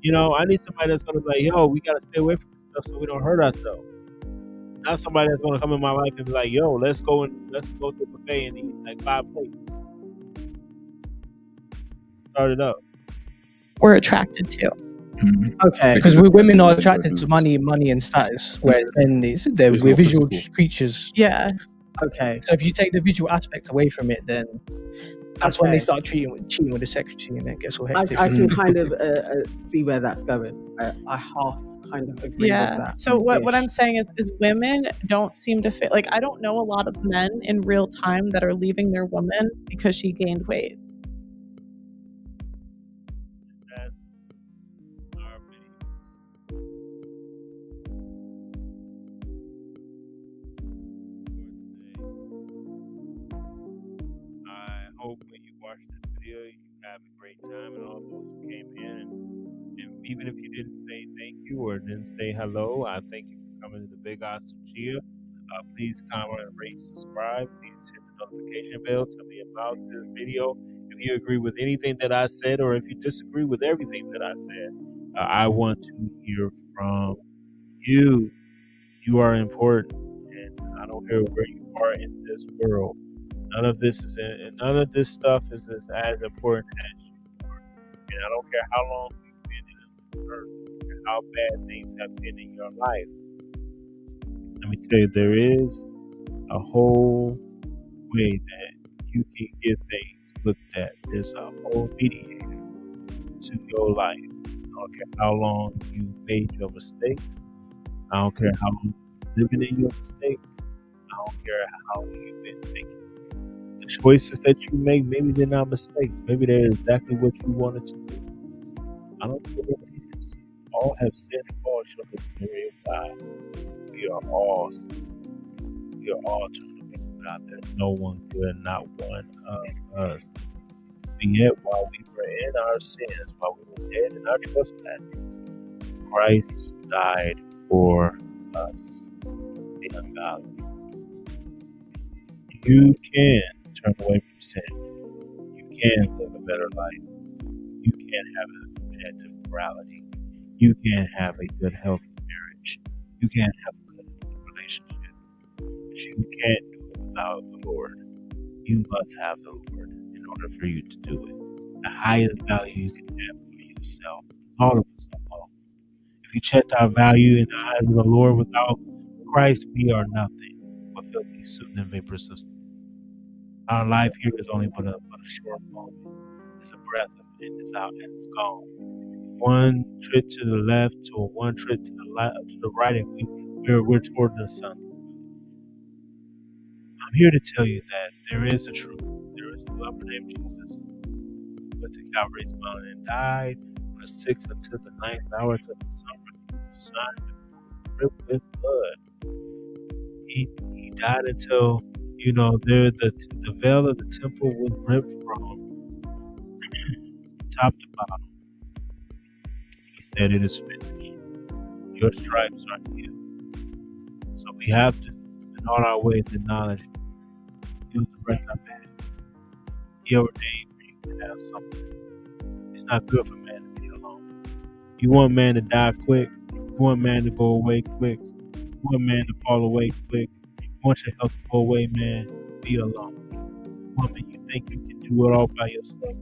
I need somebody that's going to be like, yo, we got to stay away from this stuff so we don't hurt ourselves. Not somebody that's going to come in my life and be like, yo, let's go to the buffet and eat like 5 plates. Start it up. we're attracted to. Okay. Because women are attracted to money and status, where men we're more visual physical. creatures. Yeah. Okay. So if you take the visual aspect away from it, then that's when they Okay. start cheating with the secretary, and it gets all hectic. I can kind of see where that's going. I half kind of agree with Yeah. that. So what I'm Ish. saying is women don't seem to fit. Like I don't know a lot of men in real time that are leaving their woman because she gained weight. That's our video for today. I hope when you watch this video, you have a great time, and all those who came in, and even if you didn't say thank you or didn't say hello, I thank you for coming to the Big Awesome Chia. Please comment, rate, subscribe. Please hit the notification bell. Tell me about this video. If you agree with anything that I said, or if you disagree with everything that I said, I want to hear from you. You are important, and I don't care where you are in this world. None of this stuff is as important as you are. And I don't care how long you've been in this earth, or how bad things have been in your life. Let me tell you, there is a whole way that you can get things looked at. There's a whole mediator to your life. I don't care how long you made your mistakes. I don't care how long you've been living in your mistakes. I don't care how long you've been making the choices that you make. Maybe they're not mistakes. Maybe they're exactly what you wanted to do. I don't care what it is. All have sinned and fall short of the glory of God. We are all sinners. We are all children of God. There's no one good, not one of us. But yet, while we were in our sins, while we were dead in our trespasses, Christ died for us, the ungodly. You can turn away from sin. You can live a better life. You can have an objective morality. You can have a good, healthy marriage. You can have a good, healthy relationship. But you can't do it without the Lord. You must have the Lord in order for you to do it. The highest value you can have for yourself. All of us are lost. If you checked our value in the eyes of the Lord without Christ, we are nothing but filthy, soothing vapors of sin. Our life here is only but a short moment. It's a breath of it, and it's out and it's gone. One trip to the left to one trip to the right, and we're toward the sun. I'm here to tell you that there is a truth. There is a lover named Jesus who went to Calvary's Mountain and died from the 6th until the 9th hour till the sun refused to shine, dripped with blood. He died until the veil of the temple was ripped from top to bottom. He said, "It is finished. Your stripes are healed." So we have to, in all our ways, acknowledge He was the breath of man. He ordained for you to have something. It's not good for man to be alone. You want man to die quick. You want man to go away quick. You want man to fall away quick. You want your health to go away, man. Be alone. Woman, you think you can do it all by yourself?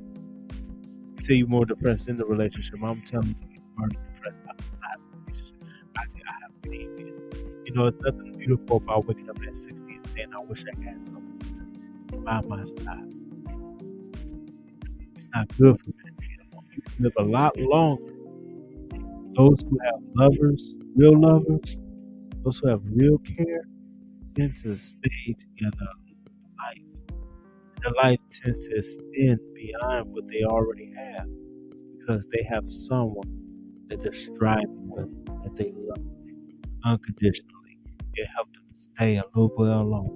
You say you're more depressed in the relationship. I'm telling you, you're more depressed outside the relationship. I have seen this. It's nothing beautiful about waking up at 60 and saying, "I wish I had someone by my side." It's not good for men to be alone. You can live a lot longer. Those who have lovers, real lovers, those who have real care, tend to stay together life. Their life tends to extend beyond what they already have because they have someone that they're striving with, that they love unconditionally. It helps them stay a little while longer,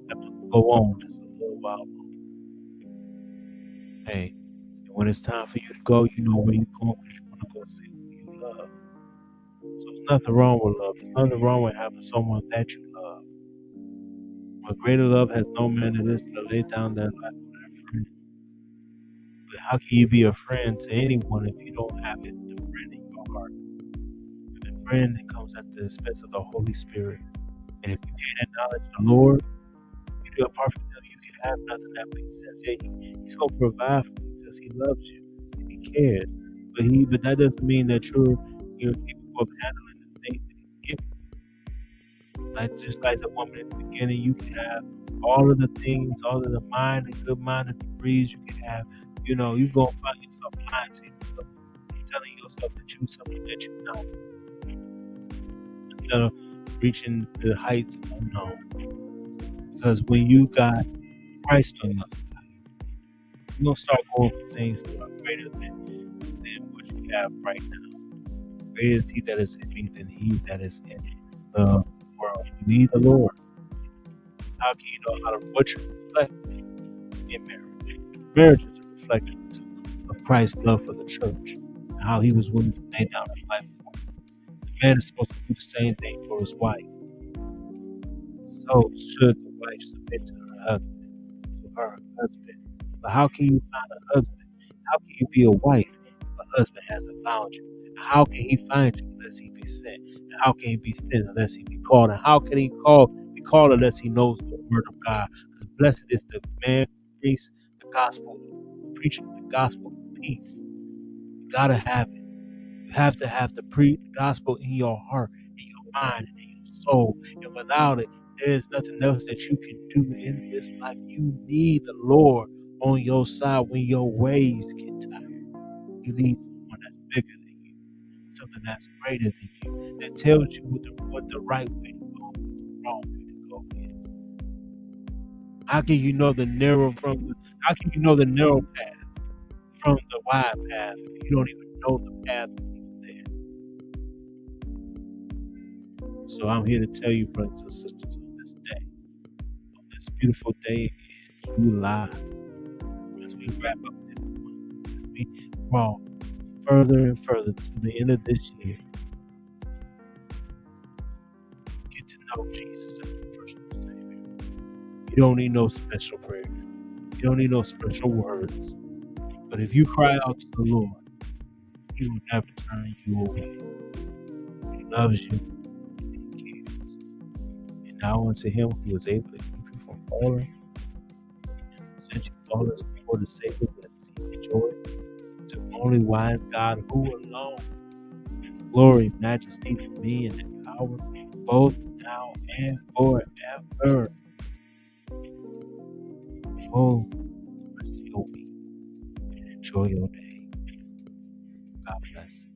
help them go on just a little while longer. Hey, when it's time for you to go, you know where you're going because you want to go see who you love. So there's nothing wrong with love. There's nothing wrong with having someone that you love. But greater love has no man than this to lay down their life for their friend. But how can you be a friend to anyone if you don't have the friend in your heart? And the friend that comes at the expense of the Holy Spirit. And if you can't acknowledge the Lord, apart from Him, you can have nothing that makes sense. Yeah, He's gonna provide for you because He loves you and He cares. But that doesn't mean that you're capable of handling the things that He's given you. Like just like the woman in the beginning, you can have all of the things, all of the mind and good mind and degrees you can have. You gonna find yourself lying to yourself, telling yourself that you're something that you're not. instead of reaching to the heights unknown. Because when you got Christ on your side, you're gonna start going for things that are greater than what you have right now. Greater is He that is in me than he that is in the world. You need the Lord. How can you know how to what you reflect in marriage? Marriage is a reflection of Christ's love for the church and how He was willing to lay down His life for it. The man is supposed to do the same thing for his wife. So should the wife submit to her husband. But how can you find a husband? How can you be a wife if a husband hasn't found you? How can he find you unless he be sent? And how can he be sent unless he be called? And how can he be called unless he knows the word of God? Because blessed is the man who preaches the gospel, the gospel of peace. You gotta have it. You have to have the gospel in your heart, in your mind, and in your soul. And without it, there's nothing else that you can do in this life. You need the Lord on your side when your ways get tired. You need someone that's bigger than you, something that's greater than you, that tells you what the right way to go, what the wrong way to go is. How can you know the narrow path from the wide path if you don't even know the path there? So I'm here to tell you, brothers and sisters, on this day, on this beautiful day in July, as we wrap up this month, as we crawl further and further to the end of this year, get to know Jesus as your personal Savior. You don't need no special prayer. You don't need no special words. But if you cry out to the Lord, He will never turn you away. He loves you. And now unto Him who is able to keep you from falling, and present you faultless before the Savior with exceeding joy, to the only wise God, who alone is glory, majesty, dominion, and power, both now and forever. Oh, rest of your week and enjoy your day. God bless.